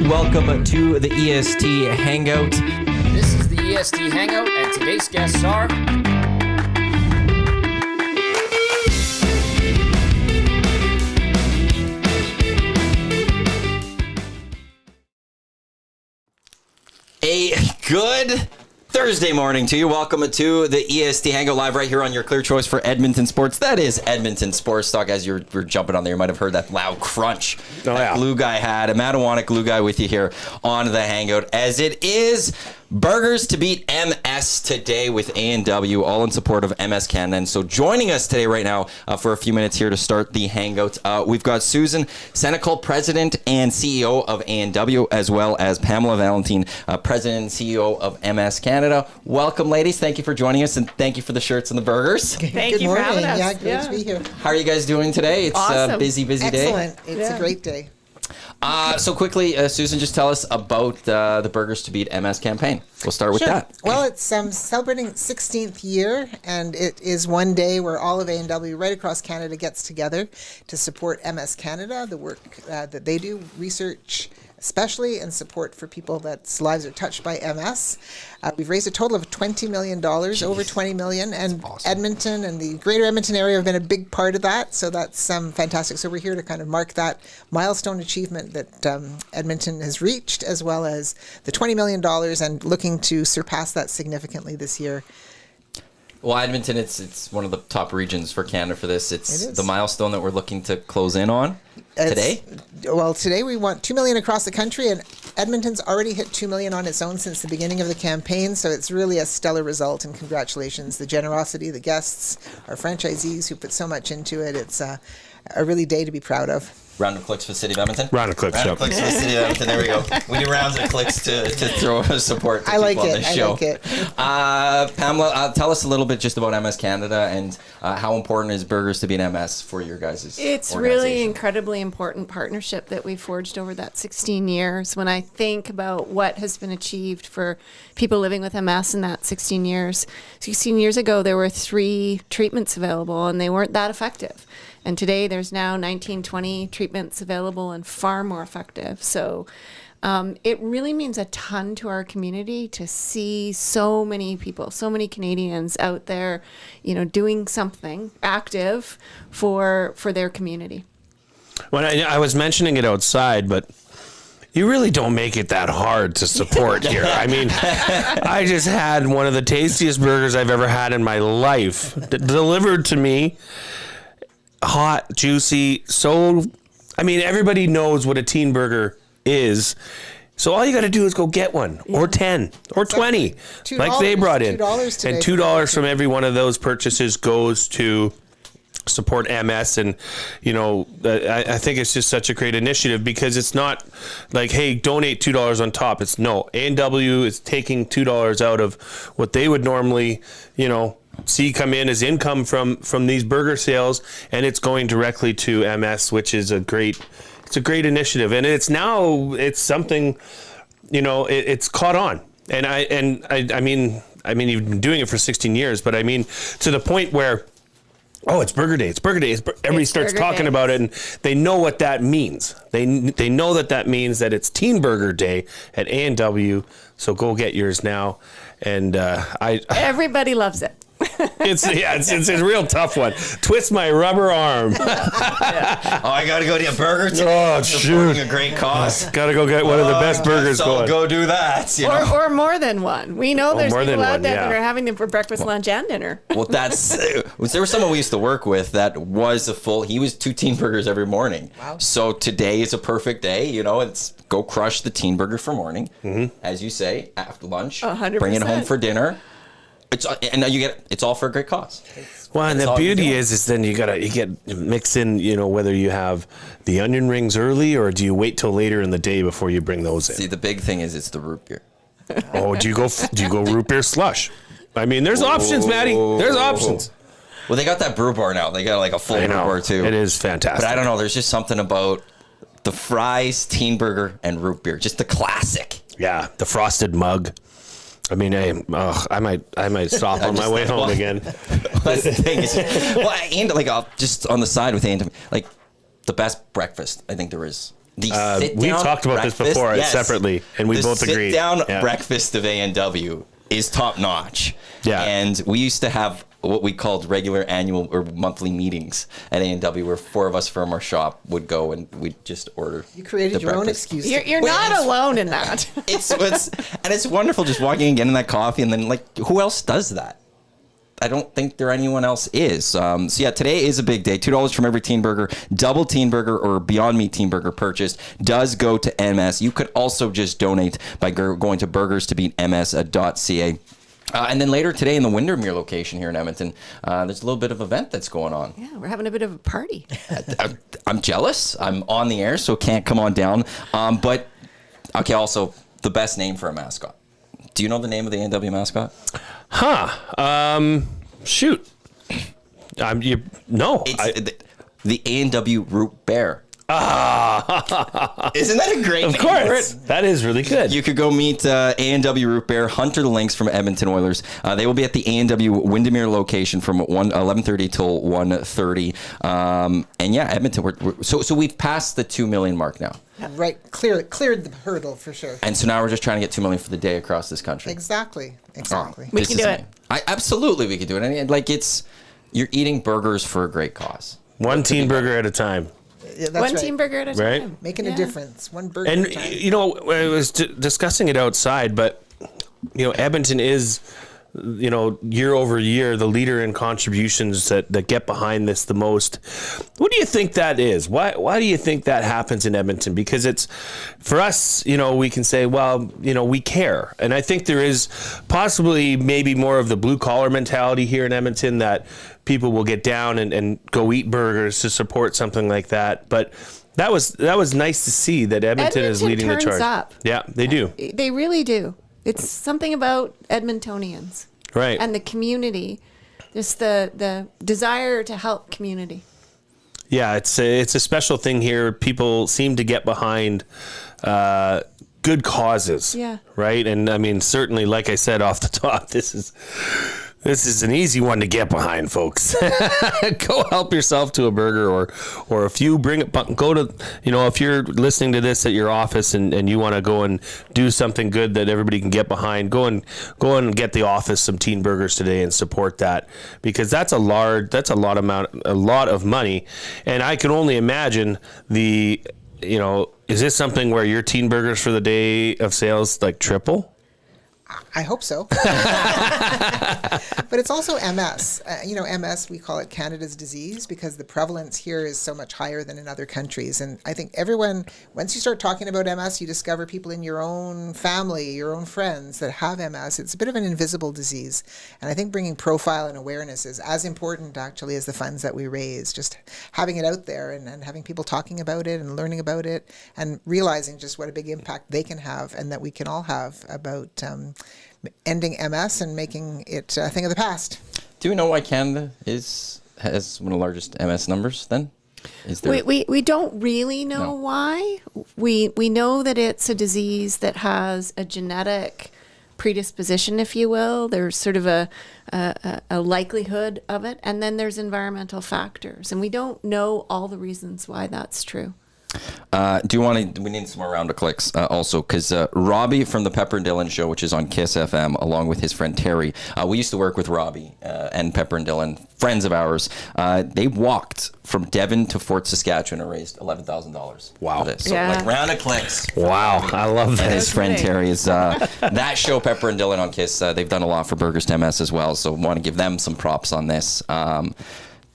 Welcome to the EST Hangout. This is the EST Hangout, and today's guests are... A good Thursday morning to you. Welcome to the EST Hangout live right here on your clear choice for Edmonton Sports. That is Edmonton Sports Talk. As you're jumping on there, you might have heard that loud crunch that Glue Guy had. A Matt Iwanyk Glue Guy with you here on the Hangout, as it is Brugers to beat MS today with A&W, all in support of MS Canada. And so joining us today right now for a few minutes here to start the Hangout, we've got Susan Senecal, President and CEO of A&W, as well as Pamela Valentine, President and CEO of MS Canada. Welcome, ladies. Thank you for joining us, and thank you for the shirts and the burgers. Thank you for having us. Yeah, great to be here. How are you guys doing today? It's awesome. A busy day. Excellent. It's a great day. So quickly, Susan, just tell us about the Burgers to Beat MS campaign. We'll start with that. Well, it's celebrating 16th year, and it is one day where all of A&W right across Canada gets together to support MS Canada, the work that they do, research especially, and support for people that's lives are touched by MS. We've raised a total of $20 million, over $20 million, and awesome. Edmonton and the greater Edmonton area have been a big part of that, so that's fantastic. So we're here to kind of mark that milestone achievement that Edmonton has reached, as well as the $20 million, and looking to surpass that significantly this year. Well, Edmonton, it's one of the top regions for Canada for this. It's is. the milestone that we're looking to close in on today. Well, today we want 2 million across the country, and Edmonton's already hit 2 million on its own since the beginning of the campaign, so it's really a stellar result, and congratulations. The generosity, the guests, our franchisees who put so much into it. It's a really day to be proud of. Round of clicks for the City of Edmonton? Round of clicks, Round of clicks for the City of Edmonton. There we go. We do rounds of clicks to throw support to people on this show. I like it. Pamela, tell us a little bit just about MS Canada and how important is Burgers to Beat MS for your guys' It's really incredibly important partnership that we forged over that 16 years. When I think about what has been achieved for people living with MS in that 16 years, 16 years ago there were 3 treatments available and they weren't that effective. And today there's now 19, 20 treatments available and far more effective. So it really means a ton to our community to see so many people, so many Canadians out there, doing something active for their community. When I was mentioning it outside, but you really don't make it that hard to support here. I mean, I just had one of the tastiest burgers I've ever had in my life delivered to me. Hot, juicy, everybody knows what a teen burger is. So all you got to do is go get one, or 10, or 20, like they brought in. $2 today. And $2 from every one of those purchases goes to support MS. And, I think it's just such a great initiative, because it's not like, hey, donate $2 on top. It's no, A&W is taking $2 out of what they would normally, see come in as income from these burger sales, and it's going directly to MS, which is a great initiative. And it's something, it's caught on. And I mean you've been doing it for 16 years, but I mean to the point where, it's Burger Day. Everybody starts talking about it, and they know what that means. They know that means that it's Teen Burger Day at A&W. So go get yours now. And everybody loves it. It's a real tough one. Twist my rubber arm. I gotta go to a burger today. Oh, supporting a great cause. Gotta go get one of the best burgers going. Go do that. Or more than one. We know there's people out there that yeah. are having them for breakfast, lunch, and dinner. Well, there was someone we used to work with that was he was 2 teen burgers every morning. Wow. So today is a perfect day. It's go crush the teen burger for morning, as you say, after lunch. 100%. Bring it home for dinner. It's all for a great cause. Well, and the beauty is then you get mix in, whether you have the onion rings early or do you wait till later in the day before you bring those in? See, the big thing is it's the root beer. Oh, do you go root beer slush? I mean, there's options, Maddie. There's options. Well, they got that brew bar now. They got like a full brew bar too. It is fantastic. But I don't know. There's just something about the fries, teen burger, and root beer. Just the classic. Yeah, the frosted mug. I mean, I might stop on my way home again. That's the thing. And just on the side with Anthony, like the best breakfast I think there is The sit-down We've talked about this breakfast, before yes. separately, and we both agreed. The sit-down Yeah. breakfast of A&W is top notch. Yeah. And we used to have what we called regular annual or monthly meetings at A&W, where 4 of us from our shop would go and we'd just order. You created the your own breakfast. excuse. You're not alone in that. It's wonderful just walking and getting that coffee, and then like, who else does that? I don't think there anyone else is. So yeah, today is a big day. $2 from every teen burger, double teen burger or Beyond Meat teen burger purchased does go to MS. You could also just donate by going to burgers-to-beat-ms.ca. And then later today in the Windermere location here in Edmonton, there's a little bit of event that's going on. Yeah, we're having a bit of a party. I'm jealous. I'm on the air, so can't come on down. But okay, also the best name for a mascot. Do you know the name of the A&W mascot? Shoot. No. It's the A&W Root Bear. Ah. Isn't that a great Of name for course. it? That is really good. You could go meet A&W Root Bear, Hunter the Lynx from Edmonton Oilers. They will be at the A&W Windermere location from 11:30 till 1:30. And yeah, Edmonton. So we've passed the 2 million mark now. Right, cleared the hurdle for sure. And so now we're just trying to get 2 million for the day across this country. Exactly. We This can is do it. amazing. Absolutely, we could do it. And like you're eating burgers for a great cause. One teen burger at a time. Yeah, that's One right. team burger at a Right. time. Making Yeah. a difference. One burger And, at a time. you know, I was discussing it outside, but, you know, Edmonton is, you know, year over year, the leader in contributions that get behind this the most. What do you think that is? Why do you think that happens in Edmonton? Because it's, for us, you know, we can say, well, you know, we care. And I think there is possibly maybe more of the blue collar mentality here in Edmonton that people will get down and go eat burgers to support something like that. But that was nice to see that Edmonton is leading the turns charge. up. Yeah, they do. They really do. It's something about Edmontonians. Right. And the community. Just the desire to help community. Yeah, it's a special thing here. People seem to get behind good causes. Yeah. Right? And I mean, certainly, like I said off the top, this is an easy one to get behind, folks. Go help yourself to a burger, or if you go to, you know, if you're listening to this at your office and you want to go and do something good that everybody can get behind, go and get the office some teen burgers today and support that, because that's a lot of money, and I can only imagine you know, is this something where your teen burgers for the day of sales like triple? I hope so. But it's also MS. You know, MS, we call it Canada's disease because the prevalence here is so much higher than in other countries. And I think everyone, once you start talking about MS, you discover people in your own family, your own friends that have MS. It's a bit of an invisible disease. And I think bringing profile and awareness is as important, actually, as the funds that we raise. Just having it out there and having people talking about it and learning about it and realizing just what a big impact they can have and that we can all have about ending MS and making it a thing of the past. Do we know why Canada has one of the largest MS numbers then? Is there... We don't really know why. We know that it's a disease that has a genetic predisposition, if you will. There's sort of a likelihood of it. And then there's environmental factors. And we don't know all the reasons why that's true. We need some more round of clicks also, because Robbie from the Pepper and Dylan show, which is on Kiss FM, along with his friend Terry, we used to work with Robbie and Pepper and Dylan, friends of ours. They walked from Devon to Fort Saskatchewan and raised $11,000. Wow. For this. So Yeah. like round of clicks. Wow, I love that. And his friend kidding. Terry is that show, Pepper and Dylan on Kiss. They've done a lot for Burgers to MS as well, so want to give them some props on this.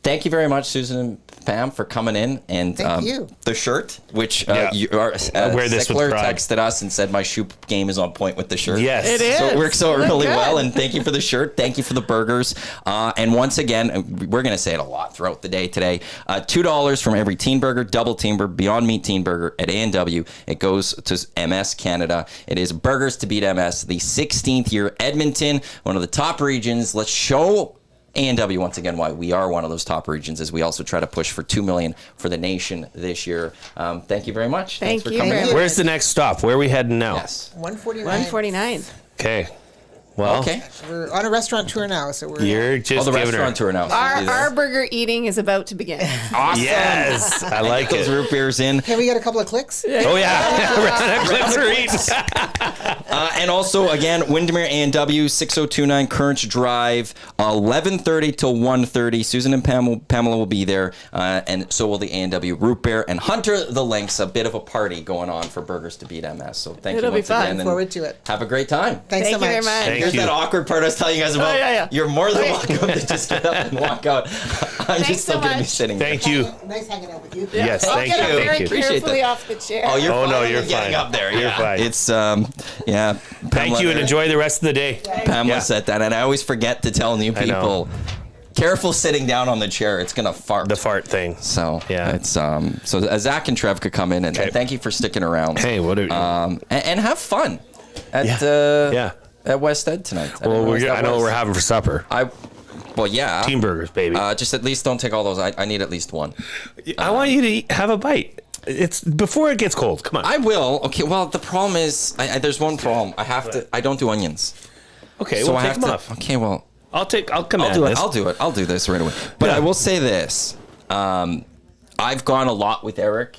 Thank you very much, Susan and Pam, for coming in. And Thank you. The shirt, which Yeah. I wear this with Sickler pride. texted us and said my shoe game is on point with the shirt. Yes. It is. So it works out You look really good. well, and thank you for the shirt. Thank you for the burgers. And once again, we're going to say it a lot throughout the day today. $2 from every teen burger, double teen burger, Beyond Meat teen burger at A&W. It goes to MS Canada. It is Burgers to Beat MS, the 16th year. Edmonton, one of the top regions. Let's show A&W once again why we are one of those top regions, as we also try to push for 2 million for the nation this year. Thank you very much. Thanks Thank for you coming very in. much. Where's the next stop? Where are we heading now? Yes. 149. 149. Okay. Well, Okay. We're on a restaurant tour now, so we're you're just The giving restaurant her. tour now. Our burger eating is about to begin. Awesome. Yes, I like Those it. root beers in. Can we get a couple of clicks? Oh yeah, Clips are eating. And also, again, Windermere A&W, 6029 Currents Drive, 11:30 till 1:30. Susan and Pamela will be there, and so will the A&W Root Beer. And Hunter the Lynx, a bit of a party going on for Burgers to Beat MS. So thank It'll you be once fun. again. and Forward to it. Have a great time. Thanks Thank so you very much. much. Thank Here's you. that awkward part I was telling you guys about. yeah. You're more than welcome to just get up and walk out. I'm just so still going to be much. sitting Thank you. Nice hanging out with you. Yes, I'll thank get up you. very Thank you. Appreciate carefully that. off the chair. Oh, you're Oh, no, fine you're getting fine. up there. You're Yeah. fine. It's, yeah. Thank Pamela you, and there. enjoy the rest of the day. Pamela Yeah. said that, and I always forget to tell new I know. people, careful sitting down on the chair. It's going to fart. The fart thing. So Yeah. it's so Zach and Trev could come in and thank you for sticking around. Hey, what are you? And have fun at Yeah. at West Ed tonight. Well, I know what we're having for supper. Well, yeah. Team burgers, baby. Just at least don't take all those. I need at least one. I want you to have a bite. It's before it gets cold. Come on. I will. Okay. Well, the problem is, there's one problem. I have to. I don't do onions. Okay, So we'll I take have them to. off. Okay. Well, I'll come I'll at do it. this. I'll do it. I'll do this right away. But Yeah. I will say this: I've gone a lot with Eric,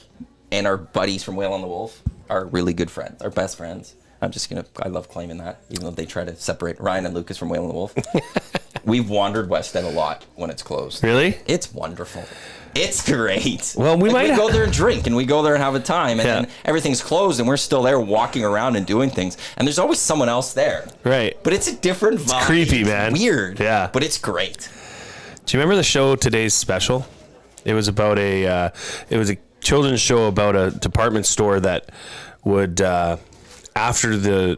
and our buddies from Whale on the Wolf are really good friends, our best friends. I love claiming that, even though they try to separate Ryan and Lucas from Whale on the Wolf. We've wandered West End a lot when it's closed. Really? It's wonderful. It's great. Well, we might go there and drink, and we go there and have a time, and Yeah. then everything's closed, and we're still there walking around and doing things, and there's always someone else there. Right. But it's a different vibe. creepy, It's man. weird. Yeah. But it's great. Do you remember the show Today's Special? It was about a children's show about a department store that would after the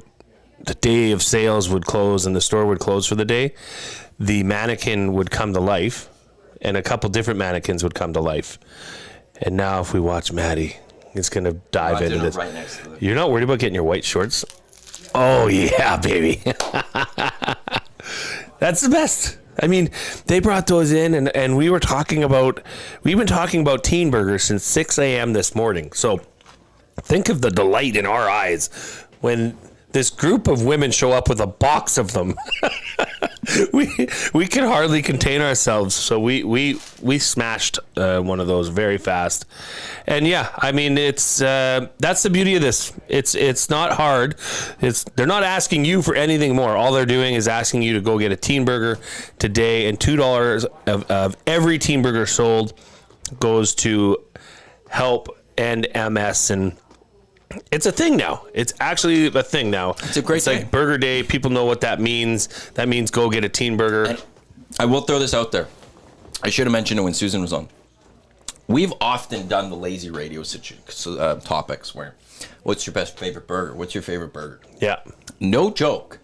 day of sales would close and the store would close for the day, the mannequin would come to life, and a couple different mannequins would come to life. And now, if we watch Maddie, it's gonna dive into this. Right next to You're not worried about getting your white shorts? Oh yeah, baby. That's the best. I mean, they brought those in, and we've been talking about teen burgers since 6 a.m. this morning. So think of the delight in our eyes when this group of women show up with a box of them. we can hardly contain ourselves, so we smashed one of those very fast. And yeah, I mean, it's that's the beauty of this. It's not hard. They're not asking you for anything more. All they're doing is asking you to go get a teen burger today, and $2 of every teen burger sold goes to help end MS. And it's a thing now. It's actually a thing now. It's a great It's thing. like Burger Day. People know what that means. That means go get a teen burger. And I will throw this out there. I should have mentioned it when Susan was on. We've often done the lazy radio topics where, what's your best favorite burger? What's your favorite burger? Yeah. No joke.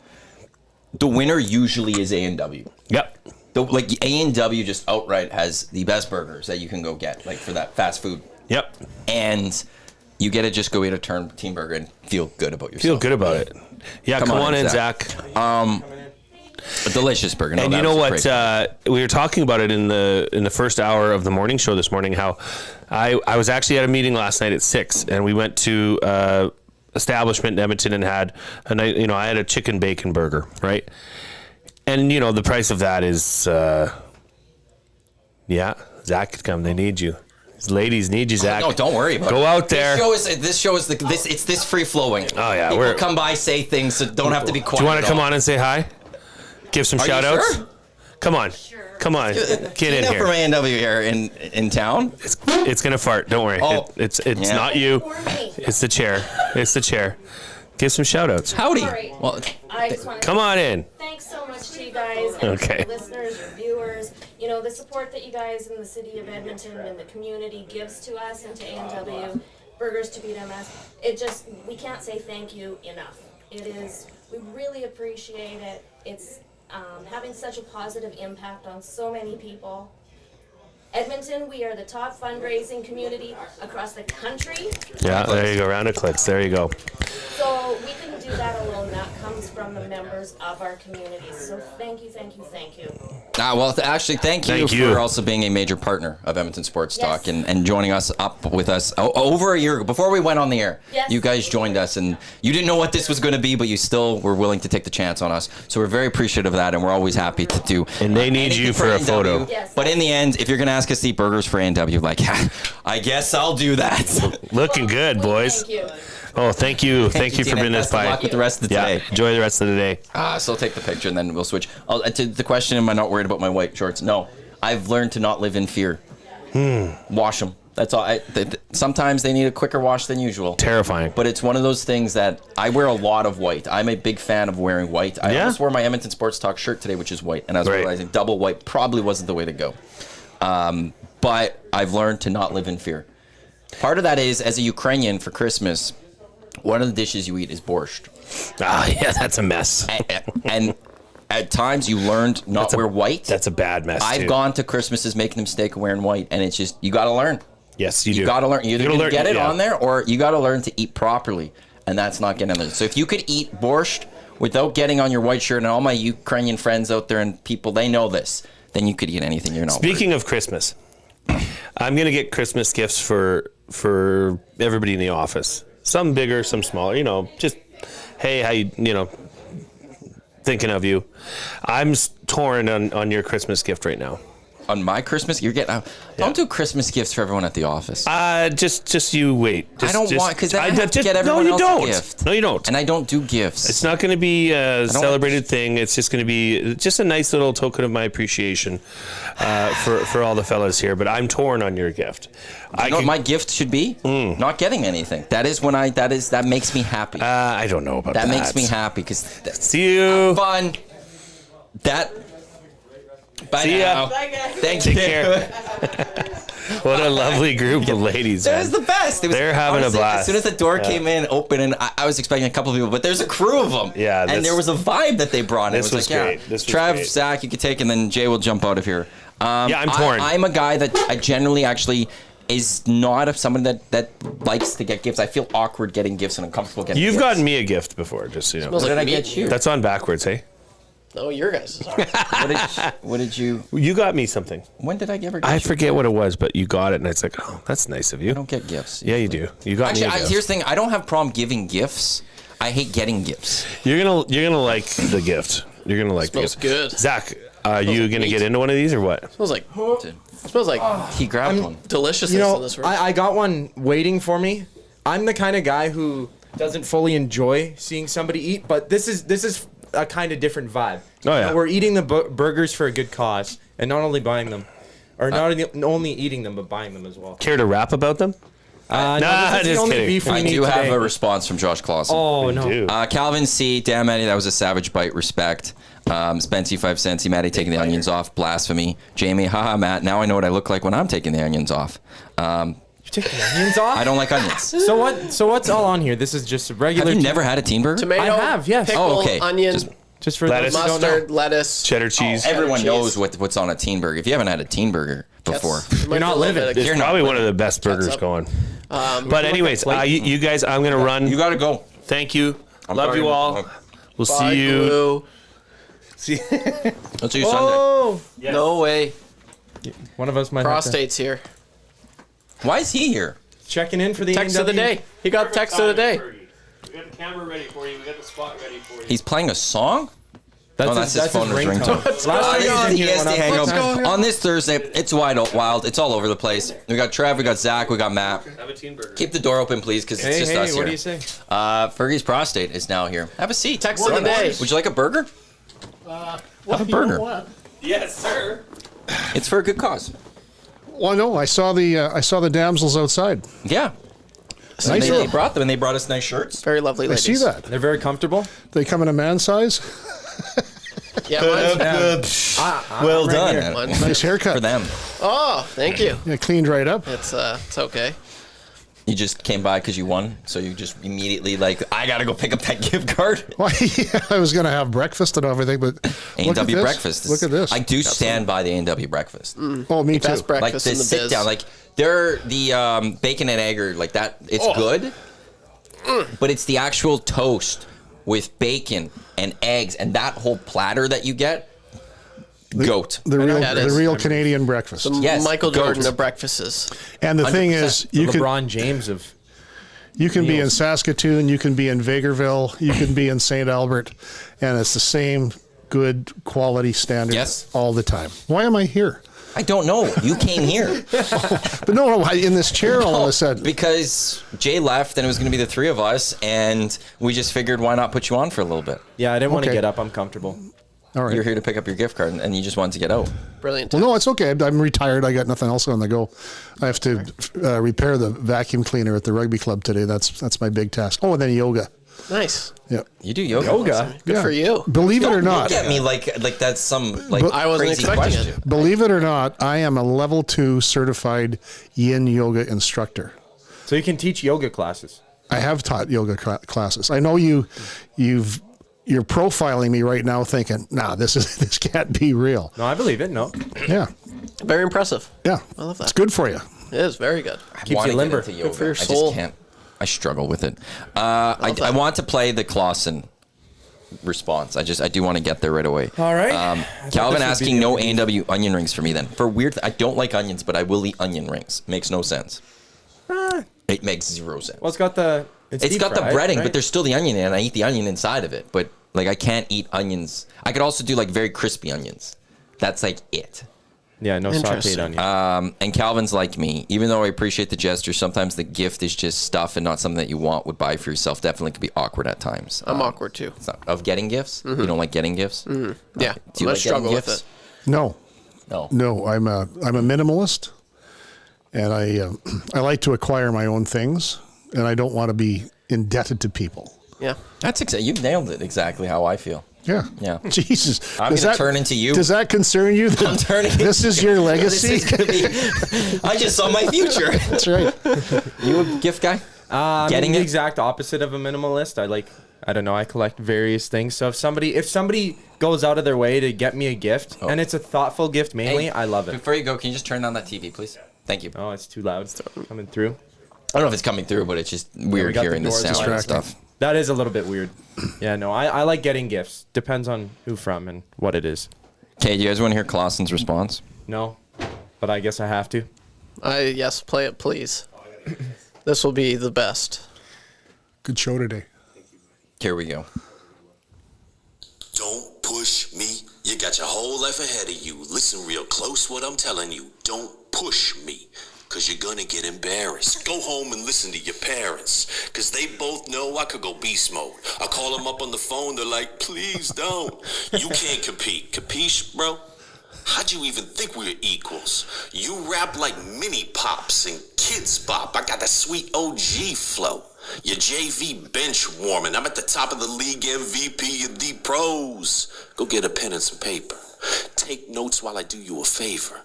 The winner usually is A&W. Yep. Like A&W just outright has the best burgers that you can go get, like for that fast food. Yep. And you get to just go eat a teen burger and feel good about yourself. Feel good about it. Yeah, come on in, Zach. A delicious burger. No, And that you know was what? great. We were talking about it in the first hour of the morning show this morning. How I was actually at a meeting last night at 6, and we went to establishment in Edmonton and had a night. You know, I had a chicken bacon burger, right? And you know the price of that is, yeah. Zach could come. They need you. These ladies need you, Zach. No, don't worry about it. Go out there. This show is it's this free flowing. Oh, yeah, People we're- come by, say things, so don't have to be quiet. Do you want at to come all. on and say hi? Give some Are you shout outs? sure? Come on. Come on. Get in Enough here. from A&W here in town. It's gonna fart. Don't worry. Oh, It's yeah. not you. For me. It's the chair. It's the chair. Give some shout outs. Howdy. Sorry. Well, I just want to Come on in. thanks so much to you guys and Okay. to your listeners, your viewers. You know, the support that you guys in the city of Edmonton and the community gives to us and to A&W, Burgers to Beat MS. We can't say thank you enough. We really appreciate it. It's having such a positive impact on so many people. Edmonton, we are the top fundraising community across the country. Yeah, there you go. Round of clicks. There you go. So we couldn't do that alone. That comes from the members of our community. So thank you. Well, actually, thank you for also being a major partner of Edmonton Sports Talk and joining us up with us over a year ago. Before we went on the air, you guys joined us, and you didn't know what this was going to be, but you still were willing to take the chance on us. So we're very appreciative of that, and we're always happy to do. And they need you for a photo. Yes. But in the end, if you're going to ask us to eat burgers for A&W, like, I guess I'll do that. Looking good, boys. Thank you. Oh, thank you. Thank you for Tina. bringing us Best of by. luck with the rest of the day. Enjoy the rest of the day. So I'll take the picture, and then we'll switch. To the question, am I not worried about my white shorts? No. I've learned to not live in fear. Wash them. That's all. Sometimes they need a quicker wash than usual. Terrifying. But it's one of those things that I wear a lot of white. I'm a big fan of wearing white. I almost wore my Edmonton Sports Talk shirt today, which is white, and I was realizing double white probably wasn't the way to go. But I've learned to not live in fear. Part of that is, as a Ukrainian for Christmas, one of the dishes you eat is borscht. Yeah, that's a mess. And at times you learned not wear white. That's a bad mess. I've gone to Christmases making the mistake of wearing white, and it's just, you got to learn. Yes, you do. You got to learn. You're either going to get it yeah. on there, or you got to learn to eat properly, and that's not getting on there. So if you could eat borscht without getting on your white shirt, and all my Ukrainian friends out there and people, they know this, then you could eat anything. You're not Speaking of Christmas, I'm going to get Christmas gifts for everybody in the office. Some bigger, some smaller. You know, just, hey, how you thinking of you. I'm torn on your Christmas gift right now. On my Christmas, you're getting. Don't do Christmas gifts for everyone at the office. Just you wait. I don't want, because I have to get everyone else a gift. No, you don't. And I don't do gifts. It's not going to be a celebrated thing. It's just going to be just a nice little token of my appreciation for all the fellas here. But I'm torn on your gift. You know what my gift should be? Not getting anything. That makes me happy. I don't know about that. That makes me happy because see you. Fun. Bye see now. Ya. Thank you. Take care. What a lovely group of ladies. That was the best. They're having a blast. As soon as the door came in, open, and I was expecting a couple of people, but there's a crew of them. Yeah. And there was a vibe that they brought in. This was great. This was Trav, great. Zach, you could take, and then Jay will jump out of here. I'm torn. I'm a guy that I generally actually is not someone that likes to get gifts. I feel awkward getting gifts and uncomfortable getting gifts. You've gotten me a gift before, just so you know. What did I get you? That's on backwards, hey? No, your guys. What did you? You got me something. When did I ever get I you? forget what it was, but you got it, and it's like, oh, that's nice of you. I don't get gifts. Yeah, you do. You got me a gift. Here's the thing. I don't have a problem giving gifts. I hate getting gifts. You're gonna like the gift. You're gonna like the Smells gift. good. Zach, are you gonna meat. get into one of these or what? Smells like He grabbed one. deliciousness in this room. I got one waiting for me. I'm the kind of guy who doesn't fully enjoy seeing somebody eat, but this is a kind of different vibe. Oh, yeah. You know, we're eating the burgers for a good cause, and not only buying them, or not only eating them, but buying them as well. Care to rap about them? No, this is the just only kidding. beef we I need do have today. a response from Josh Clausen. Oh no! Dude. Calvin C. Damn Eddie, that was a savage bite. Respect. Spency 5 cents. Maddie taking the onions off. Blasphemy. Jamie, haha, Matt. Now I know what I look like when I'm taking the onions off. You take the onions off. I don't like onions. So what? So what's all on here? This is just a regular. Have you never had a teen burger? Tomato, I have, yes. pickle, Oh, okay. onion, just for Lettuce. those who don't know. mustard, lettuce. Cheddar cheese. Everyone cheese. knows what's on a teen burger. If you haven't had a teen burger before, You're not living. It's You're not probably one of the best burgers up. going. But anyways, you guys, I'm gonna run. you got to go. Thank you. Love sorry. you all. We'll Bye, see you. glue. See. Let's see you Sunday. Oh, No way. one of us might have Prostate's here. Why is he here? to checking in for the Text of the day. He got text of the day. We got the camera ready for you. We got the spot ready for you. He's playing a song? That's his phone ringtone. ringtone. Last time he was in This here, is the went EST up. Hangout. On this Thursday, it's wild. It's all over the place. We got Trev, we got Zach, we got Matt. Have a teen burger. Keep the door open, please, because it's just us Hey, here. what do you say? Fergie's Prostate is now here. Have a seat. Text of the day. Would you like a burger? Have a burger. Yes, sir. It's for a good cause. Well, no, I saw the damsels outside. Yeah. So Nice they little- brought them, and they brought us nice shirts. Very lovely I ladies. see that. They're very comfortable. They come in a man size. Yeah, mine's Well right done. here. one. Nice haircut. For them. Oh, thank you. Yeah, cleaned right up. It's okay. You just came by because you won, so you just immediately I gotta go pick up that gift card. Well, yeah, I was going to have breakfast and everything, but look at A&W this. breakfast. Look at this. I do stand by the A&W breakfast. Oh, me too. Best Like breakfast the in the sit biz. down, they're the bacon and egg or like that. It's good, but it's the actual toast with bacon and eggs and that whole platter that you get. Goat. The real, That the is- real Canadian breakfast. Yes, Michael Jordan goat. of breakfasts. And the thing 100%. is, you can LeBron James of. you can be in meals. Saskatoon, you can be in Vegreville, you can be in St. Albert, and it's the same good quality standard Yes. all the time. Why am I here? I don't know. You came here. But no, in this chair all of a sudden. Because Jay left and it was going to be the three of us, and we just figured why not put you on for a little bit. Yeah, I didn't want to Okay. get up. I'm comfortable. All right. You're here to pick up your gift card, and you just wanted to get out. Brilliant. Well, no, it's okay. I'm retired. I got nothing else on the go. I have to repair the vacuum cleaner at the rugby club today. That's my big task. Oh, and then yoga. Nice. Yeah. You do yoga. Yoga. Good Yeah. for you. Believe it or not, Look at me like that's some like I wasn't crazy expecting question. it. believe it or not, I am a level 2 certified yin yoga instructor. So you can teach yoga classes. I have taught yoga classes. I know you're profiling me right now, thinking, "Nah, this can't be real." No, I believe it. No. Yeah, Very impressive. yeah. I love that. It's good for you. It is very good. Keeps wanna you get limber. into Good yoga. for your I soul. just can't. I struggle with it. I that. want to play the Clausen response. I do want to get there right away. All right. Calvin this would be asking the no only- A&W onion rings for me then. For weird, I don't like onions, but I will eat onion rings. Makes no sense. It makes zero sense. Well, it's got the. It's deep got the fried, breading, right? but there's still the onion in it, and I eat the onion inside of it. But like, I can't eat onions. I could also do like very crispy onions. That's like it. Yeah, no Interesting. sauteed onion. And Calvin's like me. Even though I appreciate the gesture, sometimes the gift is just stuff and not something that you would buy for yourself. Definitely could be awkward at times. I'm awkward too. It's not- of getting gifts? You don't like getting gifts? Yeah. Do you I like getting struggle with gifts? it. No, No. no. I'm a minimalist, and I like to acquire my own things, and I don't want to be indebted to people. Yeah. That's exactly. You nailed it exactly how I feel. Yeah. Yeah. Jesus. I'm Does gonna that- turn into you. Does that concern you? that I'm turning This is your This legacy. is gonna be. I just saw my future. That's right. You a gift guy? I'm Getting the it? exact opposite of a minimalist. I don't know. I collect various things. So if somebody goes out of their way to get me a gift, and it's a thoughtful gift mainly, Hey, I love it. Before you go, can you just turn on that TV, please? Thank you. Oh, it's too loud. Coming through. I don't know if it's coming through, but it's just weird got the hearing the doors sound and distracting. stuff. That is a little bit weird. Yeah, no, I like getting gifts. Depends on who from and what it is. Okay, do you guys want to hear Clausen's response? No, but I guess I have to. Yes, play it, please. This will be the best. Good show today. Here we go. Don't push me. You got your whole life ahead of you. Listen real close what I'm telling you. Don't push me. Cause you're gonna get embarrassed. Go home and listen to your parents. Cause they both know I could go beast mode. I call them up on the phone, they're like, please don't. You can't compete. Capiche, bro? How'd you even think we were equals? You rap like mini pops and kids bop. I got that sweet OG flow. Your JV bench warming. I'm at the top of the league MVP of the pros. Go get a pen and some paper. Take notes while I do you a favor.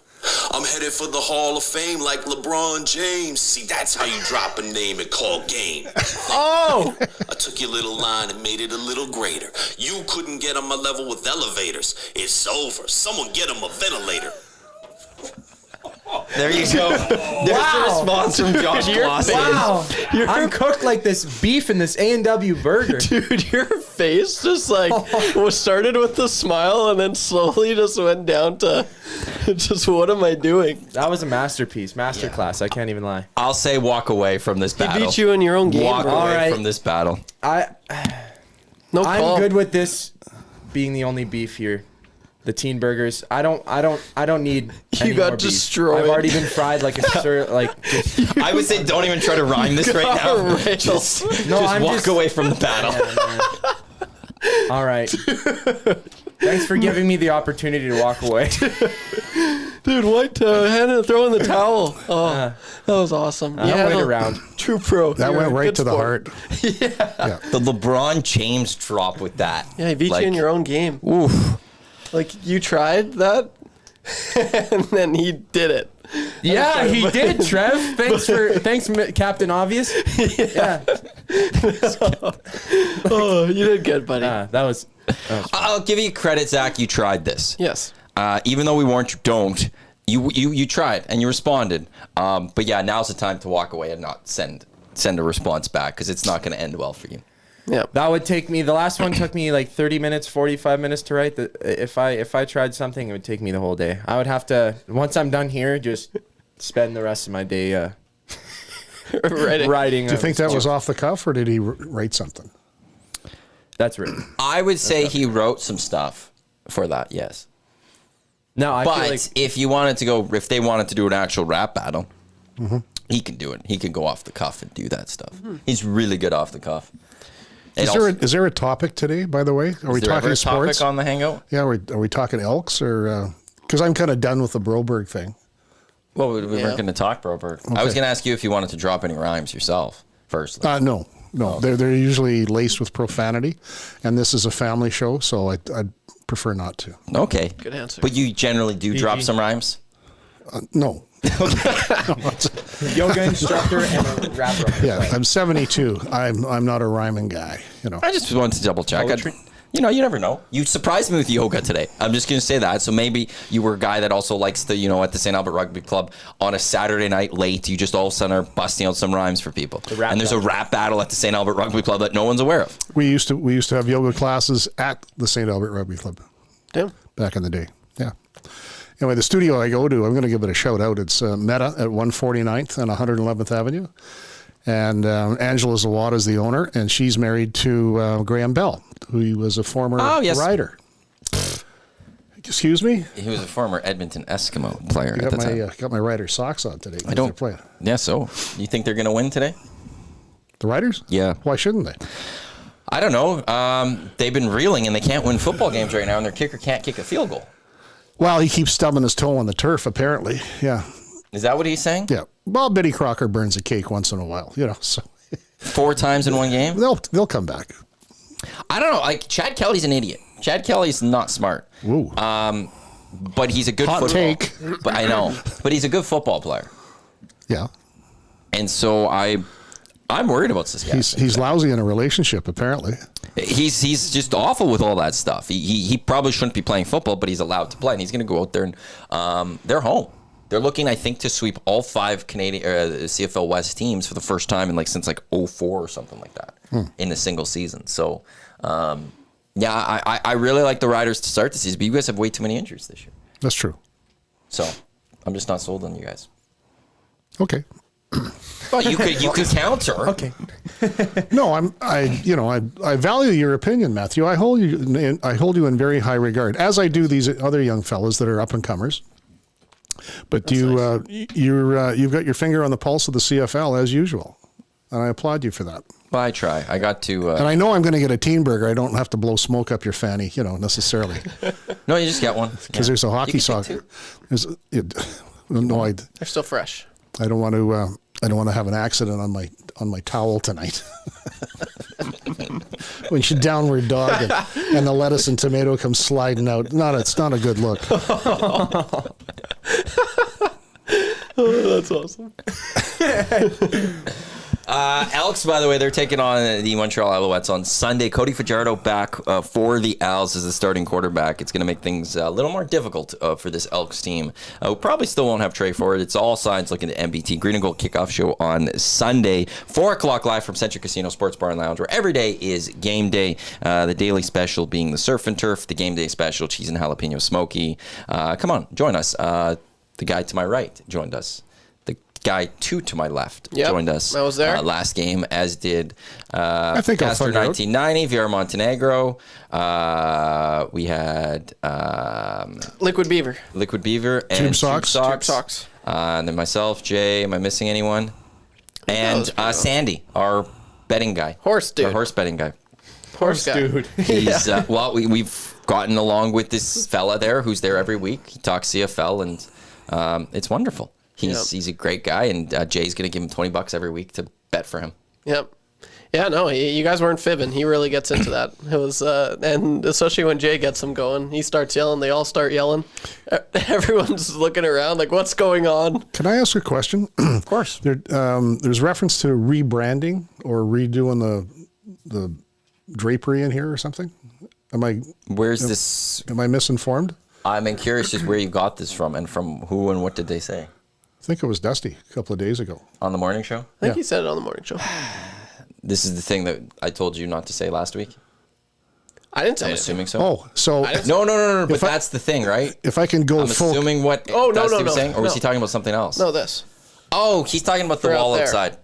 I'm headed for the Hall of Fame like LeBron James. See, that's how you drop a name and call game. Oh! I took your little line and made it a little greater. You couldn't get on my level with elevators. It's over. Someone get him a ventilator. There you go. There's a response from Josh Clausen. Wow, I'm cooked like this beef in this A&W burger. Dude, your face just was started with the smile and then slowly just went down to just what am I doing? That was a masterpiece, masterclass. I can't even lie. I'll say walk away from this He battle. beat you in your own game. Walk bro. away Alright. from this battle. No I'm call. good with this being the only beef here. The teen burgers. I don't need. You any got more beef. destroyed. I've already been fried like a just, I would say don't even try to rhyme this right now. Rails. Just I'm walk just- away from the battle. all right. Thanks for giving me the opportunity to walk away. Dude, what? Hannah throwing the towel. Oh, that was awesome. I'll wait around. True pro. That You're went a right good to the sport. heart. The LeBron James drop with that. Yeah, he beat you in your own game. Oof. Like, you tried that, and then he did it. Yeah, he did, Trev. Thanks, Captain Obvious. Yeah. Oh, you did good, buddy. That was I'll give you credit, Zach. You tried this. Yes. Even though we warned you, don't. You tried and you responded. But yeah, now's the time to walk away and not send a response back because it's not going to end well for you. Yeah. That would take me. The last one took me like 30 minutes, 45 minutes to write. If I tried something, it would take me the whole day. I would have to, once I'm done here, just spend the rest of my day writing. Do you think that was off the cuff, or did he write something? That's written. I would say he wrote some stuff for that, yes. No, I feel But like if you wanted to go, if they wanted to do an actual rap battle, he can do it. He can go off the cuff and do that stuff. He's really good off the cuff. Is there a topic today, by the way? Are we talking sports? Topic on the Hangout? Yeah, are we talking Elks, or because I'm kind of done with the Broberg thing. Well, we weren't going to talk, Broberg. I was going to ask you if you wanted to drop any rhymes yourself first. No. They're usually laced with profanity, and this is a family show, so I'd prefer not to. Okay. Good answer. But you generally do drop some rhymes? No. yoga instructor and a rapper. Yeah, I'm 72. I'm not a rhyming guy. I just wanted to double check. You never know. You surprised me with yoga today. I'm just going to say that. So maybe you were a guy that also likes to, at the St. Albert Rugby Club on a Saturday night late, you just all of a sudden are busting out some rhymes for people. And there's a rap battle at the St. Albert Rugby Club that no one's aware of. We used to have yoga classes at the St. Albert Rugby Club. Damn. Back in the day. Yeah. Anyway, the studio I go to, I'm going to give it a shout out. It's Meta at 149th and 111th Avenue. And Angela Zawada is the owner, and she's married to Graham Bell, who was a former rider. Excuse me? He was a former Edmonton Eskimo player at the time. Got my rider socks on today. I don't play. Yeah, so you think they're going to win today? The Riders? Yeah. Why shouldn't they? I don't know. They've been reeling, and they can't win football games right now, and their kicker can't kick a field goal. Well, he keeps stubbing his toe on the turf, apparently. Yeah. Is that what he's saying? Yeah. Well, Betty Crocker burns a cake once in a while, so. 4 times in one game? They'll come back. I don't know. Like, Chad Kelly's an idiot. Chad Kelly's not smart. Ooh. But he's a good Hot take. But I know. But he's a good football player. Yeah. And so I'm worried about this guy. He's lousy in a relationship, apparently. He's just awful with all that stuff. He probably shouldn't be playing football, but he's allowed to play, and he's going to go out there and they're home. They're looking, I think, to sweep all 5 Canadian CFL West teams for the first time in since 2004 or something like that in a single season. So, I really like the Riders to start the season, but you guys have way too many injuries this year. That's true. So, I'm just not sold on you guys. Okay. Well, you could counter. Okay. No, I value your opinion, Matthew. I hold you in very high regard, as I do these other young fellas that are up and comers. But you've got your finger on the pulse of the CFL as usual, and I applaud you for that. Well, I try. I got to. And I know I'm going to get a teen burger. I don't have to blow smoke up your fanny, necessarily. No, you just get one Because there's a hockey sock. They're still fresh. I don't want to have an accident on my towel tonight. When you downward dog and the lettuce and tomato come sliding out. It's not a good look. Oh, that's awesome. Elks, by the way, they're taking on the Montreal Alouettes on Sunday. Cody Fajardo back for the Als as the starting quarterback. It's going to make things a little more difficult for this Elks team. We probably still won't have Trey Ford. It's all signs looking to MBT. Green and Gold kickoff show on Sunday, 4 o'clock live from Century Casino Sports Bar and Lounge, where every day is game day. The daily special being the surf and turf, the game day special, cheese and jalapeno smoky. Come on, join us. The guy to my right joined us. The guy to my left joined us. I was there. Last game, as did I think Castor 1990, Vera Montenegro. We had Liquid Beaver. And Tube Socks. And then myself, Jay. Am I missing anyone? And Sandy, our betting guy. Horse dude. Our horse betting guy. Horse guy. dude. He's we've gotten along with this fella there who's there every week. He talks CFL, and it's wonderful. He's a great guy, and Jay's going to give him $20 every week to bet for him. Yep. Yeah, no, you guys weren't fibbing. He really gets into that. It was, and especially when Jay gets him going, he starts yelling. They all start yelling. Everyone's looking around like, what's going on? Can I ask a question? Of course. There's reference to rebranding or redoing the drapery in here or something. Am I misinformed? I'm curious just where you got this from and from who and what did they say? I think it was Dusty a couple of days ago. On the morning show? I think he said it on the morning show. This is the thing that I told you not to say last week. I didn't say I'm anything. assuming so. Oh, so No. But that's the thing, right? if I can go I'm full, assuming what Oh, no, Dusty no, was no, saying, or was no. he talking about something else? No, this. Oh, he's talking about the For out wall there. outside.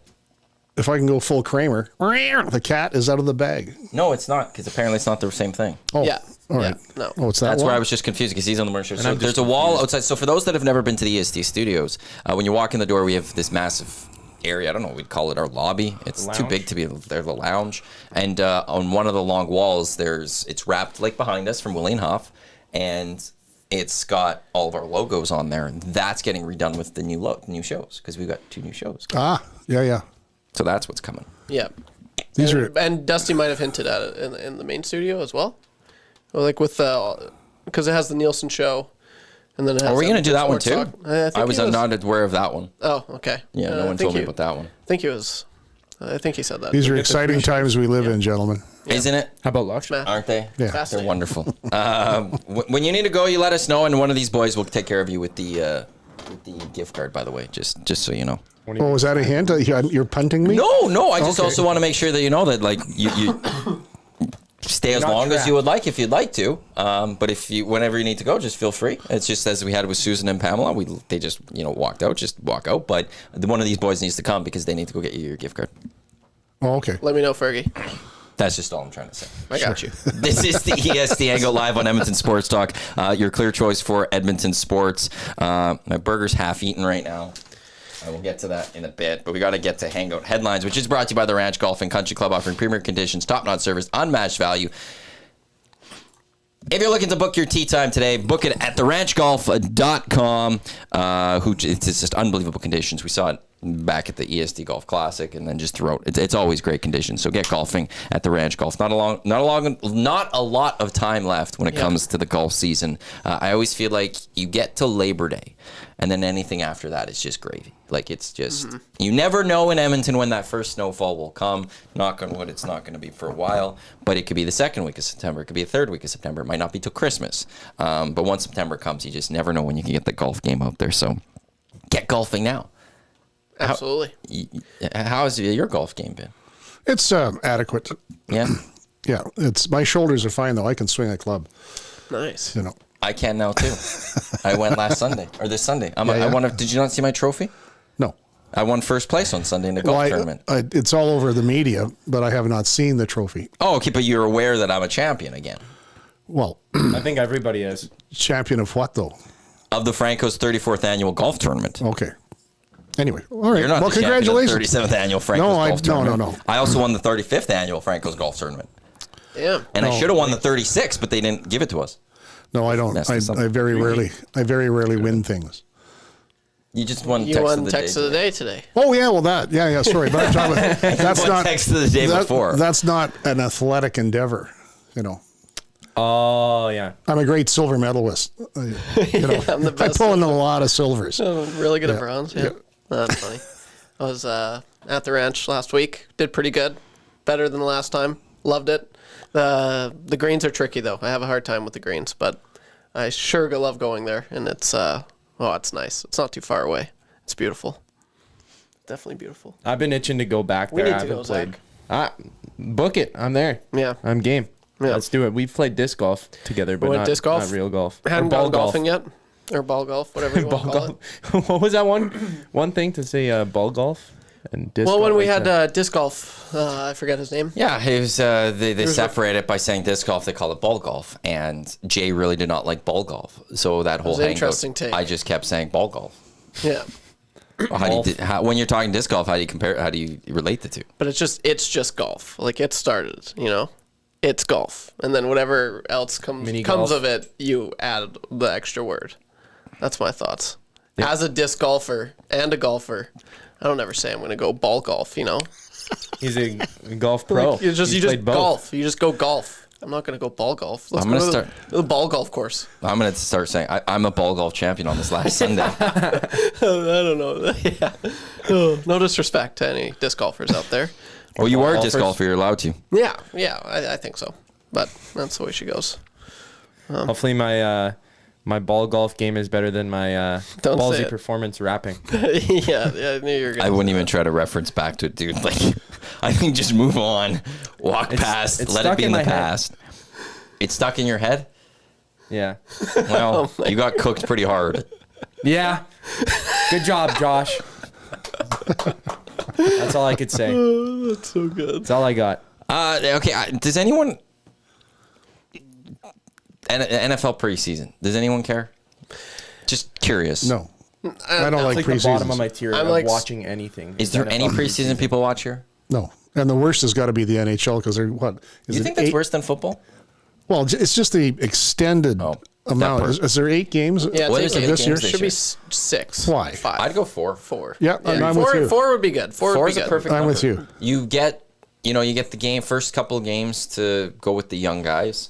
if I can go full Kramer, the cat is out of the bag. No, it's not, because apparently it's not the same thing. Oh, Yeah. all right. Yeah, no. Oh, it's that That's one? where I was just confused because he's on the morning show. So I'm there's just a wall outside. So for those that have never been to the EST studios, when you walk in the door, we have this massive area. I don't know what we'd call it, our lobby. It's too big to be there, the lounge. And on one of the long walls, it's wrapped like behind us from Willienhof, and it's got all of our logos on there. And that's getting redone with the new shows because we've got 2 new shows. Yeah. So that's what's coming. Yeah. These are And Dusty might have hinted at it in the main studio as well. Well, like with because it has the Nielsen show, and then it has Are we going to do that one too? Sports Talk. I think I was he not aware of that one. Oh, okay. Yeah, no one told me about that one. I think he was. I think he said that. these are exciting times we live in, gentlemen. Isn't it? How about Lux? Matt. Aren't they? Yeah. They're wonderful. When you need to go, you let us know, and one of these boys will take care of you with the gift card. By the way, just so you know. Oh, is that a hint? You're punting me? No. I just Okay. also want to make sure that you know that like you stay as Not long as trapped. you would like if you'd like to. But whenever you need to go, just feel free. It's just as we had with Susan and Pamela, they just walked out, just walk out. But one of these boys needs to come because they need to go get you your gift card. Oh, okay. Let me know, Fergie. That's just all I'm trying to say. I got you. This is the EST Hangout live on Edmonton Sports Talk. Your clear choice for Edmonton sports. My burger's half eaten right now. I will get to that in a bit, but we got to get to Hangout headlines, which is brought to you by the Ranch Golf and Country Club, offering premier conditions, top-notch service, unmatched value. If you're looking to book your tee time today, book it at theranchgolf.com. It's just unbelievable conditions. We saw it back at the EST Golf Classic, and then just throughout. It's always great conditions. So get golfing at the Ranch Golf. Not a lot of time left when it comes to the golf season. I always feel like you get to Labor Day, and then anything after that is just gravy. Like it's just you never know in Edmonton when that first snowfall will come. Knock on wood, it's not going to be for a while, but it could be the second week of September. It could be the third week of September. It might not be till Christmas. But once September comes, you just never know when you can get the golf game out there. So get golfing now. Absolutely. How has your golf game been? It's adequate. Yeah, Yeah, my shoulders are fine though. I can swing a club. Nice. I can now too. I went last Sunday or this Sunday. I won. Did you not see my trophy? No. I won first place on Sunday in the golf tournament. It's all over the media, but I have not seen the trophy. Oh, okay, but you're aware that I'm a champion again. Well, I think everybody is. champion of what though? Of the Franco's 34th annual golf tournament. Okay. Anyway, all right. You're not Well, the champion congratulations. of the 37th annual Franco's golf tournament. No. I also won the 35th annual Franco's golf tournament. Yeah. And I No. should have won the 36th, but they didn't give it to us. No, I don't. Messed us up. I very rarely win things. You just won You text won of the text day. of the day today. Oh yeah, well sorry, but I'm talking about, that's won not text of the day before. That's not an athletic endeavor, Oh yeah. I'm a great silver medalist. I'm the I best. pull in a lot of silvers. Really good at bronze. Yeah. That's funny. I was at the ranch last week. Did pretty good. Better than the last time. Loved it. The greens are tricky though. I have a hard time with the greens, but I sure love going there. And it's it's nice. It's not too far away. It's beautiful. Definitely beautiful. I've been itching to go back there. We need I to haven't go, played. Zach. Book it. I'm there. Yeah. I'm game. Yeah. Let's do it. We've played disc golf together, but went not, disc golf? not real golf. Hadn't Or ball gone golfing yet, or ball golf, whatever you want to Ball call it. golf. What was that one thing to say? Ball golf and disc. Well, golf, when we like had disc golf, I forget his name. Yeah, it was, they separate it by saying disc golf. They call it ball golf. And Jay really did not like ball golf. So that whole was an hangout, interesting take. I just kept saying ball golf. Yeah. When you're talking disc golf, how do you compare? How do you relate the two? But it's just golf. Like it started, it's golf, and then whatever else Mini comes golf. of it, you add the extra word. That's my thoughts. As a disc golfer and a golfer, I don't ever say I'm going to go ball golf. He's a golf pro. Like, you just played both. golf. You just go golf. I'm not going to go ball golf. Let's I'm gonna go to start- the ball golf course. I'm going to start saying I'm a ball golf champion on this last Sunday. I don't know. Yeah. No disrespect to any disc golfers out there. Oh, you are a disc golfers. golfer. You're allowed to. Yeah, I think so. But that's the way she goes. Hopefully my ball golf game is better than my Don't say ballsy it. performance rapping. yeah, I knew you were going to I wouldn't even try to reference back to it, dude. Like, I think just move on, walk past, it's let it stuck be in in the my head. past. It's stuck in your head? Yeah. Well, you got cooked pretty hard. Yeah. Good job, Josh. That's all I could say. That's so good. That's all I got. Okay, does anyone... NFL preseason, does anyone care? Just curious. No. I don't like It's like the bottom of preseason. my tier I'm of like- watching anything. Is there any preseason people watch here? No. And the worst has got to be the NHL because they're what? Is You it think that's 8? worse than football? Well, it's just the extended Oh, amount. that Is there 8 games? Yeah, What it's is it, this 8 year? games this should be year? 6. Why? 5. I'd go 4. 4. Yeah, I'm with you. 4 would be good. 4 Four would is be a good. perfect I'm number. with you. You get the game, first couple of games to go with the young guys,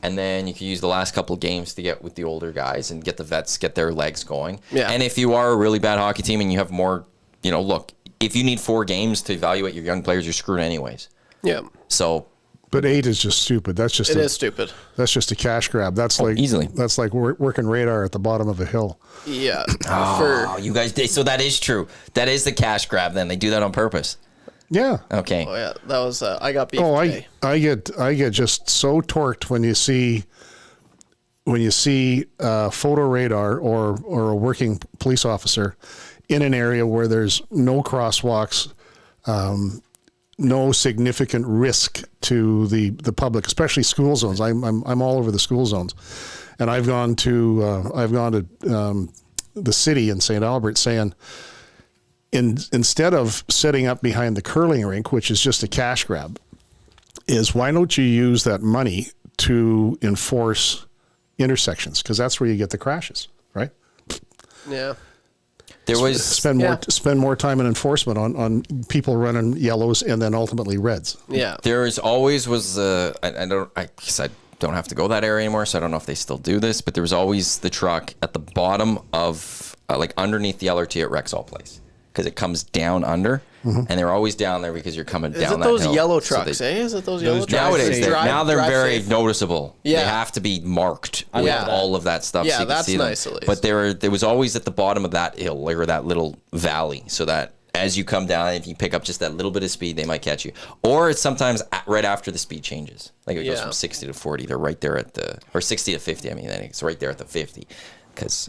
and then you can use the last couple of games to get with the older guys and get the vets, get their legs going. Yeah. And if you are a really bad hockey team and you have more, look, if you need 4 games to evaluate your young players, you're screwed anyways. Yeah. So But 8 is just stupid. That's just It is stupid. That's just a cash grab. That's like easily. That's like working radar at the bottom of a hill. Yeah. oh, you guys did. So that is true. That is the cash grab. Then they do that on purpose. Yeah. Okay. Oh yeah, that was I got beef Oh, today. I get just so torqued when you see photo radar or a working police officer in an area where there's no crosswalks, no significant risk to the public, especially school zones. I'm all over the school zones, and I've gone to the city in St. Albert saying, instead of setting up behind the curling rink, which is just a cash grab, is why don't you use that money to enforce intersections? Because that's where you get the crashes, right? Yeah. There was Spend more time in enforcement on people running yellows and then ultimately reds. Yeah. There is always was I guess I don't have to go that area anymore, so I don't know if they still do this, but there was always the truck at the bottom of like underneath the LRT at Rexall Place because it comes down under, and they're always down there because you're coming Is down it that those hill. yellow So trucks, they- Is it those yellow trucks? Nowadays, Drive- now they're drive very safe. noticeable. Yeah. They have to be marked with Yeah. all of that stuff. Yeah, so you can that's see them. nice at least. But there was always at the bottom of that hill or that little valley, so that as you come down, if you pick up just that little bit of speed, they might catch you. Or it's sometimes right after the speed changes, like it goes Yeah. from 60 to 40. They're right there or 60 to 50. I mean, it's right there at the 50, because.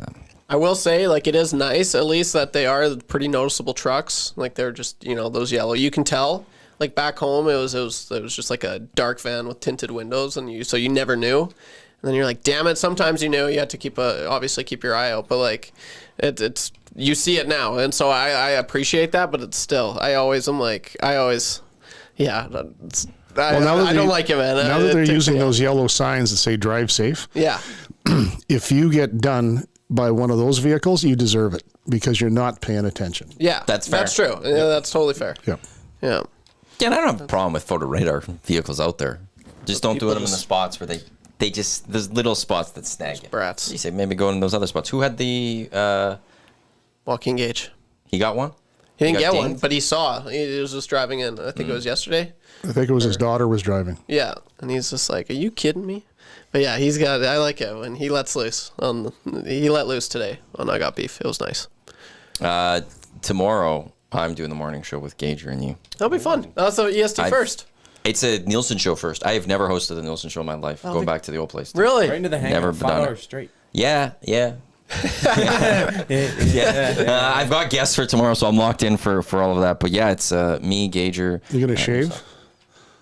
I will say, like, it is nice at least that they are pretty noticeable trucks. Like they're just those yellow. You can tell. Like back home, it was just like a dark van with tinted windows, and so you never knew. And then you're like, damn it. Sometimes you had to obviously keep your eye out, but like it's you see it now, and so I appreciate that. But it's still I don't like it, man. Now that they're using those yellow signs that say "Drive Safe," Yeah. if you get done by one of those vehicles, you deserve it because you're not paying attention. Yeah. That's fair. That's true. Yeah, that's totally fair. Yeah. Yeah. Yeah, and I don't have a problem with photo radar vehicles out there. Just don't do them in the spots where they just there's little spots that snag you. Brats. You say maybe go in those other spots. Who had the Walking gauge. he got one? He didn't got get one, dinged? but he saw. He was just driving in. I think it was yesterday. I think it was his daughter was driving. Yeah, and he's just like, "Are you kidding me?" But yeah, he's got. I like it when he lets loose. He let loose today on I Got Beef. It was nice. Tomorrow I'm doing the morning show with Gager and you. That'll be fun. That's the EST first. It's a Nielsen show first. I have never hosted a Nielsen show in my life. Going back to the old place. Really? Right into the Hangout. Never 5 done it. hours straight. Yeah. I've got guests for tomorrow, so I'm locked in for all of that. But yeah, it's me, Gager. You gonna shave?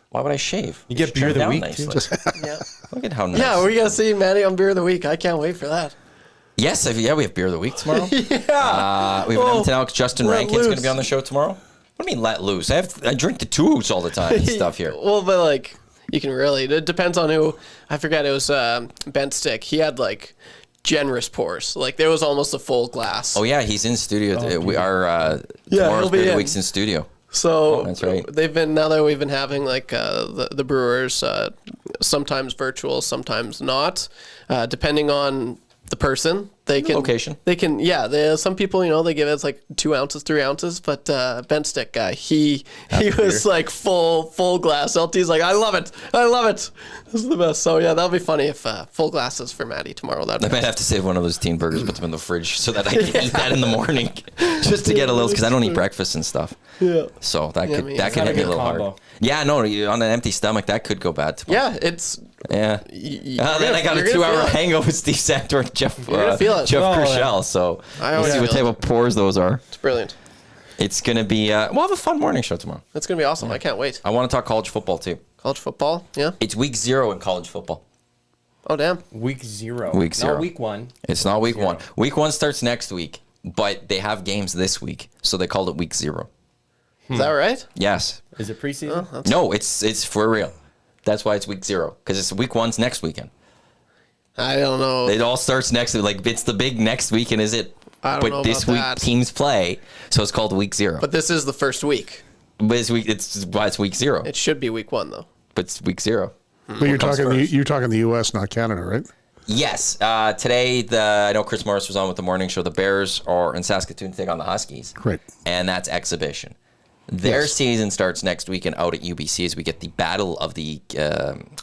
Why would I shave? You get should beer of trim the down week, too. nicely. Yeah. Look at how nice. Yeah, we're gonna see Manny on Beer of the Week. I can't wait for that. Yes, we have Beer of the Week tomorrow. Yeah. We have an Edmonton Alex. Justin let Rankin's going loose. to be on the show tomorrow. What do you mean let loose? I drink the toots all the time and stuff here. Well, but like you can really. It depends on who. I forget. It was Bent Stick. He had like generous pours. Like there was almost a full glass. Oh yeah, he's in studio. We are Yeah, tomorrow's he'll be Beer of the in. Week's in studio. So That's right. They've been now that we've been having like the Brewers sometimes virtual, sometimes not, depending on the person. They can Location. They can some people, they give it like 2 ounces, 3 ounces, but bent stick guy, he was like full glass. LT's like, I love it. This is the best. So yeah, that'll be funny if full glasses for Maddie tomorrow. I might have to save one of those teen burgers, put them in the fridge so that I can eat that in the morning, just to get a little, because I don't eat breakfast and stuff. Yeah. So that could man. hit me a little hard. Yeah, no, on an empty stomach that could go bad tomorrow. Yeah, it's. Yeah. Then I got a 2-hour hangover with Steve Santor and Jeff Crushell. So we'll see what type of pours those are. It's brilliant. It's going to be, we'll have a fun morning show tomorrow. It's going to be awesome. I can't wait. I want to talk college football too. College football? Yeah. It's week 0 in college football. Oh, damn. Week 0. Week 0. Not week 1. It's not week 1. Week 1 starts next week, but they have games this week, so they called it week 0. Is that right? Yes. Is it preseason? Oh, No, it's for real. That's why it's week 0, because it's week 1's next weekend. I don't know. It all starts next week. Like, it's the big next weekend, is it? I don't know this about week that. teams play, so it's called week 0. But this is the first week. But it's week 0. It should be week 1 though. But it's week 0. But you're talking the U.S., not Canada, right? Yes. Today, I know Chris Morris was on with the morning show. The Bears are in Saskatoon to take on the Huskies. Great. And that's exhibition. Their season starts next weekend out at UBC as we get the battle of the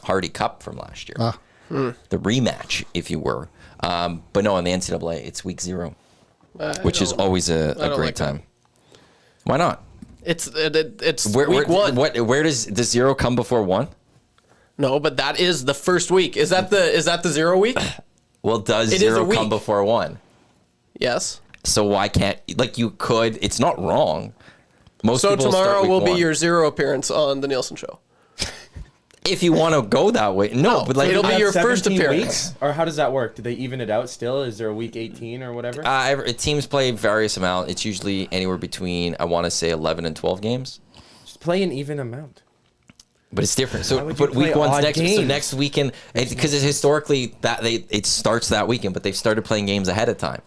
Hardy Cup from last year. The rematch, if you were. But no, in the NCAA, it's week 0, which is always a great time. Why not? It's week 1. Where does 0 come before 1? No, but that is the first week. Is that the 0 week? Well, does 0 come before 1? Yes. So why can't, you could, it's not wrong. So tomorrow will be your 0 appearance on the Nielsen Show. If you want to go that way. No, but it'll be your first appearance. Weeks? Or how does that work? Do they even it out still? Is there a week 18 or whatever? Teams play various amount. It's usually anywhere between, I want to say, 11 and 12 games. Just play an even amount. But it's different. So, but week 1's next. Games? So next weekend, because historically it starts that weekend, but they've started playing games ahead of time.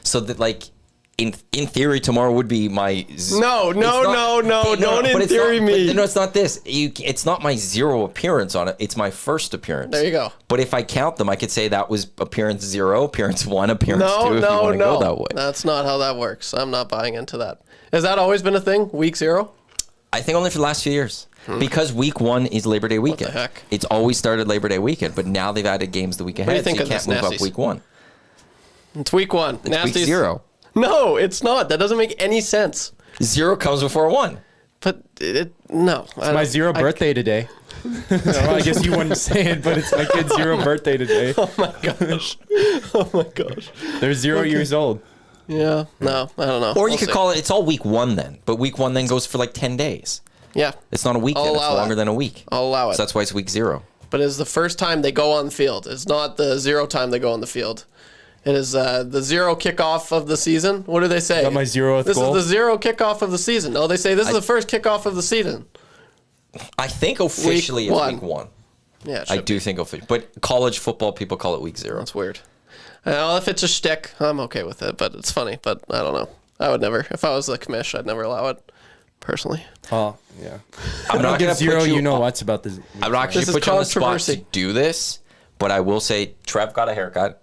So that in theory, tomorrow would be my... No, don't in theory me. No, it's not this. It's not my 0 appearance on it. It's my first appearance. There you go. But if I count them, I could say that was appearance 0, appearance 1, appearance 2, if you want to go that way. That's not how that works. I'm not buying into that. Has that always been a thing, week 0? I think only for the last few years. Because week 1 is Labor Day weekend. What the heck? It's always started Labor Day weekend, but now they've added games the week ahead, What do you think so you of can't this, move Nasties? up week 1. It's week 1. It's week 0. No, it's not. That doesn't make any sense. 0 comes before 1. But no. It's my 0 birthday today. Well, I guess you wouldn't say it, but it's my kid's 0 birthday today. Oh my gosh. They're 0 years old. Yeah. No, I don't know. Or you could call it, it's all week 1 then. But week 1 then goes for 10 days. Yeah. It's not a weekend. It's longer than a week. I'll allow it. So that's why it's week 0. But it's the first time they go on the field. It's not the 0 time they go on the field. It is the 0 kickoff of the season. What do they say? Is that my 0th This goal? is the 0 kickoff of the season. No, they say this is the first kickoff of the season. I think officially it's week 1. Yeah, it I should do be. think but college football people call it week 0. That's weird. Well, if it's a shtick, I'm okay with it, but it's funny. But I don't know. I would never. If I was the commish, I'd never allow it. Personally. Oh, yeah. I'm not going to 0, you know what's about this. I'm not going to put you on the spot to do this, but I will say Trev got a haircut.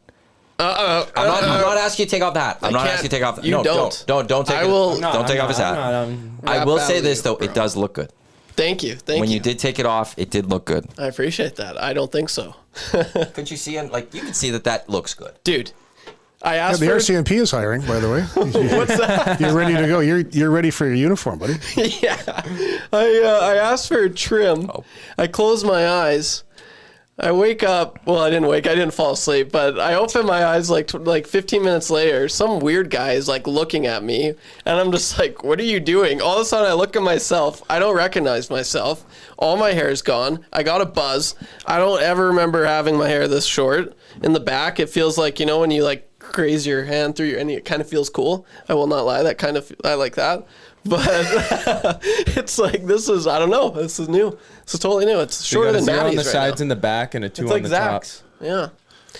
I'm not asking you to take off that. I'm not asking you to take off that. You No, don't take I it. will. Don't take off his hat. I will say this though, it does look good. Thank you. When you did take it off, it did look good. I appreciate that. I don't think so. Couldn't you see it? You can see that looks good. Dude, I asked the RCMP is hiring, by the way. What's that? You're ready to go. You're ready for your uniform, buddy. Yeah. I asked for a trim. Oh. I closed my eyes. I wake up. Well, I didn't fall asleep, but I open my eyes like 15 minutes later. Some weird guy is looking at me, and I'm just like, "What are you doing?" All of a sudden, I look at myself. I don't recognize myself. All my hair is gone. I got a buzz. I don't ever remember having my hair this short. In the back, it feels like when you graze your hand through and it kind of feels cool. I will not lie. I like that. But it's this is, I don't know. This is new. This is totally new. It's shorter than Maddie's on the right sides now. and the back and a 2 It's on like the Zach's. top. Yeah.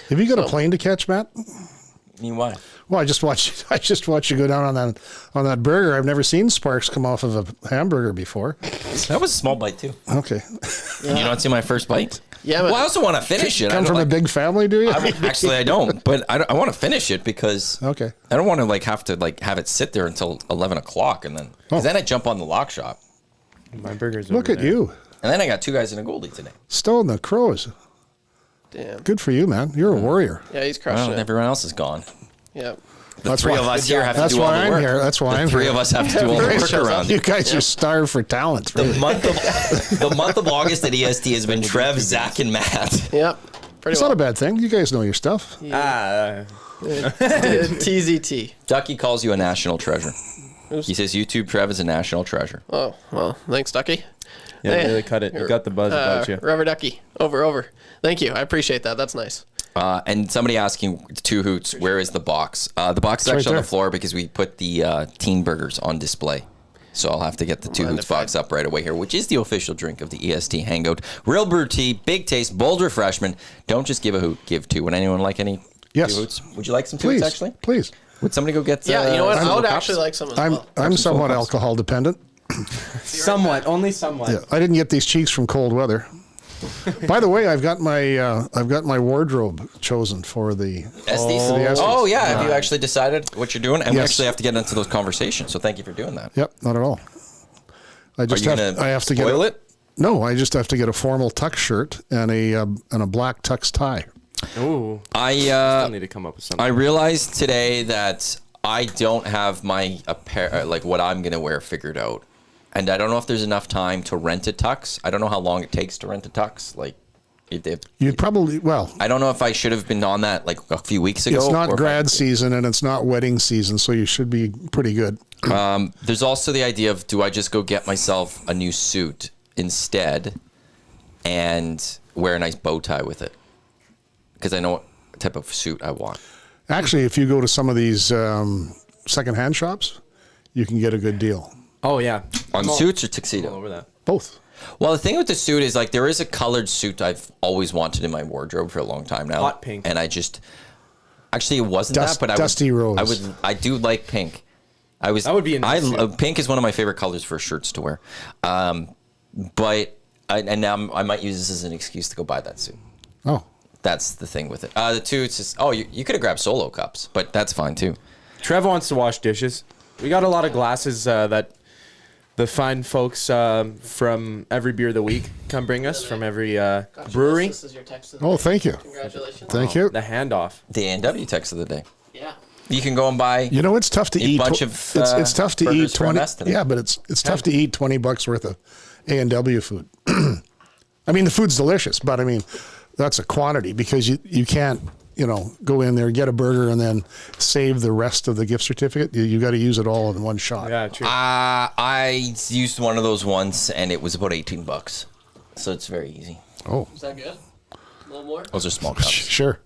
Have you got a plane to catch, Matt? I mean, why? Well, I just watched you go down on that burger. I've never seen sparks come off of a hamburger before. That was a small bite too. Okay. You don't see my first bite? Yeah, but Well, I also want to finish it. Come from a big family, do you? Actually, I don't. But I want to finish it because Okay. I don't want to have it sit there until 11 o'clock and then because then I jump on the lock shop. My burgers. Look over at there. you, And then I got 2 guys in a goldie today. Stone the Crows. damn. Good for you, man. You're a warrior. Yeah, he's crushing Well, it. everyone else is gone. Yeah. The That's three why- of us here have to That's do all why the I'm work. here. That's why The I'm three here. of us have to do all the work around. You guys are starved for talent. The Really. month of August at EST has been Trev, Zach, and Matt. Yep. Pretty It's well. not a bad thing. You guys know your stuff. TZT. Ducky calls you a national treasure. He says YouTube Trev is a national treasure. Oh, well, thanks, Ducky. Yeah, Hey. really cut it. You got the buzz about you. Rubber Ducky. Over. Thank you. I appreciate that. That's nice. And somebody asking Two Hoots, where is the box? The box is It's right actually on there. the floor because we put the teen burgers on display. So I'll have to get the Two Hoots box up right away here, which is the official drink of the EST Hangout. Real brew tea, big taste, bold refreshment. Don't just give a hoot, give two. Would anyone like any Yes. Two Hoots? Would you like some Two Please, Hoots, actually? please. Would somebody go get Yeah, you know what? some I would cups? actually like some as I'm well. I'm somewhat cups. alcohol dependent. Somewhat, only somewhat. Yeah, I didn't get these cheeks from cold weather. By the way, I've got my wardrobe chosen for the Estes? the Estes. Oh, yeah. Have you actually decided what you're doing? And we Yes. actually have to get into those conversations. So thank you for doing that. Yep, not at all. I just you have gonna I have to get spoil it? No, I just have to get a formal tux shirt and a black tux tie. Ooh. I Still need to come up with something. I realized today that I don't have my like what I'm gonna wear figured out, and I don't know if there's enough time to rent a tux. I don't know how long it takes to rent a tux. Like, You'd probably I don't know if I should have been on that like a few weeks ago. it's or not if grad season and it's not wedding season, so you should be pretty good. There's also the idea of do I just go get myself a new suit instead, and wear a nice bow tie with it, because I know what type of suit I want. Actually, if you go to some of these secondhand shops, you can get a good deal. Oh yeah. On I'm all- suits or all tuxedo? over that. Both. Well, the thing with the suit is like there is a colored suit I've always wanted in my wardrobe for a long time now. Hot pink. And I just actually it wasn't Dust- that, but dusty rose. I do like pink. That would be a nice suit. Pink is one of my favorite colors for shirts to wear. And now I might use this as an excuse to go buy that suit. Oh, That's the thing with it. The two, it's just you could have grabbed solo cups, but that's fine too. Trev wants to wash dishes. We got a lot of glasses that the fine folks from every beer of the week come bring us from every brewery. This is your text of the oh, day. thank you, Congratulations. thank you. The handoff. The A&W text of the day. Yeah. You can go and buy. You know, it's tough to A eat. bunch of, it's tough to burgers eat for 20. MS today. Yeah, but it's tough to eat $20 worth of A&W food. I mean, the food's delicious, but I mean, that's a quantity because you can't go in there, get a burger, and then save the rest of the gift certificate. You got to use it all in one shot. Yeah, true. I used one of those once, and it was about $18, so it's very easy. Oh, Is that good? A little more? Those are small cups. sure.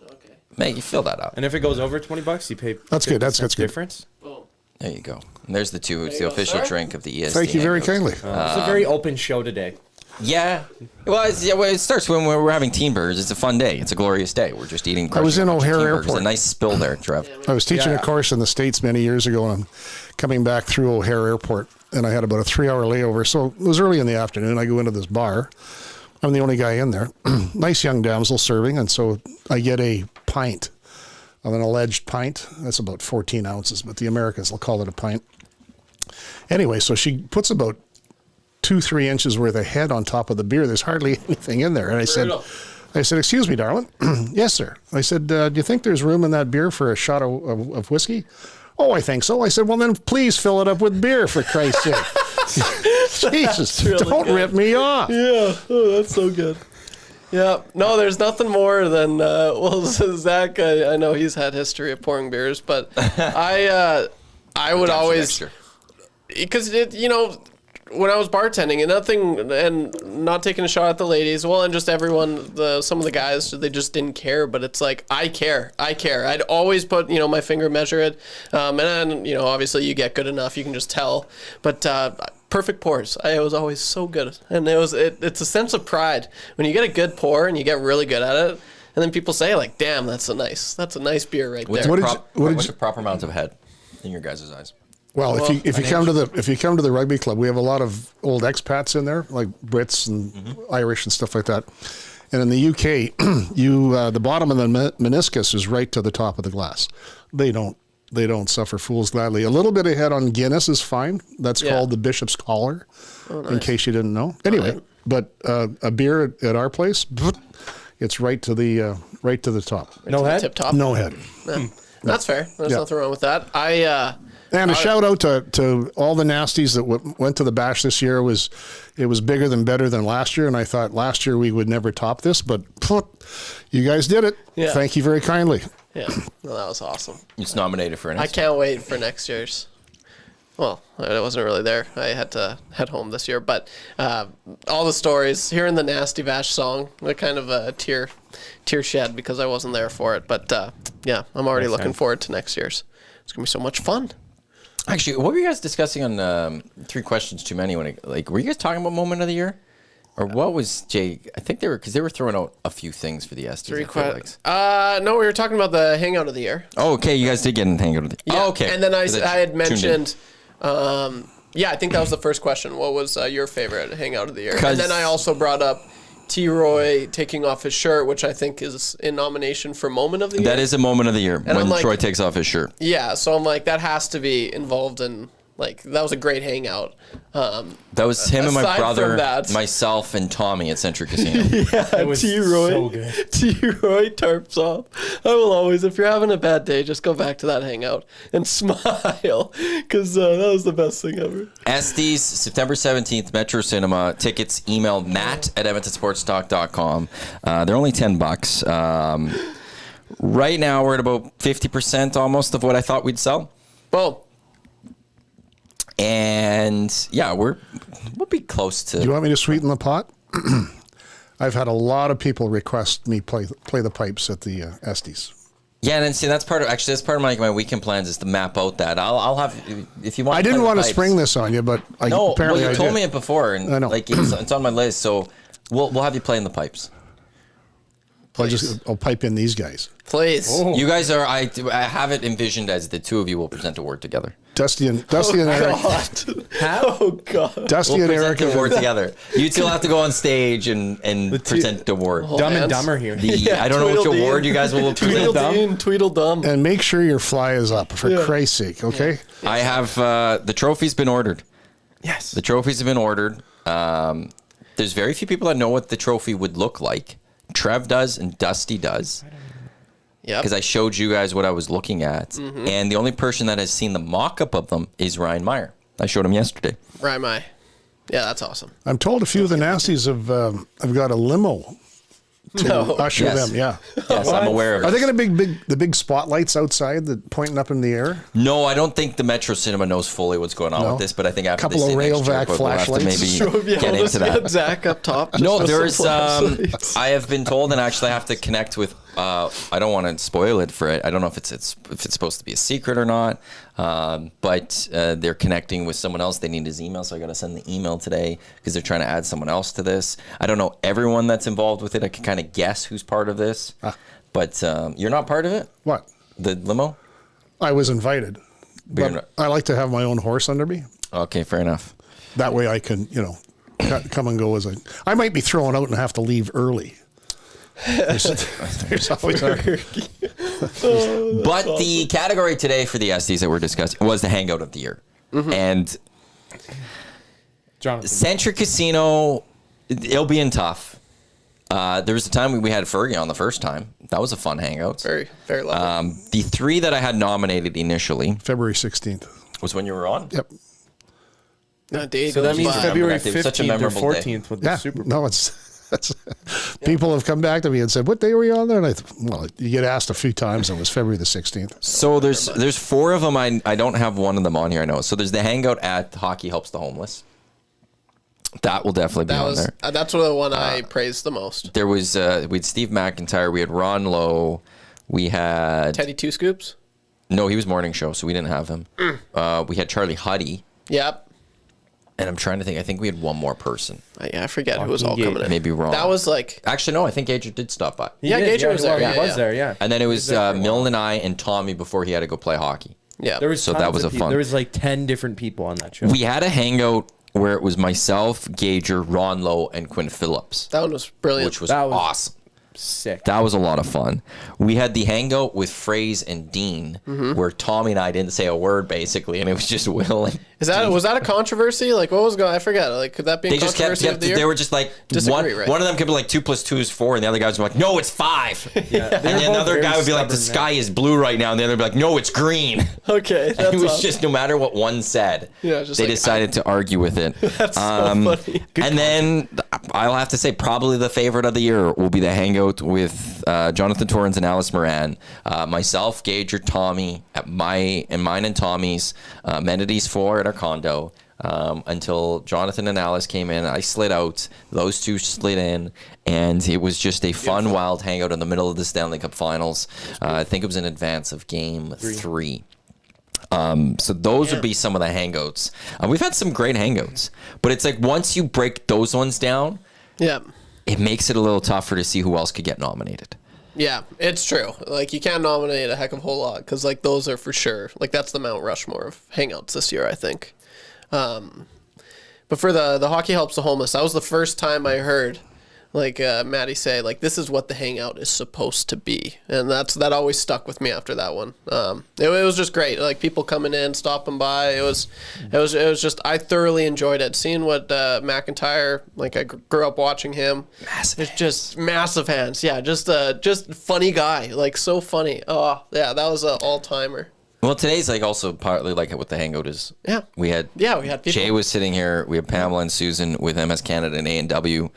Okay. Mate, you fill that up. And if it goes over $20, you pay. That's good. That's 50 cents good. difference. Boom. There you go. And there's the two. It's the There you go, official sir. drink of the EST. Thank you very Hangouts. kindly. It's a very open show today. Yeah. Well, it starts when we're having teen burgers. It's a fun day. It's a glorious day. We're just eating. I was in crushing a bunch of O'Hare teen burgers. Airport. A nice spill there, Trev. I was teaching Yeah. a course in the States many years ago, and I'm coming back through O'Hare Airport, and I had about a 3-hour layover. So it was early in the afternoon. I go into this bar. I'm the only guy in there. Nice young damsel serving, and so I get a pint of an alleged pint. That's about 14 ounces, but the Americans will call it a pint. Anyway, so she puts about 2-3 inches worth of head on top of the beer. There's hardly anything in there. And I said, excuse me, darling. Yes, sir. I said, do you think there's room in that beer for a shot of whiskey? Oh, I think so. I said, well, then please fill it up with beer, for Christ's sake. Jesus, really don't good. rip me off. Yeah. Oh, that's so good. Yeah. No, there's nothing more than Zach. I know he's had history of pouring beers, but I would always, because when I was bartending and not taking a shot at the ladies, well, and just everyone, some of the guys, they just didn't care. But it's like, I care. I'd always put, my finger, measure it. And then, obviously you get good enough, you can just tell. But perfect pours. I was always so good. And it's a sense of pride. When you get a good pour and you get really good at it, and then people say like, "Damn, that's a nice beer right What's there." what's the proper amount of head in your guys' eyes? Well, if you come to the rugby club, we have a lot of old expats in there, like Brits and Irish and stuff like that. And in the UK, the bottom of the meniscus is right to the top of the glass. They don't suffer fools gladly. A little bit of head on Guinness is fine. That's called the Bishop's Collar, in case you didn't know. Anyway, but a beer at our place, it's right to the top. No head? Tip top. No head. Yeah. That's fair. There's nothing wrong with that. And a shout out to all the nasties that went to the bash this year. It was bigger than better than last year, and I thought last year we would never top this, but you guys did it. Yeah. Thank you very kindly. Yeah, no, that was awesome. It's nominated for an. I can't wait for next year's. Well, I wasn't really there. I had to head home this year, but all the stories, hearing the Nasty Bash song, like kind of a tear shed because I wasn't there for it. But yeah, I'm already looking forward to next year's. It's gonna be so much fun. Actually, what were you guys discussing on 3 Questions Too Many? Were you guys talking about moment of the year, or what was Jay? I think they were throwing out a few things for the Estes. 3 questions. No, we were talking about the Hangout of the year. Oh, okay. You guys did get in Hangout of the year. Yeah. Oh, okay. And then I had mentioned. I think that was the first question. What was your favorite Hangout of the year? And then I also brought up T-Roy taking off his shirt, which I think is in nomination for moment of the year. That is a moment of the year And when I'm like, Troy takes off his shirt. Yeah, so I'm like, that has to be involved in, like, that was a great hangout. That was him and my aside brother, from that- myself, and Tommy at Centric Casino. Yeah, was T-Roy. so good. T-Roy tarps off. I will always, if you're having a bad day, just go back to that hangout and smile, because that was the best thing ever. Estes, September 17th, Metro Cinema. Tickets, email matt@edmontonsportstalk.com. They're only $10. Right now, we're at about 50% almost of what I thought we'd sell. Well, And yeah, we'll be close to. Do you want me to sweeten the pot? I've had a lot of people request me play the pipes at the Estes. Yeah, and then see that's part of my weekend plans is to map out that. I'll have if you want. I didn't want to spring this on you, but apparently you told did. me it before, and I know. like it's on my list. So we'll have you playing the pipes. I'll pipe in these guys. please. Oh. You guys are. I have it envisioned as the two of you will present a word together. Dusty and Eric. Oh God. Dusty We'll and present Eric. the word together. You two will have to go on stage and present the word. Dumb and hands. Dumber here. I don't know which Tweedledee. award you guys will present. Tweedledee, Tweedledum. And make sure your fly is up, for Christ's sake, okay? I have the trophy's been ordered. Yes. The trophies have been ordered. There's very few people that know what the trophy would look like. Trev does and Dusty does. Yep. Because I showed you guys what I was looking at. Mm-hmm. And the only person that has seen the mock-up of them is Ryan Meyer. I showed him yesterday. Right, my. Yeah, that's awesome. I'm told a few of the nasties have got a limo to usher Yes. them. Yeah. Yes, I'm aware of it. Are they going to the big spotlights outside that pointing up in the air? No, I don't think the Metro Cinema knows fully what's going on No? with this, but I think after Couple they of see next year, Railvac we'll have to flashlights. maybe get into that. Zach up top. No, just with there's. some flashlights. I have been told, and actually, I have to connect with. I don't want to spoil it for it. I don't know if it's supposed to be a secret or not. But they're connecting with someone else. They need his email, so I got to send the email today because they're trying to add someone else to this. I don't know everyone that's involved with it. I can kind of guess who's part of this, but you're not part of it. What? The limo? I was invited. But you're But I like to have my own horse under me. Okay, fair enough. That way I can, come and go as I might be thrown out and have to leave early. There's always But the category today for the Estes that we're discussing was the Hangout of the Year. And Jonathan. Centric Casino, it'll be in tough. There was a time we had Fergie on the first time. That was a fun hangout. Very, very lovely. The three that I had nominated initially February 16th. was when you were on. Yep. Indeed. So that means Wow. February It was such a 15th or memorable day. 14th with the Yeah. Super Bowl. No, people have come back to me and said, "What day were you on there?" And I thought, well, you get asked a few times. It was February the 16th. So there's four of them. I don't have one of them on here. I know. So there's the Hangout at Hockey Helps the Homeless. That will definitely be on there. That's the one I praised the most. There was we had Steve McIntyre. We had Ron Lowe. We had Teddy Two Scoops. No, he was morning show, so we didn't have him. We had Charlie Huddy. Yep. And I'm trying to think. I think we had one more person. I forget who was all Fucking coming in. Maybe wrong. That was like, Actually, no. I think Gager did stop by. yeah, Gager was there. He Yeah, was yeah. there, yeah. And then it was Milne and I and Tommy before he had to go play hockey. Yeah. There was So that tons was of a fun- There was like 10 different people on that show. We had a hangout where it was myself, Gager, Ron Lowe, and Quinn Phillips, That one was brilliant. which was That was- awesome. Sick. That was a lot of fun. We had the hangout with Fraze and Dean, where Tommy and I didn't say a word basically, and it was just Will. And was that a controversy? Like, what was going? I forget. Like, could that be a they just controversy kept of the year? they were just like Disagree, one. right? One of them could be like 2 + 2 is 4, and the other guys were like, no, it's 5. And then both another very guy would be like, the stubborn, sky is blue right now, and the other would be like, no, it's green. Okay, And that's it was awesome. just no matter what one said, Yeah, just they like, decided to argue with it. That's so funny. And then I'll have to say probably the favorite of the year will be the hangout with Jonathan Torrens and Alice Moran, myself, Gager, Tommy, at mine and Tommy's amenities floor at our condo. Until Jonathan and Alice came in, I slid out. Those two slid in, and it was just a fun, wild hangout in the middle of the Stanley Cup Finals. I think it was in advance of Game 3. So those would be some of the hangouts. We've had some great hangouts, but it's like once you break those ones down, Yeah. it makes it a little tougher to see who else could get nominated. Yeah, it's true. Like, you can't nominate a heck of a whole lot because, like, those are for sure. Like, that's the Mount Rushmore of hangouts this year, I think. But for the Hockey Helps the Homeless, that was the first time I heard, like, Maddie say, like, this is what the hangout is supposed to be. And that always stuck with me after that one. It was just great. Like, people coming in, stopping by. It was just, I thoroughly enjoyed it. Seeing what McIntyre, like, I grew up watching him. Massive. It's just massive hands. Yeah, just funny guy. Like, so funny. Oh, yeah, that was an all-timer. Well, today's like also partly like what the hangout is. Yeah. We had people. Jay was sitting here. We had Pamela and Susan with MS Canada and A&W.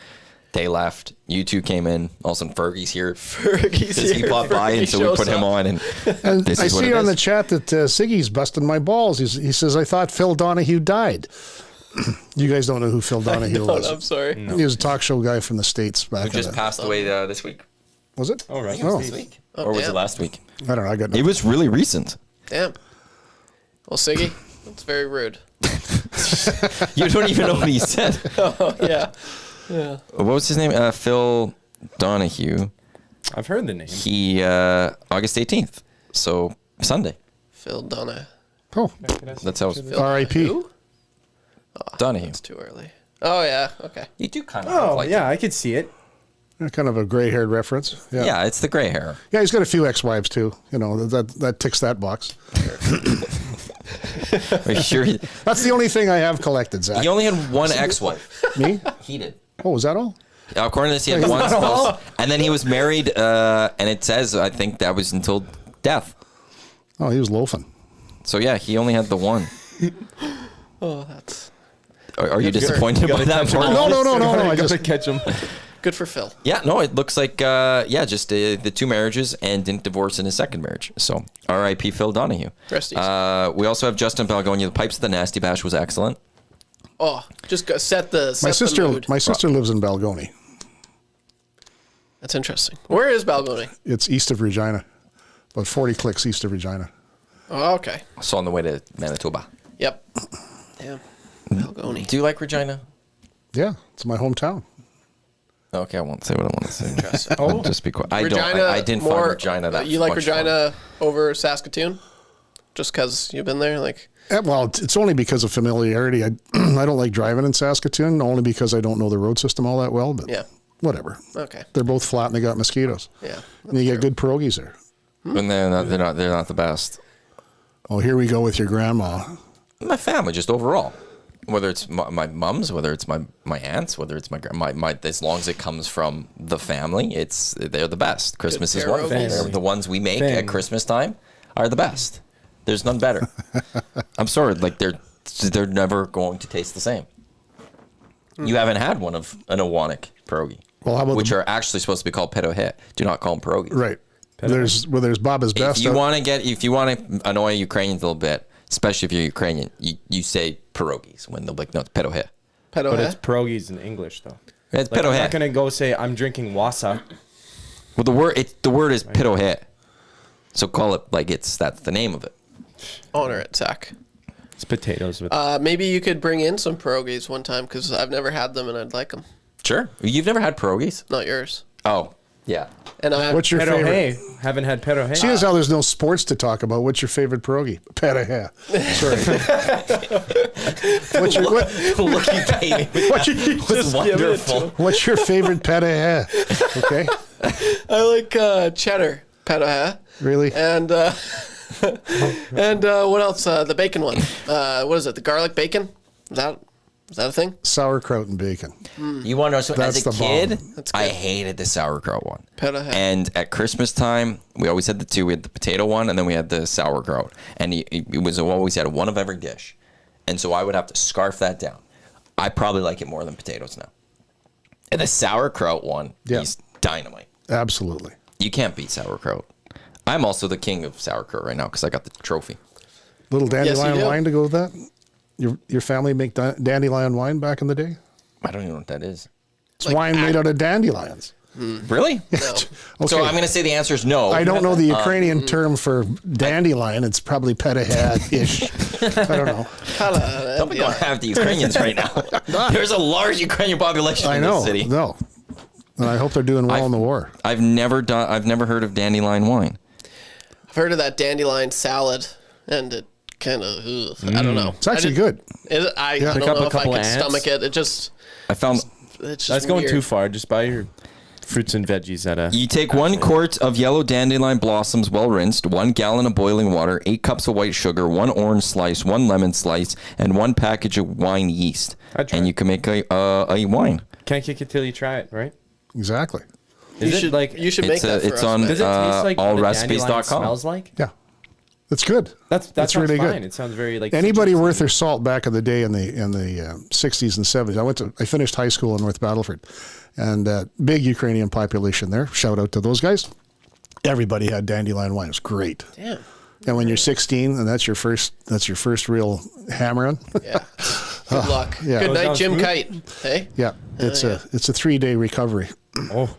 They left. You two came in. All of a sudden, Fergie's here. Fergie's He here. popped by, and Fergie so we shows put him up. on. And And this I is what see it on is. the chat that Siggy's busting my balls. He says, I thought Phil Donahue died. You guys don't know who Phil Donahue was. I'm sorry. He was a talk show guy from the States back Who just in the, passed away this week. Was it? Oh, right. Oh, This week? Or was it damn. last week? I don't know. I got no. It was really recent. Damn. Well, Siggy, that's very rude. You don't even know what he said. Oh, yeah. What was his name? Phil Donahue. I've heard the name. He August 18th. So Sunday. Phil Donna. Oh, That's how Phil R.I.P. Who? Donahue. It's too early. Oh, yeah. Okay. You do kind of Oh, like yeah, I could see it. Kind of a gray-haired reference. Yeah. Yeah, it's the gray hair. Yeah, he's got a few ex-wives too. You know, that ticks that box. Are you sure? That's the only thing I have collected, Zach. He only had one ex-wife. Me? He did. Oh, was that all? According to this, he had one spouse, and then he was married, and it says, I think that was until death. Oh, he was loafing. So yeah, he only had the one. Oh, that's Are you disappointed by that? Mark? No. I Gotta just catch him. good for Phil. Yeah, no, it looks like, just the 2 marriages and didn't divorce in his second marriage. So R.I.P. Phil Donahue. Rest easy. We also have Justin Balgonia. The Pipes of the Nasty Bash was excellent. Oh, just set the my sister. mood. My sister lives in Balgony. That's interesting. Where is Balgony? It's east of Regina, about 40 clicks east of Regina. Oh, okay. So on the way to Manitoba. Yep. Damn. Balgony. Do you like Regina? Yeah, it's my hometown. Okay, I won't say what I want to say. Interesting. I'll just be quiet. I didn't find Regina that You like much Regina fun. over Saskatoon? Just because you've been there? Like, Well, it's only because of familiarity. I don't like driving in Saskatoon, only because I don't know the road system all that well. But yeah. whatever. Okay. They're both flat and they got mosquitoes. Yeah. And you get good pierogies there. And they're not the best. Oh, here we go with your grandma. My family, just overall. Whether it's my mom's, whether it's my aunts, whether it's my as long as it comes from the family, they're the best. Christmas is wonderful. pierogies. The ones we make at Christmas time are the best. There's none better. I'm sorry, like they're never going to taste the same. You haven't had one of an Iwanyk pierogi, Well, how about which are actually supposed to be called pedohe. Do not call them pierogies. Right. There's Baba's Best. If you want to annoy Ukrainians a little bit, especially if you're Ukrainian, you say pierogies when they'll be like, no, it's pedohe. Pedo, But it's pierogies in English, though. It's Like, I'm pedohe. not gonna go say I'm drinking wasa. Well, the word is pedohe. So call it like that's the name of it. honor it, Zach. It's potatoes with. Maybe you could bring in some pierogies one time because I've never had them and I'd like them. Sure. You've never had pierogies? Not yours. Oh, yeah. And I What's your favorite? Hey, haven't had pierogi. Seeing as how there's no sports to talk about, what's your favorite pierogi? Pere. Sorry. What's your Look, you gave me. what's your, Was wonderful. what's your favorite pere? Okay. I like cheddar pere. Really? And and what else? The bacon one. What is it? The garlic bacon? Is that a thing? Sauerkraut and bacon. You want to know something? As That's a the kid, bomb. That's good. I hated the sauerkraut one. Pere. And at Christmas time, we always had the two. We had the potato one, and then we had the sauerkraut. And it was always had one of every dish. And so I would have to scarf that down. I probably like it more than potatoes now. And the sauerkraut one is dynamite. Absolutely. You can't beat sauerkraut. I'm also the king of sauerkraut right now because I got the trophy. Little dandelion do. wine to go with that? Your family make dandelion wine back in the day? I don't even know what that is. It's wine made out of dandelions. Really? No. Okay. So I'm going to say the answer is no. I don't know the Ukrainian term for dandelion. It's probably petahead-ish. I don't know. Don't be going after the Ukrainians right now. There's a large Ukrainian population I in know. this city. No. And I hope they're doing well in the war. I've never heard of dandelion wine. I've heard of that dandelion salad, and it kind of, I don't know. It's actually good. I Yeah. don't Pick up know a if I couple could ants. stomach it. It just, I found it's just That's going weird. too far. Just buy your fruits and veggies at a. you take 1 quart of yellow dandelion blossoms, well rinsed, 1 gallon of boiling water, 8 cups of white sugar, 1 orange slice, 1 lemon slice, and 1 package of wine yeast, I'd try and it. you can make a wine. Can't kick it till you try it, right? Exactly. Is You it should, like? you should make that for it's us, on man. Does it taste like what a dandelion allrecipes.com. smells like? Yeah. It's good. That It's sounds really fine. good. It sounds very like Anybody citrusy. worth their salt back in the day in the 60s and 70s. I finished high school in North Battleford, and big Ukrainian population there. Shout out to those guys. Everybody had dandelion wine. It was great. Damn. And when you're 16 and that's your first real hammering. Yeah. Good luck. yeah. Good Goes night, down Jim smooth. Kite. Hey, Yeah, it's a 3-day recovery. Oh,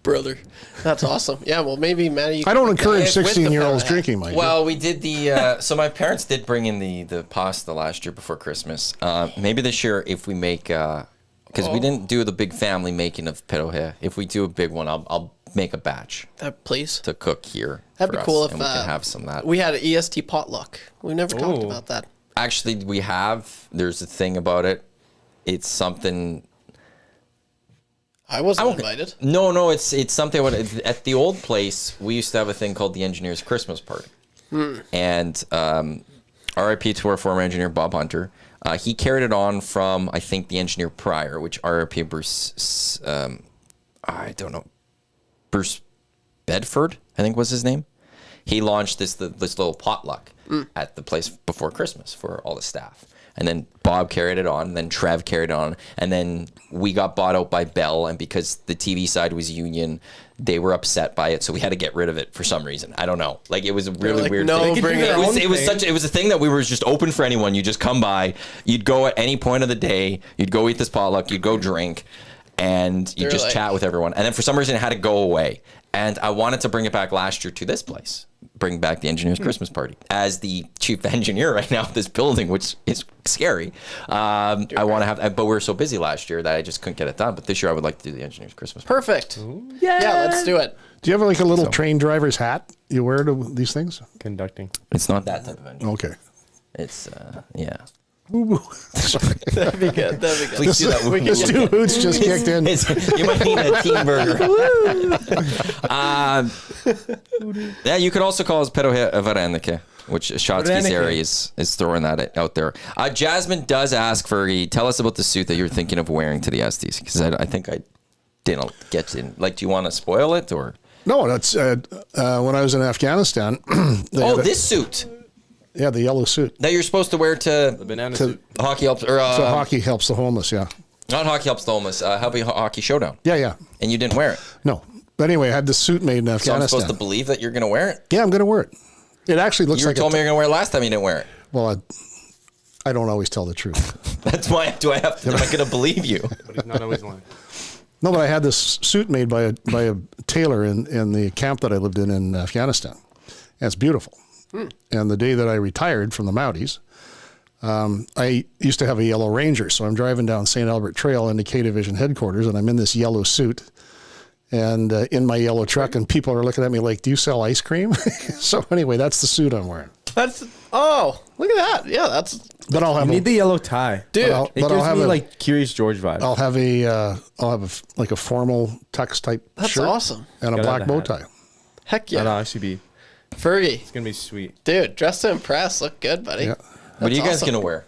brother. That's awesome. Yeah, well, maybe, Maddie, you I don't can make encourage that with the 16-year-olds pere. drinking, Mike. Well, we did the so my parents did bring in the pasta last year before Christmas. Maybe this year if we make because we didn't do the big family making of pierogi. If we do a big one, I'll make a batch Please. to cook here. That'd for be cool us, if and we can have some of that. we had an EST potluck. We never talked Ooh. about that. Actually, we have. There's a thing about it. It's something. I wasn't invited. No, it's something. At the old place, we used to have a thing called the Engineers Christmas Party, and RIP to our former engineer Bob Hunter. He carried it on from I think the engineer prior, which RIP Bruce. I don't know, Bruce Bedford, I think was his name. He launched this little potluck at the place before Christmas for all the staff. And then Bob carried it on, and then Trev carried it on, and then we got bought out by Bell, and because the TV side was union, they were upset by it, so we had to get rid of it for some reason. I don't know. Like it was a really like, weird no, thing. bring it was on. it was a thing that we were just open for anyone. You just come by, you'd go at any point of the day, you'd go eat this potluck, you'd go drink, and you They're just like- chat with everyone. And then for some reason it had to go away. And I wanted to bring it back last year to this place, bring back the engineers' Christmas party. As the chief engineer right now of this building, which is scary, I want to have, but we were so busy last year that I just couldn't get it done. But this year I would like to do the engineers' Christmas party. Perfect. Yeah, let's do it. Do you have like a little train driver's hat you wear to these things? conducting. It's not that type of engineer. Okay. It's, yeah. Sorry. That'd be good. That'd be good. Please do that. We can This two hoots just kicked in. You might need a team burger. Yeah, you could also call us Pierogi Varenike, which Shotsky's Varenike. area is throwing that out there. Jasmine does ask, Fergie, tell us about the suit that you're thinking of wearing to the Estes, because I think I didn't get in. Like, do you want to spoil it, or? No, that's when I was in Afghanistan. This suit Yeah, the yellow suit. that you're supposed to wear to Banana To, suit. Hockey Helps, or so hockey helps the homeless, yeah. not Hockey Helps the Homeless, Help You Hockey Showdown, Yeah. and you didn't wear it. No. But anyway, I had this suit made in So I'm Afghanistan. supposed to believe that you're going to wear it? Yeah, I'm going to wear it. It actually looks You were like told me you're going to wear it last time you didn't wear it. Well, I don't always tell the truth. That's why am I going to believe you? But he's not always lying. No, but I had this suit made by a tailor in the camp that I lived in Afghanistan. And it's beautiful. And the day that I retired from the Mounties, I used to have a yellow Ranger, so I'm driving down St. Albert Trail into K Division headquarters, and I'm in this yellow suit and in my yellow truck, and people are looking at me like, do you sell ice cream? So anyway, that's the suit I'm wearing. Look at that. Yeah, that's. But I'll have You need the yellow tie. Dude. It gives me like Curious George vibe. I'll have like a formal tux type That's shirt. awesome. And a Gotta black have bow the tie. Heck yeah. That'll actually be, Fergie. it's going to be sweet. Dude, dressed to impress. Look good, buddy. Yeah. What are you guys awesome. gonna wear?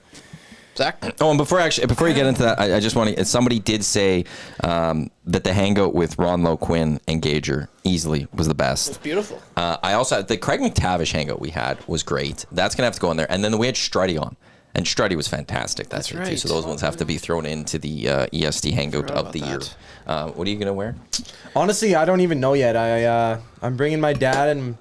Zach? Oh, and before you get into that, I just want to. Somebody did say that the Hangout with Ronlo, Quinn, and Gager easily was the best. It's beautiful. I also the Craig McTavish Hangout we had was great. That's gonna have to go in there, and then we had Struddy on, and Struddy was fantastic. That's right. too. So those ones have to be thrown into the EST Hangout Forgot of the year. about What are you gonna wear? Honestly, I don't even know yet. I'm bringing my dad and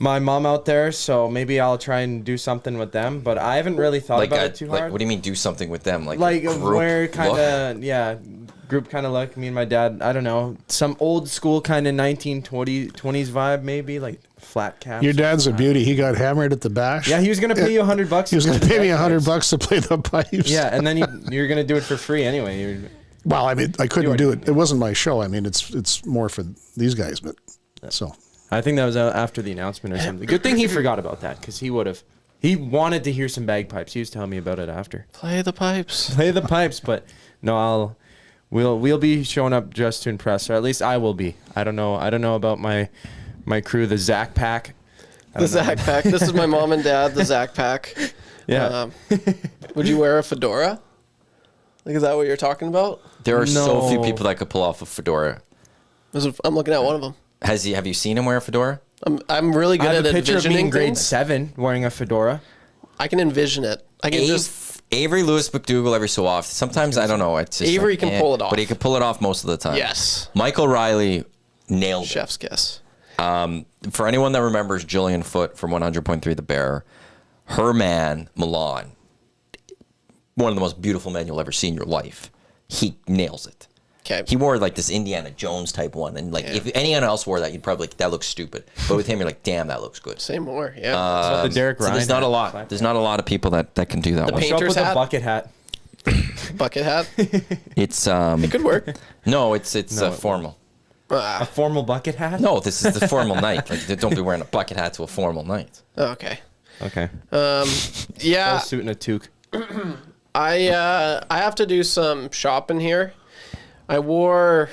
my mom out there, so maybe I'll try and do something with them. But I haven't really thought about it too hard. What do you mean do something with them? Like Where kind of group kind of look. Me and my dad. I don't know, some old school kind of 1920s vibe, maybe like flat caps. Your dad's a beauty. He got hammered at the bash. Yeah, he was gonna pay you $100. He was going to pay me $100 to play the pipes. Yeah, and then you're gonna do it for free anyway. Well, I mean, I couldn't do it. It wasn't my show. I mean, it's more for these guys, but so. I think that was after the announcement or something. Good thing he forgot about that, because he would have. He wanted to hear some bagpipes. He was telling me about it after. Play the pipes. Play the pipes, but no, we'll be showing up just to impress, or at least I will be. I don't know about my crew, the Zach Pack. The Zach Pack. This is my mom and dad, the Zach Pack. Yeah. Would you wear a fedora? Like, is that what you're talking about? There are so few No. people that could pull off a fedora. I'm looking at one of them. Have you seen him wear a fedora? I'm really good I have at a picture of me envisioning in grade things. 7 wearing a fedora. I can envision it. I can just. Avery Lewis McDougall every so often. Sometimes I don't know. It's just Avery can pull it off. but he can pull it off most of the time. Yes. Michael Riley nailed it. Chef's kiss. For anyone that remembers Jillian Foote from 100.3 The Bear, her man Milan, one of the most beautiful men you'll ever see in your life. He nails it. Okay. He wore like this Indiana Jones type one, and like if anyone else wore that, you'd probably like, that looks stupid. But with him, you're like, damn, that looks good. Say more. Yeah. So the Derek So Ryan. there's not a hat. lot. There's not a lot of people that can do that The one. Show up painter's with hat? a bucket hat. Bucket hat. It's It could work. no, it's formal. A formal bucket hat? No, this is the formal night. Like, don't be wearing a bucket hat to a formal night. Okay. Okay. Yeah. Full suit and a toque. I have to do some shopping here. I wore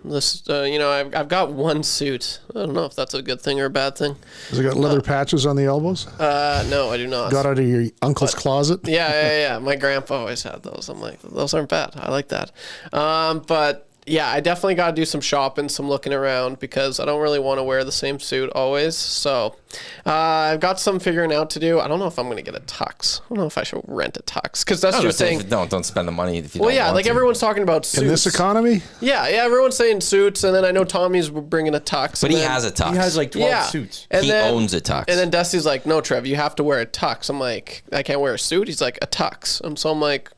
this. I've got one suit. I don't know if that's a good thing or a bad thing. Has it got leather patches on the elbows? No, I do not. Got out of your uncle's closet? Yeah. My grandpa always had those. I'm like, those aren't bad. I like that. But yeah, I definitely got to do some shopping, some looking around, because I don't really want to wear the same suit always. So I've got some figuring out to do. I don't know if I'm going to get a tux. I don't know if I should rent a tux, because that's just saying. Don't spend the money if you Well, don't yeah, want like to. everyone's talking about suits. In this economy? Yeah, everyone's saying suits, and then I know Tommy's bringing a tux. But and he then- has a tux. He has like 12 Yeah. suits. And He then- owns a tux. And then Dusty's like, no, Trev, you have to wear a tux. I'm like, I can't wear a suit. He's like, a tux. And so I'm like,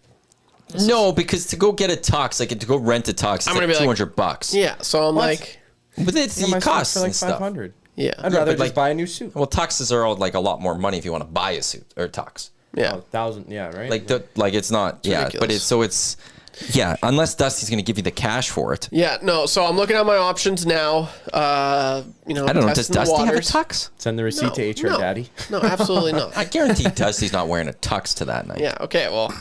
No, because to go get a tux, like to go rent a tux, it's I'm gonna like be like- $200. yeah. So I'm like, But it's Yeah, my it suit's costs for like and stuff. 500. yeah. I'd rather but just like- buy a new suit. Well, tuxes are all like a lot more money if you want to buy a suit or a tux. Yeah. 1,000, yeah, right? Like it's not, yeah, but ridiculous. unless Dusty's going to give you the cash for it. Yeah, no. So I'm looking at my options now. I don't know. Does testing the Dusty have a waters. tux? Send the receipt to HR no. Daddy. No, absolutely not. I guarantee Dusty's not wearing a tux to that night. Yeah. Okay. Well,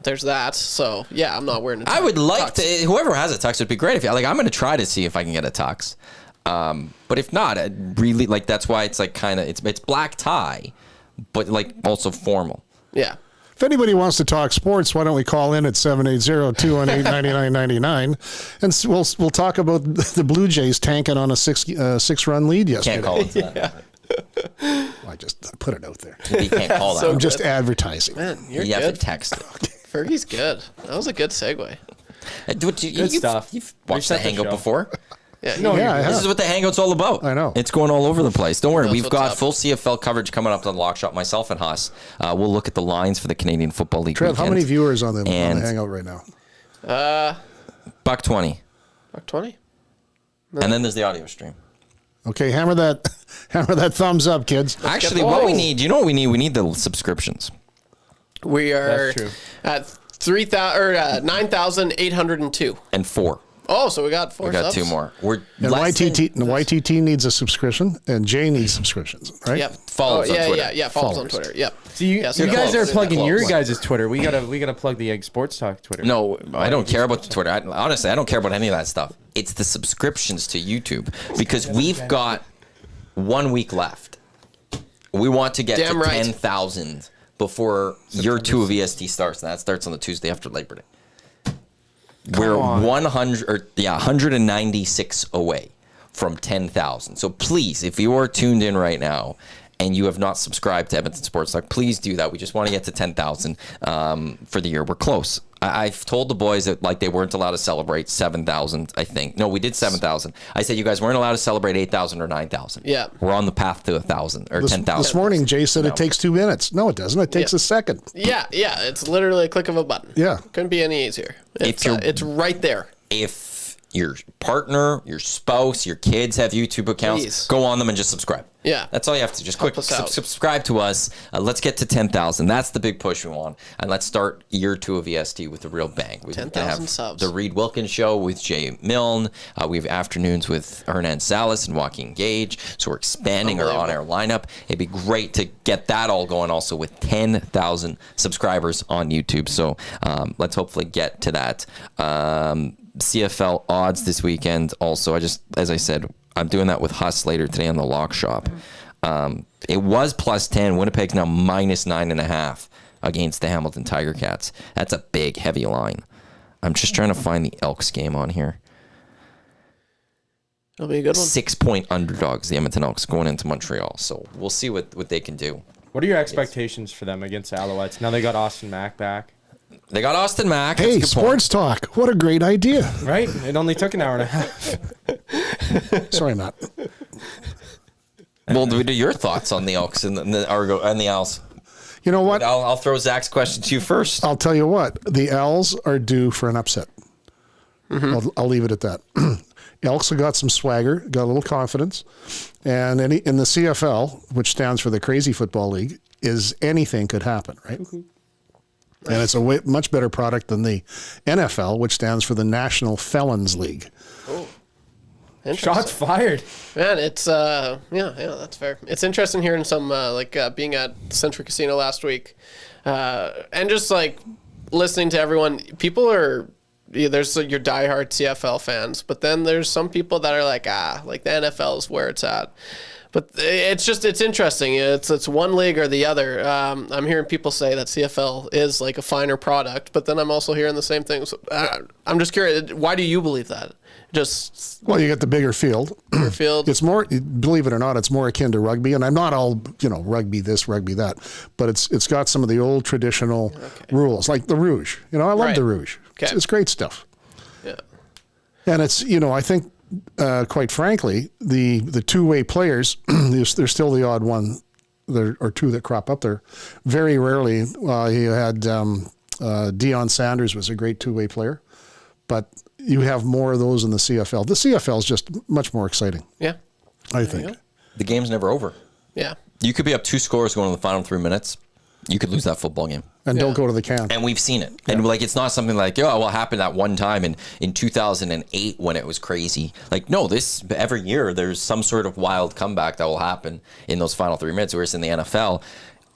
there's that. So yeah, I'm not wearing a tux. I would like tux. to. Whoever has a tux would be great. If I'm going to try to see if I can get a tux. But if not, I really like. That's why it's like kind of it's black tie, but like also formal. Yeah. If anybody wants to talk sports, why don't we call in at 780-218-9999, and we'll talk about the Blue Jays tanking on a six-run lead yesterday. Can't call it that. I just put it out there. You can't call that. So I'm just advertising. Man, you're You have good. to text it. Fergie's good. That was a good segue. Good stuff. You've watched the Reset the Hangout show. before. Yeah. No, Yeah, I This have. is what the Hangout's all about. I know. It's going all over the place. Don't worry. Knows We've what's got up. full CFL coverage coming up on Lock Shot, myself and Haas. We'll look at the lines for the Canadian Football League Trev, how weekend. many viewers on the And- Hangout right now? $1.20. Buck 20. And then there's the audio stream. Okay, hammer that thumbs up, kids. Actually, what we need, you know what we need? We need the subscriptions. We are That's true. at 9,802. And 4. Oh, so we got 4 We got subs. 2 more. We're And less than- YTT needs a subscription, and Jay needs subscriptions, right? Yep. Follows on Twitter. Yeah. Follows on Followers. Twitter. Yep. So you, Yeah, so you they're guys close. are plugging They're your close. guys' Twitter. We gotta plug the Egg Sports Talk Twitter. No, I don't care about the Twitter. Honestly, I don't care about any of that stuff. It's the subscriptions to YouTube because we've got 1 week left. We want to get Damn to right. 10,000 before year 2 of EST starts, and that starts on the Tuesday after Labor Day. We're on. 196 away from 10,000. So please, if you are tuned in right now and you have not subscribed to Edmonton Sports Talk, please do that. We just want to get to 10,000 for the year. We're close. I've told the boys that like they weren't allowed to celebrate 7,000, I think. No, we did 7,000. I said you guys weren't allowed to celebrate 8,000 or 9,000. Yeah. We're on the path to 1,000 or 10,000. This morning, Jay said it takes 2 minutes. No, it doesn't. It takes Yeah. a second. Yeah. It's literally a click of a button. Yeah. Couldn't be any easier. It's, you're- it's right there. If your partner, your spouse, your kids have YouTube accounts, Please. go on them and just subscribe. Yeah. That's all you have to just Help quick us out. subscribe to us. Let's get to 10,000. That's the big push we want. And let's start year 2 of EST with a real bang. We're gonna 10,000 have subs. The Reed Wilkins Show with Jay Milne. We have afternoons with Hernan Salas and Joaquin Gage. So we're expanding our on-air lineup. It'd be great to get that all going also with 10,000 subscribers on YouTube. So let's hopefully get to that. CFL odds this weekend also. As I said, I'm doing that with Huss later today on the Lock Shop. It was +10. Winnipeg's now -9.5 against the Hamilton Tiger Cats. That's a big, heavy line. I'm just trying to find the Elks game on here. It'll be a good one. 6-point underdogs, the Edmonton Elks, going into Montreal. So we'll see what they can do. What are your expectations for them against the Alouettes? Now they got Austin Mack back, They got Austin Mack. That's a Hey, good point. sports talk. What a great idea. right? It only took an hour and a half. Sorry, Matt. Well, what are your thoughts on the Elks and the Argo and the Owls? You know what? I'll throw Zach's question to you first. I'll tell you what. The Owls are due for an upset. I'll leave it at that. Elks have got some swagger, got a little confidence, and in the CFL, which stands for the Crazy Football League, is anything could happen, right? And it's a much better product than the NFL, which stands for the National Felons League. Interesting. Shots fired. Man, it's yeah, that's fair. It's interesting hearing some being at Century Casino last week, and just like listening to everyone. People are there's your diehard CFL fans, but then there's some people that are like the NFL is where it's at. But it's interesting. It's one league or the other. I'm hearing people say that CFL is like a finer product, but then I'm also hearing the same things. I'm just curious. Why do you believe that? Just Well, you get the bigger field. your field. It's more, believe it or not, it's more akin to rugby. And I'm not all, rugby this, rugby that, but it's got some of the old traditional rules, like the Rouge. I love Right. the Rouge. Okay. It's great stuff. Yeah. And it's, I think, quite frankly, the two-way players, there's still the odd one or two that crop up there. Very rarely, you had Deion Sanders was a great two-way player, but you have more of those in the CFL. The CFL is just much more exciting, Yeah. I think. The game's never over. Yeah. You could be up 2 scores going to the final 3 minutes. You could lose that football game. And don't go to the can. And we've seen it. And it's not something like, well, it happened that one time in 2008 when it was crazy. Like, no, every year there's some sort of wild comeback that will happen in those final 3 minutes. Whereas in the NFL,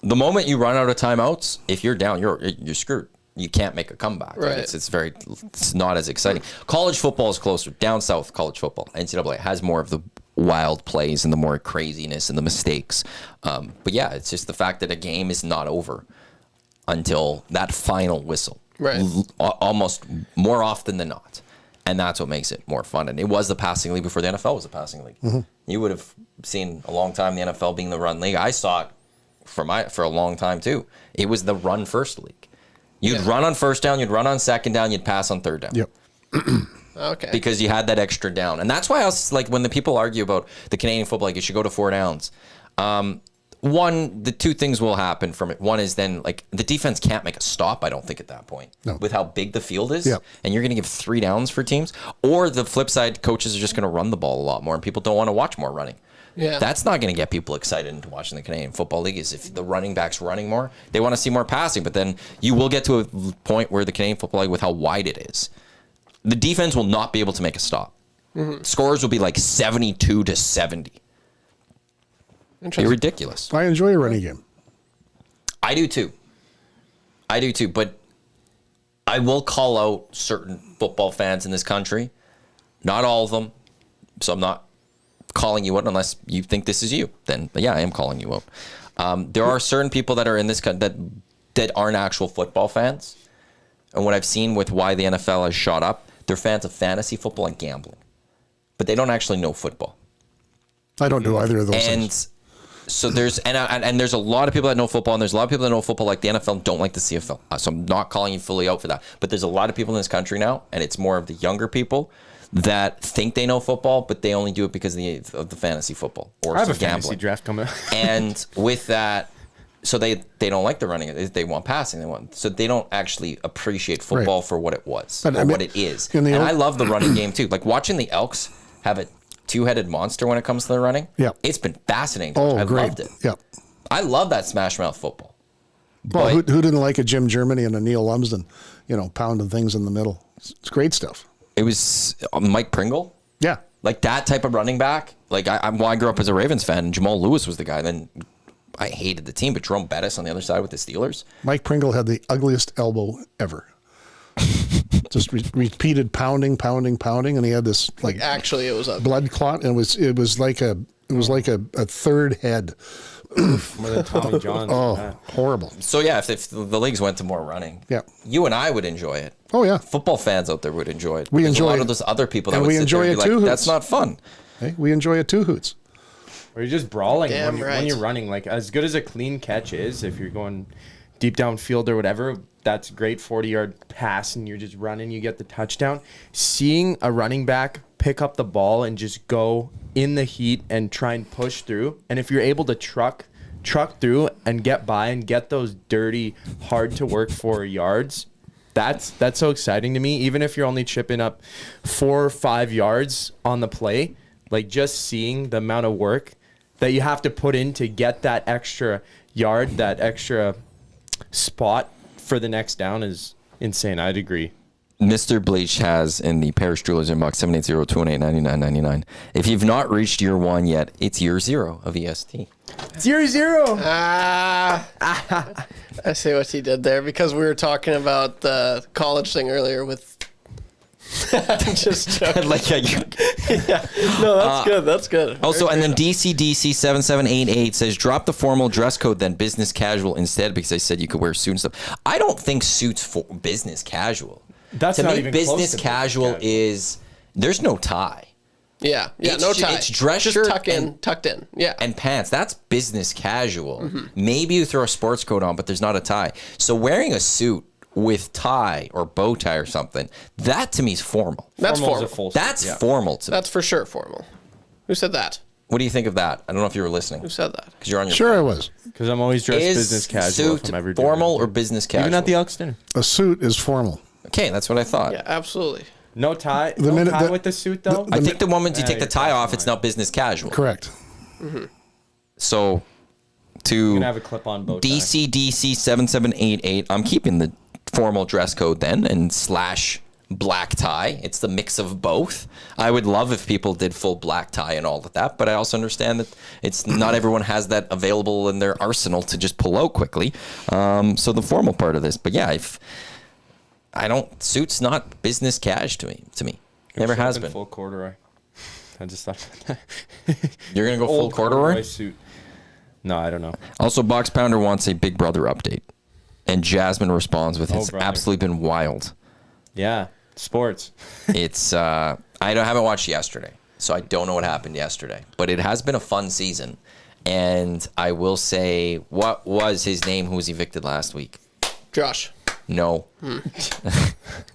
the moment you run out of timeouts, if you're down, you're screwed. You can't make a comeback. Right. It's not as exciting. College football is closer. Down south, college football, NCAA has more of the wild plays and the more craziness and the mistakes. But yeah, it's just the fact that a game is not over until that final whistle. Right. Almost more often than not. And that's what makes it more fun. And it was the passing league before the NFL was a passing league. Mm-hmm. You would have seen a long time the NFL being the run league. I saw it for a long time too. It was the run first league. You'd run on first down, you'd run on second down, you'd pass on third down. Yep. Okay. Because you had that extra down. And that's why I was like, when the people argue about the Canadian football league, you should go to 4 downs. The two things will happen from it. One is then the defense can't make a stop, I don't think, at that point. No. With how big the field is. Yep. And you're going to give 3 downs for teams. Or the flip side, coaches are just going to run the ball a lot more and people don't want to watch more running. Yeah. That's not going to get people excited into watching the Canadian Football League. Is if the running back's running more, they want to see more passing. But then you will get to a point where the Canadian Football League, with how wide it is, the defense will not be able to make a stop. Scores will be like 72-70. Be ridiculous. I enjoy a running game. I do too. But I will call out certain football fans in this country. Not all of them. So I'm not calling you out unless you think this is you. Then, yeah, I am calling you out. There are certain people that are in this that aren't actual football fans. And what I've seen with why the NFL has shot up, they're fans of fantasy football and gambling. But they don't actually know football. I don't do either of those And things. so there's and there's a lot of people that know football, and there's a lot of people that know football like the NFL and don't like the CFL. So I'm not calling you fully out for that. But there's a lot of people in this country now, and it's more of the younger people that think they know football, but they only do it because of the fantasy football or I have a some gambling. fantasy draft coming up. And with that, so they don't like the running. They want passing. So they don't actually appreciate football for what it was But, or I mean, what it is. in the And old- I love the running game too. Like watching the Elks have a two-headed monster when it comes to the running. Yeah. It's been fascinating. to watch. Oh, I great. loved it. Yeah. I love that smash mouth football. Well, But- who didn't like a Jim Germany and a Neil Lumsden, pounding things in the middle? It's great stuff. It was Mike Pringle. Yeah. Like that type of running back. Like I grew up as a Ravens fan, and Jamal Lewis was the guy. Then I hated the team, but Jerome Bettis on the other side with the Steelers. Mike Pringle had the ugliest elbow ever. Just repeated pounding, and he had this like Actually, it was a blood clot, and it was like a third head. More than Tommy John. Oh, horrible. So yeah, if the leagues went to more running, Yeah. you and I would enjoy it. Oh yeah. Football fans out there would enjoy it. We There's enjoy a lot it. of those other people that And would we sit enjoy there and it be too, like, Hoots. that's not fun. Hey, we enjoy it too, Hoots. Or you're just brawling Damn when right. you're running. Like, as good as a clean catch is, if you're going deep downfield or whatever, that's a great 40-yard pass and you're just running, you get the touchdown. Seeing a running back pick up the ball and just go in the heat and try and push through, and if you're able to truck through and get by and get those dirty, hard to work for yards, that's so exciting to me. Even if you're only chipping up 4 or 5 yards on the play, like just seeing the amount of work that you have to put in to get that extra yard, that extra spot for the next down is insane. I'd agree. Mr. Bleach has in the Parish Jewelers inbox 780-218-9999. If you've not reached year 1 yet, it's year 0 of EST. 0-0. I see what he did there because we were talking about the college thing earlier with. Just joking. Like No, that's good. That's good. Also, and then DCDC7788 says, drop the formal dress code, then business casual instead, because I said you could wear suit and stuff. I don't think suits for business casual. That's to not me, even close business to casual business casual. is there's no tie Yeah, It's no ju- tie. it's dress just shirt tucked in. Yeah, and pants. That's business casual. Maybe you throw a sports coat on, but there's not a tie. So wearing a suit with tie or bow tie or something, that to me is formal. that's Formal's a formal. full That's suit, yeah. formal to me. That's for sure formal. Who said that? What do you think of that? I don't know if you were listening Who said that? because you're on your Sure, I was. Because I'm always dressed Is business casual. suit if I'm ever doing formal anything. or business casual? Even at the Elks dinner. A suit is formal. Okay, that's what I thought. Yeah, absolutely. No tie. The No minute tie that- with the suit though. I think the moment you Yeah, take the you're tie off, crossing it's the now business casual. Correct. So you to can have a clip-on bow tie. DCDC7788, I'm keeping the formal dress code then and / black tie. It's the mix of both. I would love if people did full black tie and all of that, but I also understand that it's not everyone has that available in their arsenal to just pull out quickly. So the formal part of this, but yeah, if I don't, suits not business cash to me. Never Should've has been. full corduroy. I just thought that. You're gonna go full Old corduroy? suit. No, I don't know. Also, Box Pounder wants a Big Brother update. And Jasmine responds with, it's brother. absolutely been wild. Yeah, sports. It's, haven't watched yesterday, so I don't know what happened yesterday. But it has been a fun season. And I will say, what was his name who was evicted last week? Josh. No.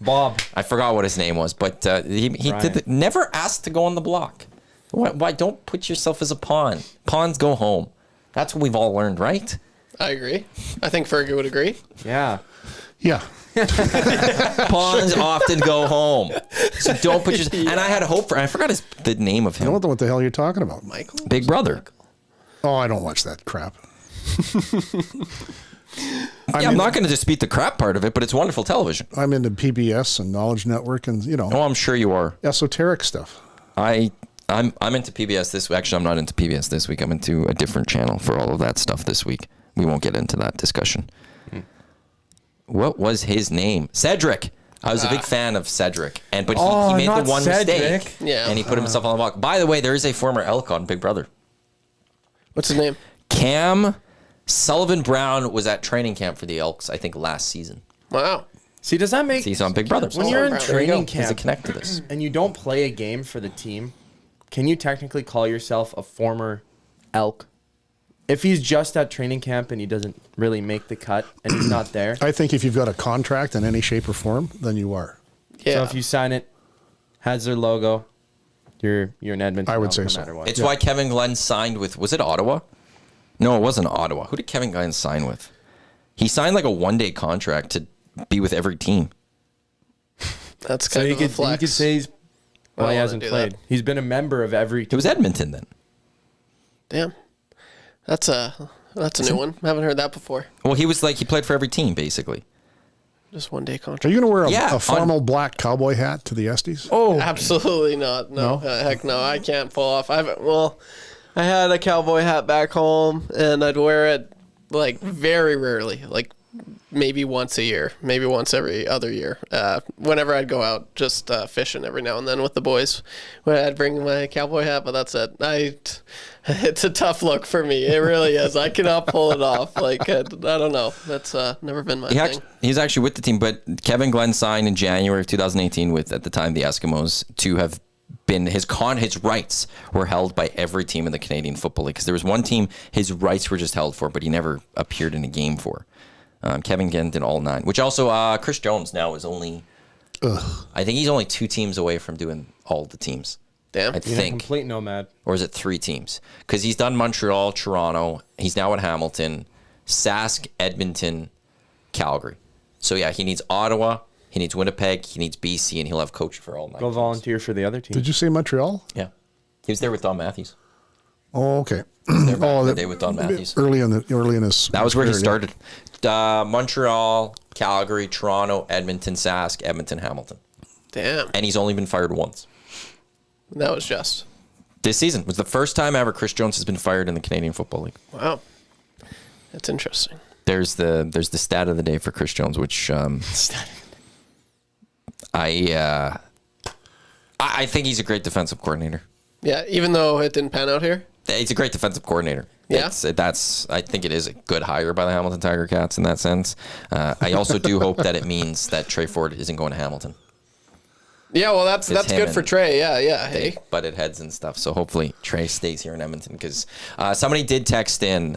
Bob. I forgot what his name was, but he Brian. never asked to go on the block. Why don't put yourself as a pawn? Pawns go home. That's what we've all learned, right? I agree. I think Fergie would agree. Yeah. Yeah. Pawns often go home. So don't put your... And I had hope for... I forgot the name of I don't him. know what the hell you're talking about. Michael? Big Brother. Oh, I don't watch that crap. I'm not going to dispute the crap part of it, but it's wonderful television. I'm into PBS and Knowledge Network and, Oh, I'm sure you are. esoteric stuff. I'm into PBS this week. Actually, I'm not into PBS this week. I'm into a different channel for all of that stuff this week. We won't get into that discussion. What was his name? Cedric. I was a big fan of Cedric, but he made the one mistake, and he put himself on the block. By the way, there is a former elk on Big Brother. What's his name? Cam Sullivan Brown was at training camp for the Elks, I think, last season. Wow. See, does that make... He's on Big Brother. When you're in There you training go. Does it camp connect to this? and you don't play a game for the team, can you technically call yourself a former elk? If he's just at training camp and he doesn't really make the cut and he's not there. I think if you've got a contract in any shape or form, then you are. Yeah. So if you sign it, has their logo, you're an Edmonton. I would elk say no so. matter what. It's why Kevin Glenn signed with, was it Ottawa? No, it wasn't Ottawa. Who did Kevin Glenn sign with? He signed like a one-day contract to be with every team. That's So kind he of a could flex. say he's... Well, he wanna hasn't do played. that. He's been a member of every... It was Edmonton then. Damn. That's a new one. I haven't heard that before. Well, he played for every team, basically. Just one day Are contract. you going to wear Yeah, a formal black cowboy hat to the Estes? Oh, absolutely not. No, heck no. I can't pull off. I had a cowboy hat back home, and I'd wear it like very rarely, like maybe once a year, maybe once every other year. Whenever I'd go out just fishing every now and then with the boys, I'd bring my cowboy hat, but that's it. It's a tough look for me. It really is. I cannot pull it off. Like I don't know. That's never been my thing. He's actually with the team, but Kevin Glenn signed in January of 2018 with, at the time, the Eskimos to have been his rights were held by every team in the Canadian Football League, because there was one team his rights were just held for, but he never appeared in a game for. Kevin Glenn did all 9, which also Chris Jones now is only, I think he's only 2 teams away from doing all the teams. Damn. I think. Complete nomad. Or is it 3 teams? Because he's done Montreal, Toronto. He's now at Hamilton, Sask, Edmonton, Calgary. So yeah, he needs Ottawa, he needs Winnipeg, he needs BC, and he'll have coach for all 9. Go volunteer for the other team. Did you say Montreal? Yeah, he was there with Don Matthews. Oh, okay. There back in the day with Don Matthews. Early in his. That was where he career, started. Montreal, Calgary, Toronto, Edmonton, Sask, Edmonton, Hamilton, Damn. and he's only been fired once. That was just. This season was the first time ever Chris Jones has been fired in the Canadian Football League. Wow. That's interesting. There's the stat of the day for Chris Jones, which I think he's a great defensive coordinator. Yeah, even though it didn't pan out here. He's a great defensive coordinator. Yeah. I think it is a good hire by the Hamilton Tiger Cats in that sense. I also do hope that it means that Trey Ford isn't going to Hamilton. Yeah, well, that's good for Trey. Yeah. Hey. Butted heads and stuff. So hopefully Trey stays here in Edmonton, because somebody did text in.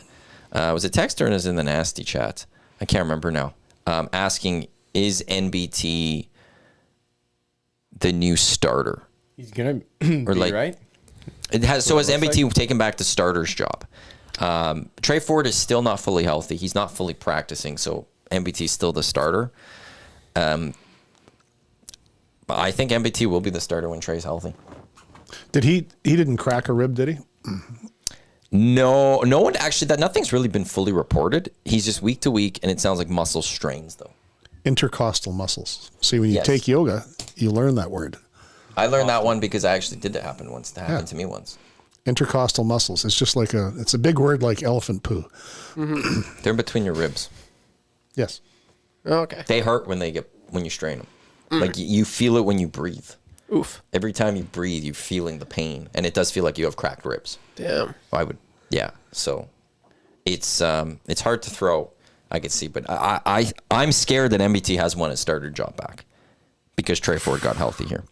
Was it text or is it in the nasty chat? I can't remember now. Asking, is NBT the new starter? He's gonna be right. It has. So has NBT taken back the starter's job? Trey Ford is still not fully healthy. He's not fully practicing. So NBT is still the starter. I think NBT will be the starter when Trey's healthy. Did he didn't crack a rib, did he? No one actually. Nothing's really been fully reported. He's just week to week, and it sounds like muscle strains though. Intercostal muscles. See, when you Yes. take yoga, you learn that word. I learned that one because I actually did that happen once. That happened to me once. Intercostal muscles. It's just like it's a big word like elephant poo. They're in between your ribs. Yes. Okay. They hurt when you strain them. Like you feel it when you breathe. Oof. Every time you breathe, you're feeling the pain, and it does feel like you have cracked ribs. Damn. Yeah. So it's hard to throw. I could see, but I'm scared that MBT has won his starter job back because Trey Ford got healthy here,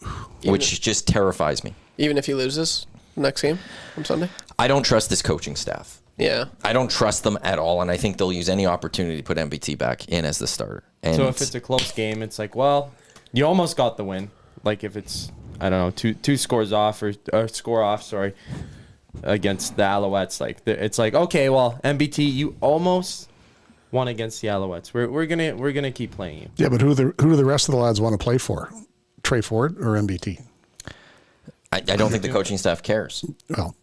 which just terrifies me. Even if he loses next game on Sunday? I don't trust this coaching staff. Yeah. I don't trust them at all, and I think they'll use any opportunity to put MBT back in as the starter. And So if it's a close game, it's like, well, you almost got the win. Like if it's, I don't know, two scores off or score off, sorry, against the Alouettes, like it's like, okay, well, MBT, you almost won against the Alouettes. We're gonna keep playing you. Yeah, but who do the rest of the lads want to play for? Trey Ford or MBT? I don't think the coaching staff cares. Well,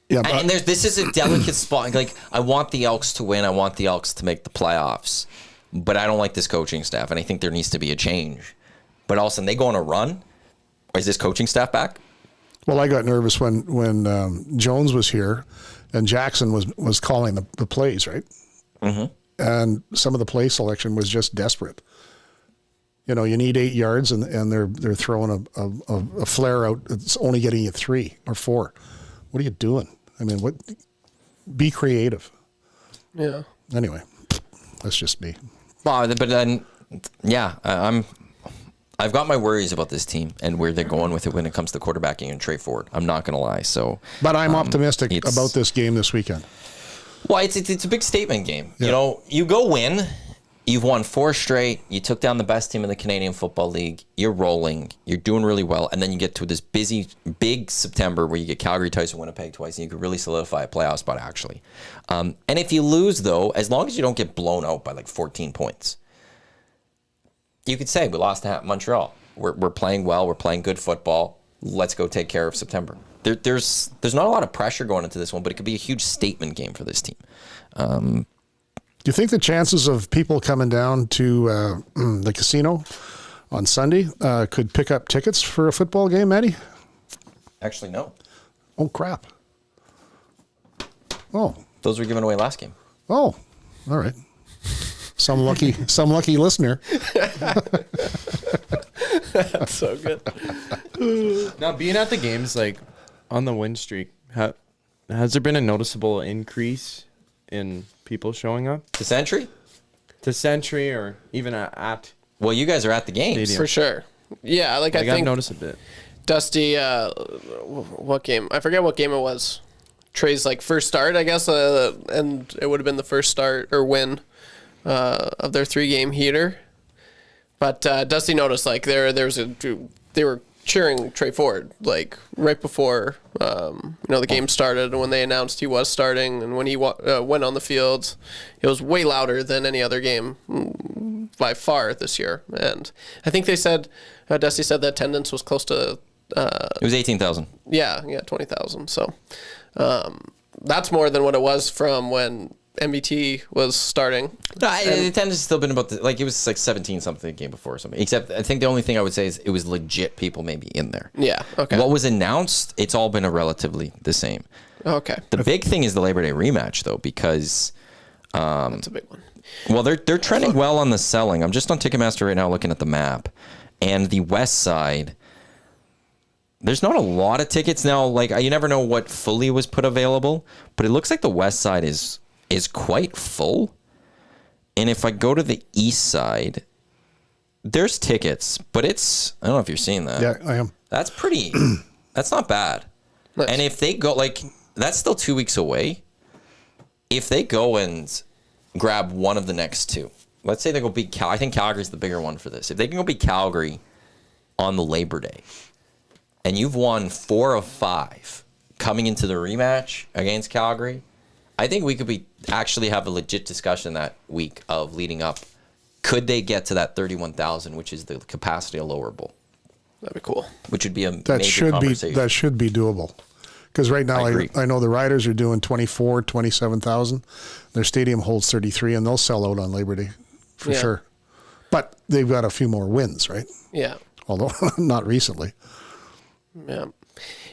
yeah, but, And this is a delicate spot. Like, I want the Elks to win. I want the Elks to make the playoffs. But I don't like this coaching staff, and I think there needs to be a change. But all of a sudden, they go on a run. Is this coaching staff back? well, I got nervous when Jones was here, and Jackson was calling the plays, right? Mm-hmm. And some of the play selection was just desperate. You know, you need 8 yards, and they're throwing a flare out. It's only getting you 3 or 4. What are you doing? I mean, what? Be creative. Yeah. Anyway, that's just me. Well, but then, yeah, I've got my worries about this team and where they're going with it when it comes to quarterbacking and Trey Ford. I'm not going to lie. So, but I'm optimistic about this game this weekend. Well, it's a big statement game. Yeah. You know, you go win. You've won 4 straight. You took down the best team in the Canadian Football League. You're rolling. You're doing really well. And then you get to this busy, big September where you get Calgary twice and Winnipeg twice, and you could really solidify a playoff spot, actually. And if you lose, though, as long as you don't get blown out by like 14 points, you could say we lost to Montreal. We're playing well. We're playing good football. Let's go take care of September. There's not a lot of pressure going into this one, but it could be a huge statement game for this team. Do you think the chances of people coming down to the casino on Sunday could pick up tickets for a football game, Maddie? Actually, no. Oh, crap. Oh. Those were given away last game. Oh, all right. Some lucky listener. That's so good. Now, being at the games, like on the win streak, has there been a noticeable increase in people showing up To Century? to Century or even at? Well, you guys are at the games. Stadium. For sure. Yeah, like I I've think noticed a bit. Dusty, what game? I forget what game it was. Trey's like first start, I guess, and it would have been the first start or win of their 3-game heater. But Dusty noticed like they were cheering Trey Ford like right before the game started, and when they announced he was starting, and when he went on the field, it was way louder than any other game by far this year. And I think they said Dusty said the attendance was close to It was 18,000. yeah 20,000. So that's more than what it was from when MBT was starting. No, the attendance has still been about it was like 17 something the game before or something. Except I think the only thing I would say is it was legit people maybe in there. Yeah. Okay. What was announced, it's all been relatively the same. Okay. The big thing is the Labor Day rematch though, because That's a big one. well, they're trending well on the selling. I'm just on Ticketmaster right now looking at the map, and the West Side. There's not a lot of tickets now. Like you never know what fully was put available, but it looks like the West Side is quite full. And if I go to the East Side, there's tickets, but it's I don't know if you're seeing that. Yeah, I am. That's pretty. That's not bad. Nice. And if they go that's still 2 weeks away. If they go and grab one of the next 2, let's say they go beat I think Calgary's the bigger one for this. If they can go beat Calgary on the Labor Day, and you've won 4 of 5 coming into the rematch against Calgary, I think we could actually have a legit discussion that week of leading up. Could they get to that 31,000, which is the capacity of Lower Bowl? That'd be cool. Which would be a That major should be conversation. doable. Because right now I agree. I know the Riders are doing 27,000. Their stadium holds 33, and they'll sell out on Labor Day for Yeah. sure. But they've got a few more wins, right? Yeah. Although not recently. Yeah.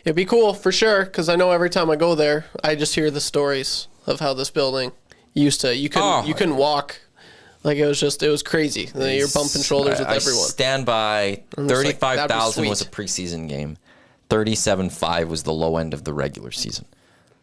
It'd be cool for sure, because I know every time I go there, I just hear the stories of how this building used to. You couldn't walk. Like it was crazy. You're bumping shoulders with I everyone. stand by. And it's like, 35,000 was a that'd preseason game. 37.5 was the low end of the regular season.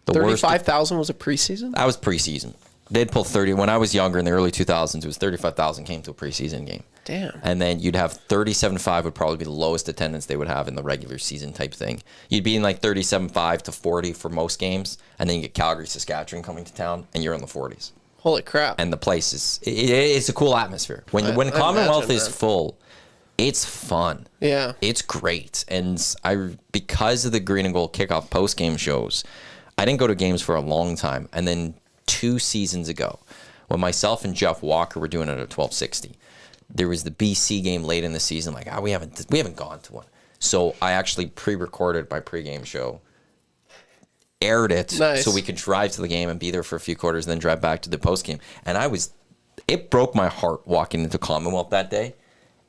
The worst. 35,000 was a preseason? That was preseason. They'd pull 30. When I was younger in the early 2000s, it was 35,000 came to a preseason game. Damn. And then you'd have 37.5 would probably be the lowest attendance they would have in the regular season type thing. You'd be in like 37.5 to 40 for most games, and then you get Calgary, Saskatchewan coming to town, and you're in the 40s. Holy crap. And the place it's a cool atmosphere. When I Commonwealth imagine, is man. full, it's fun. Yeah. It's great. And because of the green and gold kickoff post game shows, I didn't go to games for a long time. And then 2 seasons ago when myself and Jeff Walker were doing it at 1260. There was the BC game late in the season. Like, we haven't gone to one. So I actually pre-recorded my pregame show, aired it so we could drive to the game and be there for a few quarters and then drive back to the postgame. And it broke my heart walking into Commonwealth that day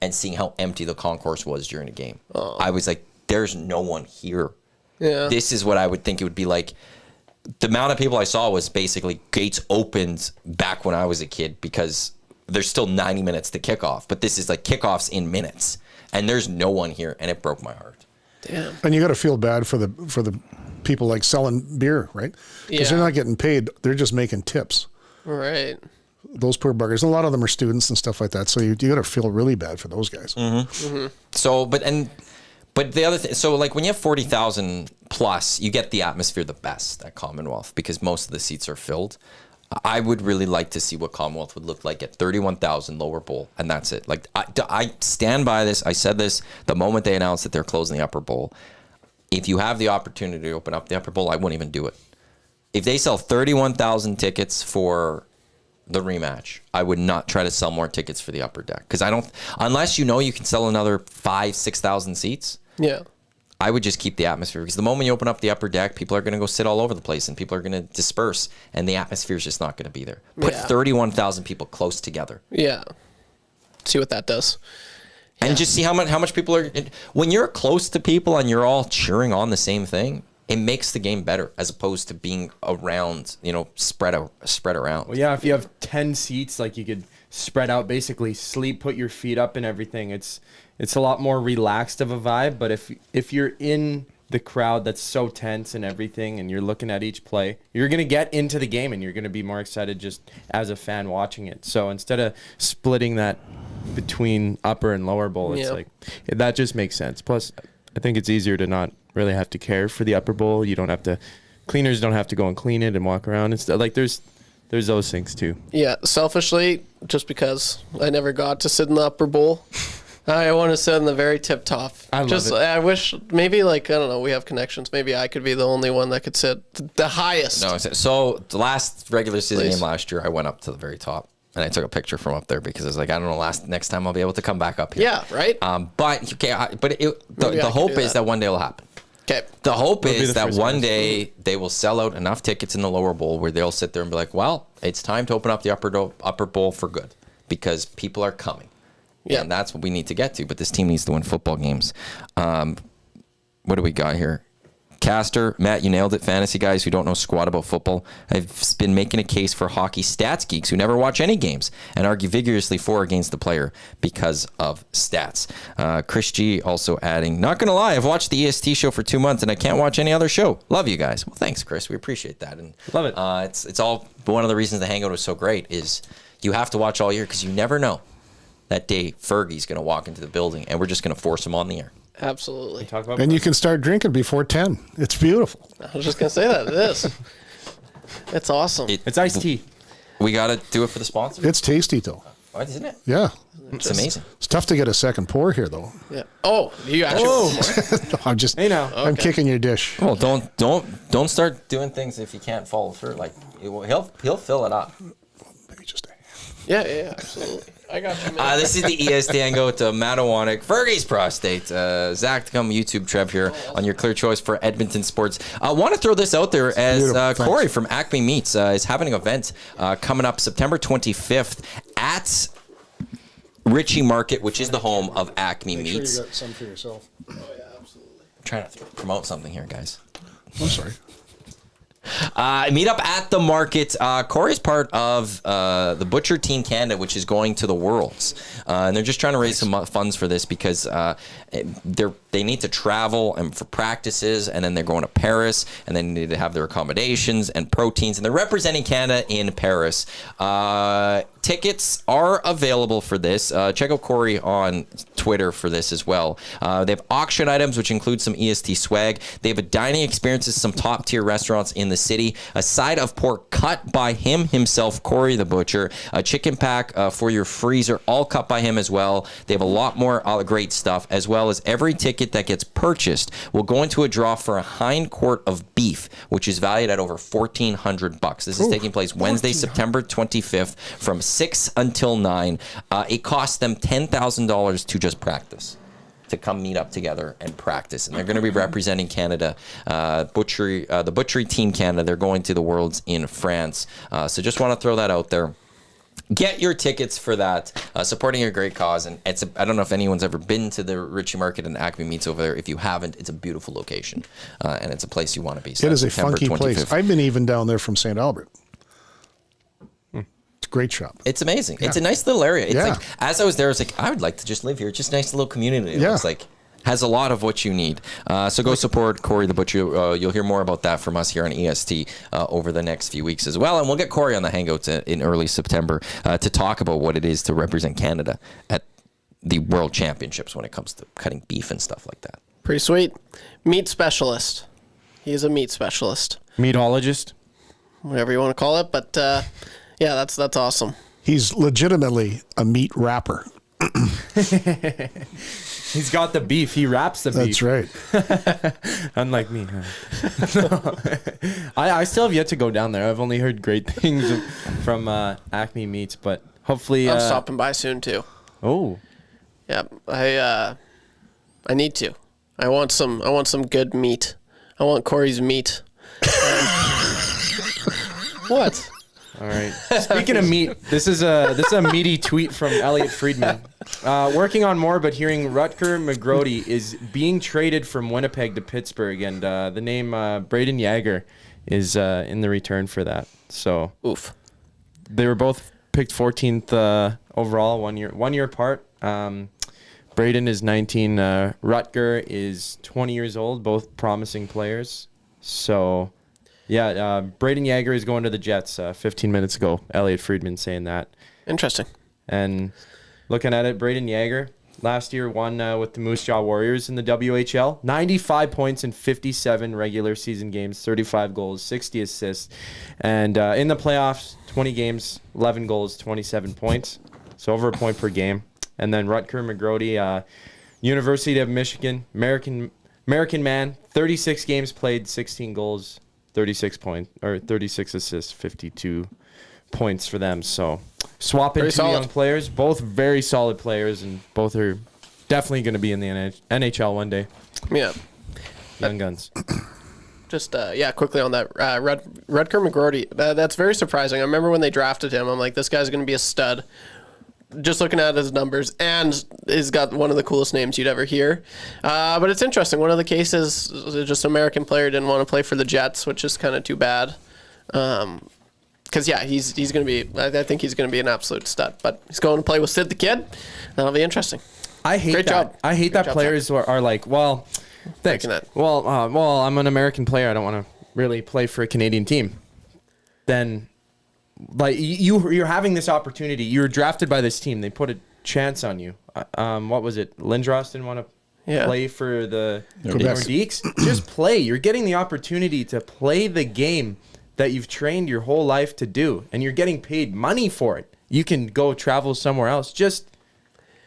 and seeing how empty the concourse was during the game. Oh. I was like, there's no one here. Yeah. This is what I would think it would be like. The amount of people I saw was basically gates opened back when I was a kid, because there's still 90 minutes to kickoff, but this is like kickoffs in minutes, and there's no one here, and it broke my heart. Damn. And you got to feel bad for the people like selling beer, right? Because they're not getting paid; they're just making tips. Right. Those poor buggers. A lot of them are students and stuff like that, so you got to feel really bad for those guys. Mm-hmm. Mm-hmm. So, but the other thing, so like when you have 40,000 plus, you get the atmosphere the best at Commonwealth because most of the seats are filled. I would really like to see what Commonwealth would look like at 31,000 lower bowl, and that's it. Like I stand by this. I said this the moment they announced that they're closing the upper bowl. If you have the opportunity to open up the upper bowl, I wouldn't even do it. If they sell 31,000 tickets for the rematch, I would not try to sell more tickets for the upper deck, because unless you know you can sell another 5,000-6,000 seats. Yeah. I would just keep the atmosphere, because the moment you open up the upper deck, people are going to go sit all over the place and people are going to disperse, and the atmosphere is just not going to be there. Put 31,000 people close together. Yeah. See what that does. And just see how much people are. When you're close to people and you're all cheering on the same thing, it makes the game better as opposed to being around, spread around. Well, yeah, if you have 10 seats, like you could spread out, basically sleep, put your feet up and everything. It's a lot more relaxed of a vibe. But if you're in the crowd that's so tense and everything, and you're looking at each play, you're going to get into the game and you're going to be more excited just as a fan watching it. So instead of splitting that between upper and lower bowl, it's like that just makes sense. Plus, I think it's easier to not really have to care for the upper bowl. You don't have to, cleaners don't have to go and clean it and walk around and stuff. Like there's those things too. Yeah, selfishly, just because I never got to sit in the upper bowl, I want to sit in the very tip top. I love it. I wish maybe I don't know, we have connections. Maybe I could be the only one that could sit the highest. No, so the last regular season game last year, I went up to the very top. And I took a picture from up there because I was like, I don't know, next time I'll be able to come back up here. Yeah, right. The hope is that one day it'll happen. Okay. The hope is that one day they will sell out enough tickets in the lower bowl where they'll sit there and be like, well, it's time to open up the upper bowl for good because people are coming. Yeah. And that's what we need to get to. But this team needs to win football games. What do we got here? Caster, Matt, you nailed it. Fantasy guys who don't know squat about football. I've been making a case for hockey stats geeks who never watch any games and argue vigorously for or against the player because of stats. Chris G also adding, not going to lie, I've watched the EST show for 2 months and I can't watch any other show. Love you guys. Well, thanks, Chris. We appreciate that. And love it. It's all one of the reasons the Hangout is so great is you have to watch all year because you never know that day Fergie's going to walk into the building and we're just going to force him on the air. Absolutely. And you can start drinking before 10. It's beautiful. I was just going to say that. It is. It's awesome. It's iced tea. We got to do it for the sponsor. It's tasty, though. Oh, isn't it? Yeah. It's amazing. It's tough to get a second pour here, though. Yeah. Oh, you actually. No, I'm just. Hey, now. I'm kicking your dish. Well, don't start doing things if you can't follow through. Like he'll fill it up. Maybe just. Yeah, absolutely. I got you, man. This is the EST Hangout to Matt Iwanyk, Fergies Prostate, Zachticum, YouTube Trev here on your clear choice for Edmonton Sports. I want to throw this out there as Corey from Acme Meats is having an event coming up September 25th at Ritchie Market, which is the home of Acme Meats. Sure you got some for yourself. Oh, yeah, absolutely. I'm trying to promote something here, guys. I'm sorry. Meet up at the market. Corey's part of the Butcher Team Canada, which is going to the Worlds. And they're just trying to raise some funds for this because they need to travel and for practices, and then they're going to Paris, and they need to have their accommodations and proteins, and they're representing Canada in Paris. Tickets are available for this. Check out Corey on Twitter for this as well. They have auction items, which include some EST swag. They have a dining experiences, some top-tier restaurants in the city. A side of pork cut by him himself, Corey the Butcher. A chicken pack for your freezer, all cut by him as well. They have a lot more great stuff, as well as every ticket that gets purchased will go into a draw for a hind quart of beef, which is valued at over $1,400. This is taking place Wednesday, September 25th from 6 until 9. It costs them $10,000 to just practice, to come meet up together and practice. And they're going to be representing Canada, the Butchery Team Canada. They're going to the Worlds in France. So just want to throw that out there. Get your tickets for that, supporting a great cause. And I don't know if anyone's ever been to the Ritchie Market and Acme Meats over there. If you haven't, it's a beautiful location, and it's a place you want to be. So it is a September funky 25th. place. I've been even down there from St. Albert. It's a great shop. It's amazing. Yeah. It's a nice little area. It's like, as I was there, I was like, I would like to just live here. It's just a nice little community. It looks like. Has a lot of what you need. So go support Corey the Butcher. You'll hear more about that from us here on EST over the next few weeks as well. And we'll get Corey on the Hangout in early September to talk about what it is to represent Canada at the World Championships when it comes to cutting beef and stuff like that. Pretty sweet. Meat specialist. He is a meat specialist. Meatologist. Whatever you want to call it. But yeah, that's awesome. He's legitimately a meat wrapper. He's got the beef. He wraps the beef. That's right. Unlike me. No. I still have yet to go down there. I've only heard great things from Acme Meats, but hopefully... I'm stopping by soon, too. Oh. Yeah, I need to. I want some good meat. I want Corey's meat. What? All right. Speaking of meat, this is a meaty tweet from Elliot Friedman. Working on more, but hearing Rutger McGrody is being traded from Winnipeg to Pittsburgh, and the name Braden Yager is in the return for that. So, oof. They were both picked 14th overall, 1 year apart. Braden is 19. Rutger is 20 years old. Both promising players. So. Yeah, Braden Yager is going to the Jets 15 minutes ago. Elliot Friedman saying that. Interesting. And looking at it, Braden Yager last year won with the Moose Jaw Warriors in the WHL. 95 points in 57 regular season games, 35 goals, 60 assists. And in the playoffs, 20 games, 11 goals, 27 points. So over a point per game. And then Rutger McGrody, University of Michigan, American man, 36 games played, 16 goals. 36 assists, 52 points for them. So swapping two young players, both very solid players, and both are definitely going to be in the NHL one day. Yeah. Young guns. Just, quickly on that. Rutger McGrody, that's very surprising. I remember when they drafted him, I'm like, this guy's going to be a stud. Just looking at his numbers, and he's got one of the coolest names you'd ever hear. But it's interesting. One of the cases, just an American player didn't want to play for the Jets, which is kind of too bad. Because he's going to be. I think he's going to be an absolute stud. But he's going to play with Sid the Kid. That'll be interesting. I hate Great that. job. I hate that players are like, well, thanks. Well, I'm an American player. I don't want to really play for a Canadian team. Then. Like you're having this opportunity. You're drafted by this team. They put a chance on you. What was it? Lindros didn't want to play for the Nordiques. Just play. You're getting the opportunity to play the game that you've trained your whole life to do, and you're getting paid money for it. You can go travel somewhere else. Just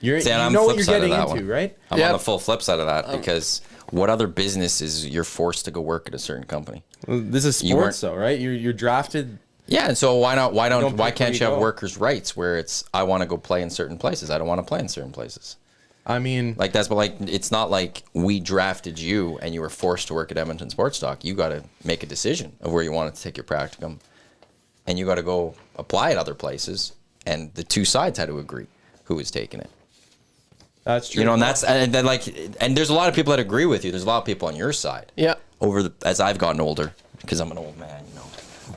you know what you're getting into, right? I'm on the full flip side of that because what other business is you're forced to go work at a certain company? Well, this is sports, though, right? You're drafted. Yeah, and so why can't you have workers' rights where it's I want to go play in certain places, I don't want to play in certain places. I mean, it's not like we drafted you and you were forced to work at Edmonton Sports Talk. You got to make a decision of where you wanted to take your practicum, and you got to go apply at other places, and the two sides had to agree who was taking it. That's true. You know, and there's a lot of people that agree with you. There's a lot of people on your side. Yeah. As I've gotten older, because I'm an old man, you know.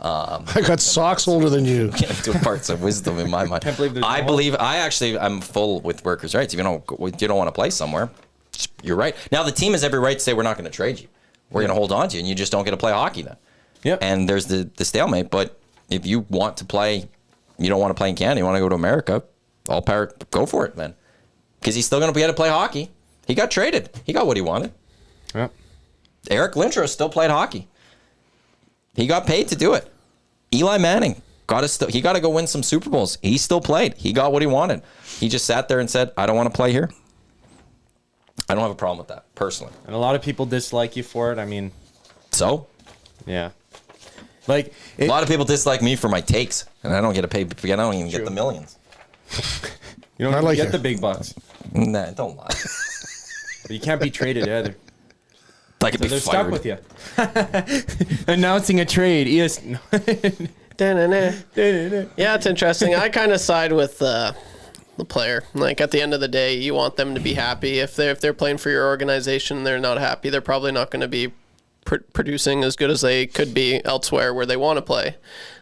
I got socks older than you. To parts of wisdom in my mind. I'm full with workers' rights. If you don't want to play somewhere, you're right. Now the team has every right to say we're not going to trade you. We're going to hold on to you, and you just don't get to play hockey then. Yep. And there's the stalemate. But if you want to play, you don't want to play in Canada, you want to go to America, all power, go for it, man. Because he's still going to be able to play hockey. He got traded. He got what he wanted. Yep. Eric Lindros still played hockey. He got paid to do it. Eli Manning he got to go win some Super Bowls. He still played. He got what he wanted. He just sat there and said, I don't want to play here. I don't have a problem with that, personally. And a lot of people dislike you for it. I mean, so? Yeah. Like a lot of people dislike me for my takes, and I don't get to pay. I don't even get the millions. You don't even get the big bucks. Nah, don't lie. But you can't be traded either. Like so they're stuck with you. Announcing a trade. Yeah, it's interesting. I kind of side with the player. Like at the end of the day, you want them to be happy. If they're playing for your organization and they're not happy, they're probably not going to be producing as good as they could be elsewhere where they want to play.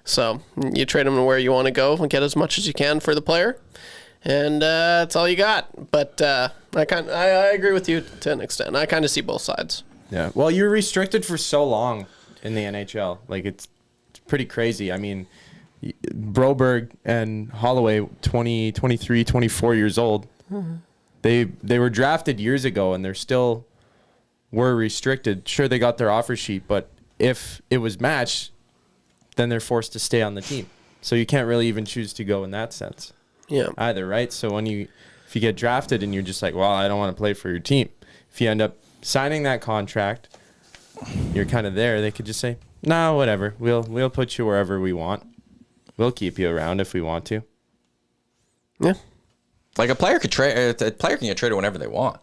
So you trade them to where you want to go and get as much as you can for the player, and that's all you got. But I agree with you to an extent. I kind of see both sides. Yeah. Well, you're restricted for so long in the NHL. Like it's pretty crazy. I mean, Broberg and Holloway, 20, 23, 24 years old. Mm-hmm. They were drafted years ago, and they're still were restricted. Sure, they got their offer sheet, but if it was matched, then they're forced to stay on the team. So you can't really even choose to go in that sense. Yeah. Either, right? So if you get drafted and you're just like, well, I don't want to play for your team. If you end up signing that contract, you're kind of there. They could just say, no, whatever. We'll put you wherever we want. We'll keep you around if we want to. Yeah. Like a player can get traded whenever they want.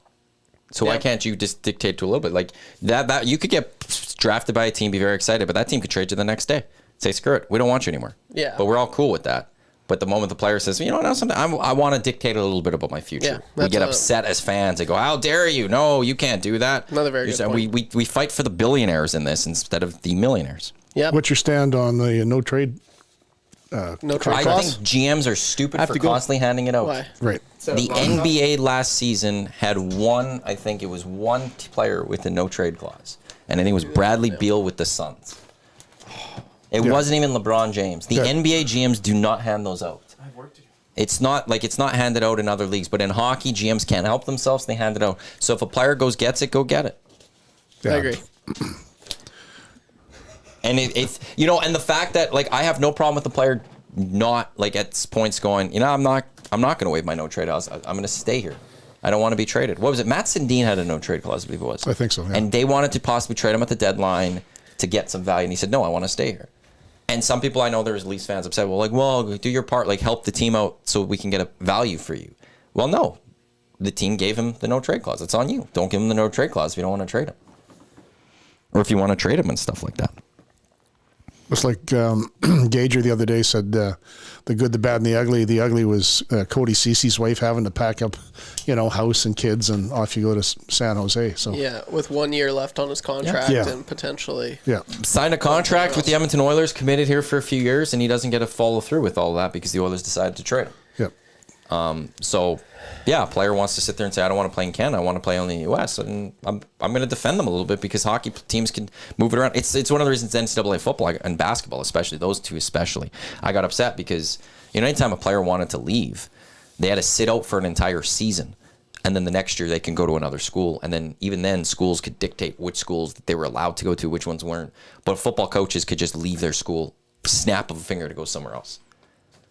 So why can't you just dictate to a little bit like that? You could get drafted by a team, be very excited, but that team could trade you the next day. Say, screw it, we don't want you anymore. Yeah. But we're all cool with that. But the moment the player says, you know, now something, I want to dictate a little bit about my future. Yeah, we get upset as fans. They go, how dare you? No, you can't do that. Another very good point. We fight for the billionaires in this instead of the millionaires. Yeah. What's your stand on the no trade? No trade I clause? think GMs are stupid for constantly handing it out. Why? Right. The NBA last season had one player with a no trade clause, and I think it was Bradley Beal with the Suns. It wasn't even LeBron James. The NBA GMs do not hand those out. It's not handed out in other leagues, but in hockey, GMs can't help themselves. They hand it out. So if a player gets it, go get it. Yeah. I agree. And it's and the fact that I have no problem with the player not at points going, I'm not going to waive my no trade clause. I'm going to stay here. I don't want to be traded. What was it? Matt Sundin had a no trade clause, I believe it was. I think so. Yeah. And they wanted to possibly trade him at the deadline to get some value, and he said, "No, I want to stay here." And some people I know, there's Leafs fans upset. Well, do your part, help the team out so we can get a value for you. Well, no, the team gave him the no trade clause. It's on you. Don't give him the no trade clause if you don't want to trade him, or if you want to trade him and stuff like that. It's like Gager the other day said, the good, the bad, and the ugly. The ugly was Cody Cece's wife having to pack up, house and kids, and off you go to San Jose. So yeah, with 1 year left on his contract and potentially signed a contract with the Edmonton Oilers, committed here for a few years, and he doesn't get to follow through with all that because the Oilers decided to trade him. So, a player wants to sit there and say, I don't want to play in Canada, I want to play only in the U.S., and I'm going to defend them a little bit because hockey teams can move it around. It's one of the reasons NCAA football and basketball, especially, those two especially, I got upset because, anytime a player wanted to leave, they had to sit out for an entire season, and then the next year they can go to another school, and then even then schools could dictate which schools that they were allowed to go to, which ones weren't. But football coaches could just leave their school, snap of a finger to go somewhere else.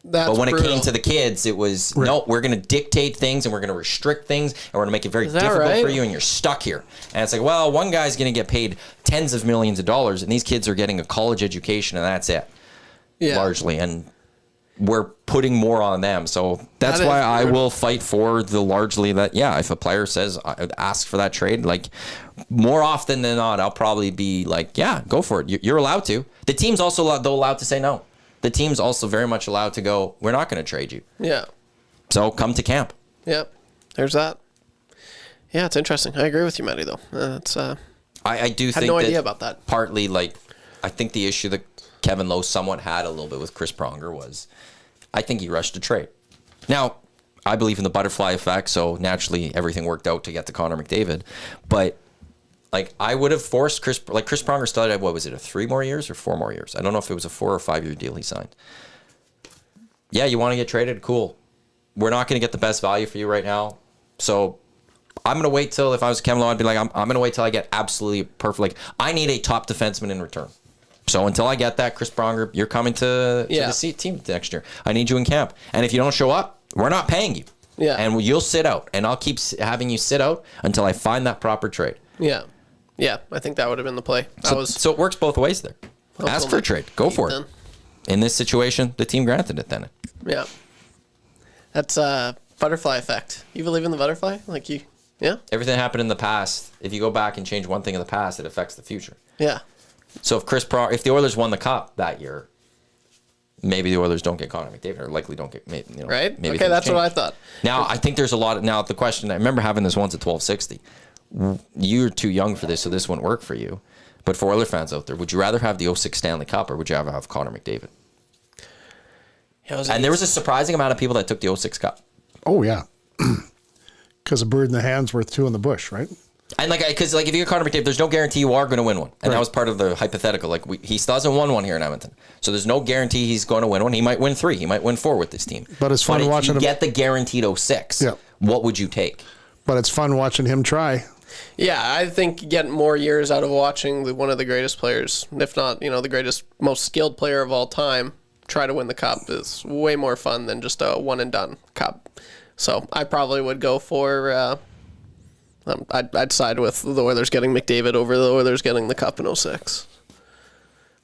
But when it came to the kids, it was, no, we're going to dictate things and we're going to restrict things and we're going to make it very difficult for you and you're stuck here. And it's like, well, one guy's going to get paid tens of millions of dollars and these kids are getting a college education and that's it, largely. And we're putting more on them. So that's why I will fight for the largely that, if a player says, ask for that trade, more often than not, I'll probably be go for it. You're allowed to. The team's also allowed to say no. The team's also very much allowed to go, we're not going to trade you. Yeah. So come to camp. Yep. There's that. Yeah, it's interesting. I agree with you, Matty, though. I do think had no idea about that. Partly, I think the issue that Kevin Lowe somewhat had a little bit with Chris Pronger was, I think he rushed a trade. Now, I believe in the butterfly effect, so naturally everything worked out to get to Connor McDavid. But I would have forced Chris Pronger still had, what was it, a 3 more years or 4 more years? I don't know if it was a 4 or 5 year deal he signed. Yeah, you want to get traded? Cool. We're not going to get the best value for you right now. So I'm going to wait till, if I was Kevin Lowe, I'd be like, I'm going to wait till I get absolutely perfect. I need a top defenseman in return. So until I get that, Chris Pronger, you're coming to the team next year. I need you in camp. And if you don't show up, we're not paying you. Yeah. And you'll sit out. And I'll keep having you sit out until I find that proper trade. Yeah. Yeah, I think that would have been the play. So it works both ways there. Ask for a trade. Go for it. In this situation, the team granted it then. Yeah. That's a butterfly effect. You believe in the butterfly? Yeah? Everything happened in the past. If you go back and change one thing in the past, it affects the future. Yeah. So if the Oilers won the Cup that year, maybe the Oilers don't get Connor McDavid, or likely don't get, right? Maybe okay, that's change. what I thought. Now, I think there's a lot of, now the question, I remember having this once at 1260. You're too young for this, so this wouldn't work for you. But for Oiler fans out there, would you rather have the 06 Stanley Cup, or would you rather have Connor McDavid? And there was a surprising amount of people that took the 06 Cup. Oh, yeah. Because a bird in the hand's worth two in the bush, right? And because if you get Connor McDavid, there's no guarantee you are going to win one, and that was part of the hypothetical. He still hasn't won one here in Edmonton, so there's no guarantee he's going to win one. He might win 3, he might win 4 with this team. But it's fun watching him. If you get the guaranteed 06, what would you take? But it's fun watching him try. Yeah, I think you get more years out of watching one of the greatest players, if not, the greatest, most skilled player of all time, try to win the Cup is way more fun than just a one and done Cup. So I probably would go for. I'd side with the Oilers getting McDavid over the Oilers getting the Cup in 06.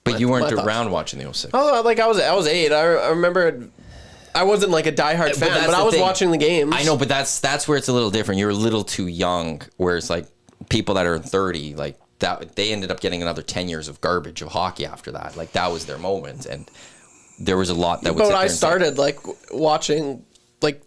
But you weren't around watching the 06. Oh, I was 8. I remember. I wasn't like a diehard fan, but I was watching the games. I know, but that's where it's a little different. You're a little too young. Whereas people that are 30, that they ended up getting another 10 years of garbage of hockey after that. That was their moment, and there was a lot that. But I started watching.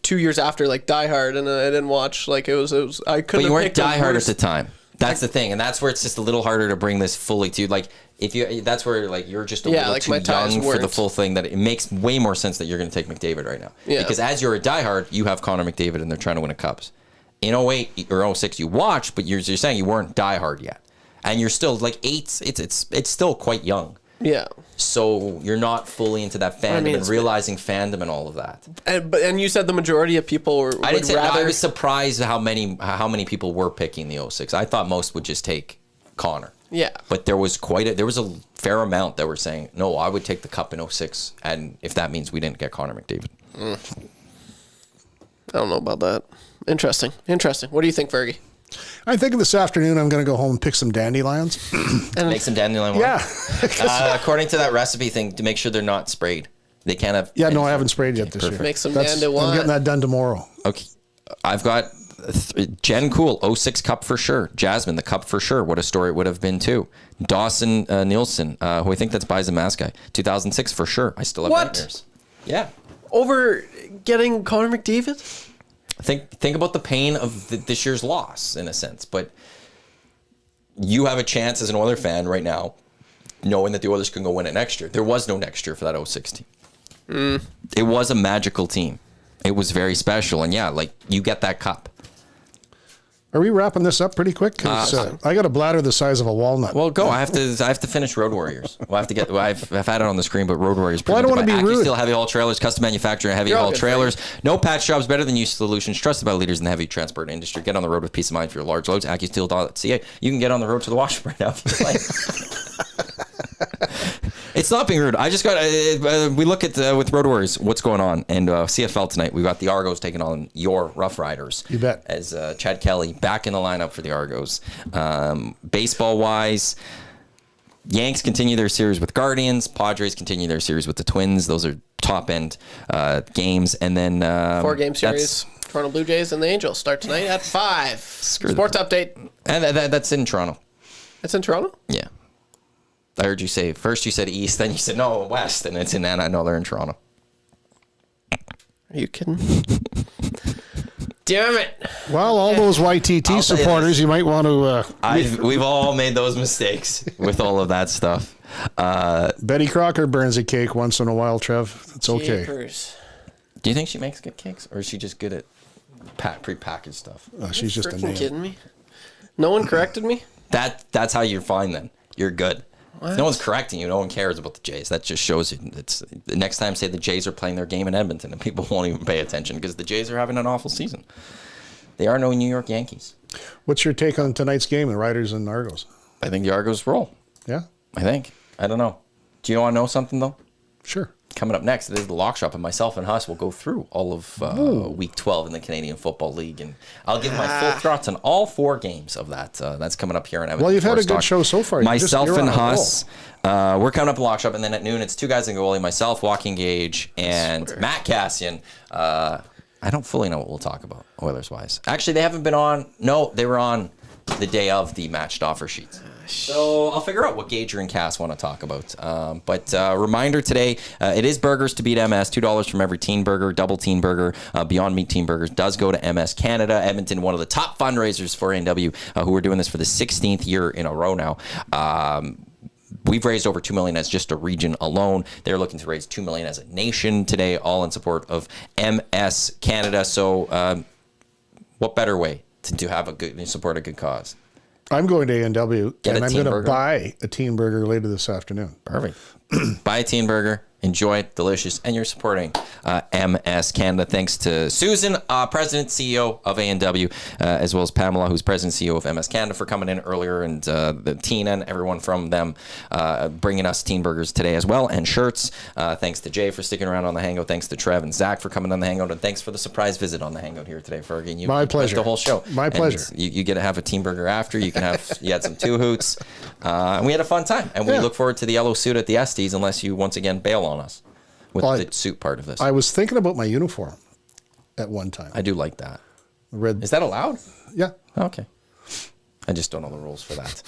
2 years after, Die Hard, and I didn't watch. It was. I couldn't. But you weren't Die Hard at the time. That's the thing, and that's where it's just a little harder to bring this fully to. If you, that's where you're just a little too young for the full thing. That it makes way more sense that you're going to take McDavid right now. Yeah. Because as you're a diehard, you have Connor McDavid, and they're trying to win a Cups. In 08 or 06, you watched, but you're saying you weren't diehard yet, and you're still 8. It's still quite young. Yeah. So you're not fully into that fandom and realizing fandom and all of that. And you said the majority of people were. I was surprised how many people were picking the 06. I thought most would just take Connor. Yeah. But there was a fair amount that were saying, no, I would take the Cup in 06, and if that means we didn't get Connor McDavid. I don't know about that. Interesting. What do you think, Fergie? I'm thinking this afternoon I'm going to go home and pick some dandelions. And make some dandelion wine? Yeah. According to that recipe thing, to make sure they're not sprayed. They can't have... Yeah, no, I haven't sprayed yet this year. Make some dandelion wine. I'm getting that done tomorrow. Okay. I've got Jen Cool, 06 Cup for sure. Jasmine, the Cup for sure. What a story it would have been too. Dawson Nielsen, who I think that's buys a mask guy. 2006 for sure. I still have nightmares. Yeah. Over getting Connor McDavid? Think about the pain of this year's loss, in a sense. But you have a chance as an Oilers fan right now, knowing that the Oilers can go win it next year. There was no next year for that 06 team. It was a magical team. It was very special. And yeah, you get that Cup. Are we wrapping this up pretty quick? 'Cause, I got a bladder the size of a walnut. Well, go. I have to finish Road Warriors. We'll have to get. I've had it on the screen, but Road Warriors. Well, I don't want to be rude. Steel heavy haul trailers, custom manufacturing heavy haul trailers. No patch jobs better than Use Solutions. Trusted by leaders in the heavy transport industry. Get on the road with peace of mind for your large loads. AccuSteel.ca. You can get on the road to the washroom right now if you like. It's not being rude. I just got. We look at with Road Warriors what's going on, and CFL tonight. We've got the Argos taking on your Rough Riders. You bet. As Chad Kelly back in the lineup for the Argos. Baseball wise, Yanks continue their series with Guardians. Padres continue their series with the Twins. Those are top end games, and then 4-game series. Toronto Blue Jays and the Angels start tonight at 5. Sports update. And that's in Toronto. It's in Toronto? Yeah. I heard you say, first you said East, then you said, no, West, and it's in Anna. I know they're in Toronto. Are you kidding? Damn it. Well, all those YTT supporters, you might want to... we've all made those mistakes with all of that stuff. Betty Crocker burns a cake once in a while, Trev. It's okay. Jeepers. Do you think she makes good cakes, or is she just good at prepackaged stuff? She's just a man. Kidding me? No one corrected me? That's how you're fine then. You're good. What? No one's correcting you. No one cares about the Jays. That just shows you. It's the next time say the Jays are playing their game in Edmonton, and people won't even pay attention because the Jays are having an awful season. They are no New York Yankees. What's your take on tonight's game, the Riders and Argos? I think the Argos roll. Yeah? I think. I don't know. Do you want to know something, though? Sure. Coming up next, it is the Lock Shop, and myself and Huss will go through all of Week 12 in the Canadian Football League, and I'll give my full thoughts on all 4 games of that. That's coming up here in Edmonton. Well, you've had a Sports good Talk. show so far. Myself you're and on a roll. Huss, we're coming up in Lock Shop, and then at noon, it's 2 guys in goalie, myself, Walking Gage, and Matt Cassian. I don't fully know what we'll talk about, Oilers-wise. Actually, they haven't been on. No, they were on the day of the matched offer sheets. So I'll figure out what Gager and Cass want to talk about. But reminder today, it is Burgers to beat MS. $2 from every teen burger, double teen burger, Beyond Meat teen burgers does go to MS Canada. Edmonton, one of the top fundraisers for A&W, who are doing this for the 16th year in a row now. We've raised over $2 million as just a region alone. They're looking to raise $2 million as a nation today, all in support of MS Canada. So what better way to have a good support a good cause? I'm going to A&W, Get and a I'm teen going to burger. buy a teen burger later this afternoon. Perfect. Buy a teen burger. Enjoy it. Delicious. And you're supporting MS Canada. Thanks to Susan, President, CEO of A&W, as well as Pamela, who's President, CEO of MS Canada, for coming in earlier, and the Tina and everyone from them bringing us teen burgers today as well, and shirts. Thanks to Jay for sticking around on the Hangout. Thanks to Trev and Zach for coming on the Hangout. And thanks for the surprise visit on the Hangout here today, Fergie. You My pleasure. The whole show. My And pleasure. You get to have a teen burger after. You can have. You had some 2 hoots. And we had a fun time. And we Yeah. look forward to the yellow suit at the Estes, unless you once again bail on us with Well, the suit part of this. I was thinking about my uniform at one time. I do like that. Red. Is that allowed? Yeah. Okay. I just don't know the rules for that.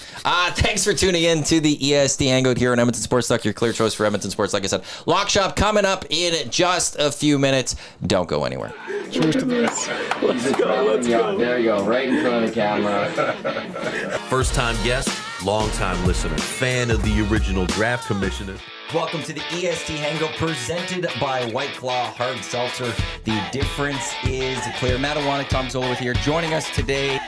Thanks for tuning in to the EST Hangout here on Edmonton Sports Talk, your clear choice for Edmonton Sports. Like I said, Lock Shop coming up in just a few minutes. Don't go anywhere. Cheers to Let's go. There you go, right in front of the camera. First time guest, long time listener, fan of the original draft commissioner. Welcome to the EST Hangout presented by White Claw Hard Seltzer. The difference is clear. Matt Iwanyk, Tom Zola with here, joining us today.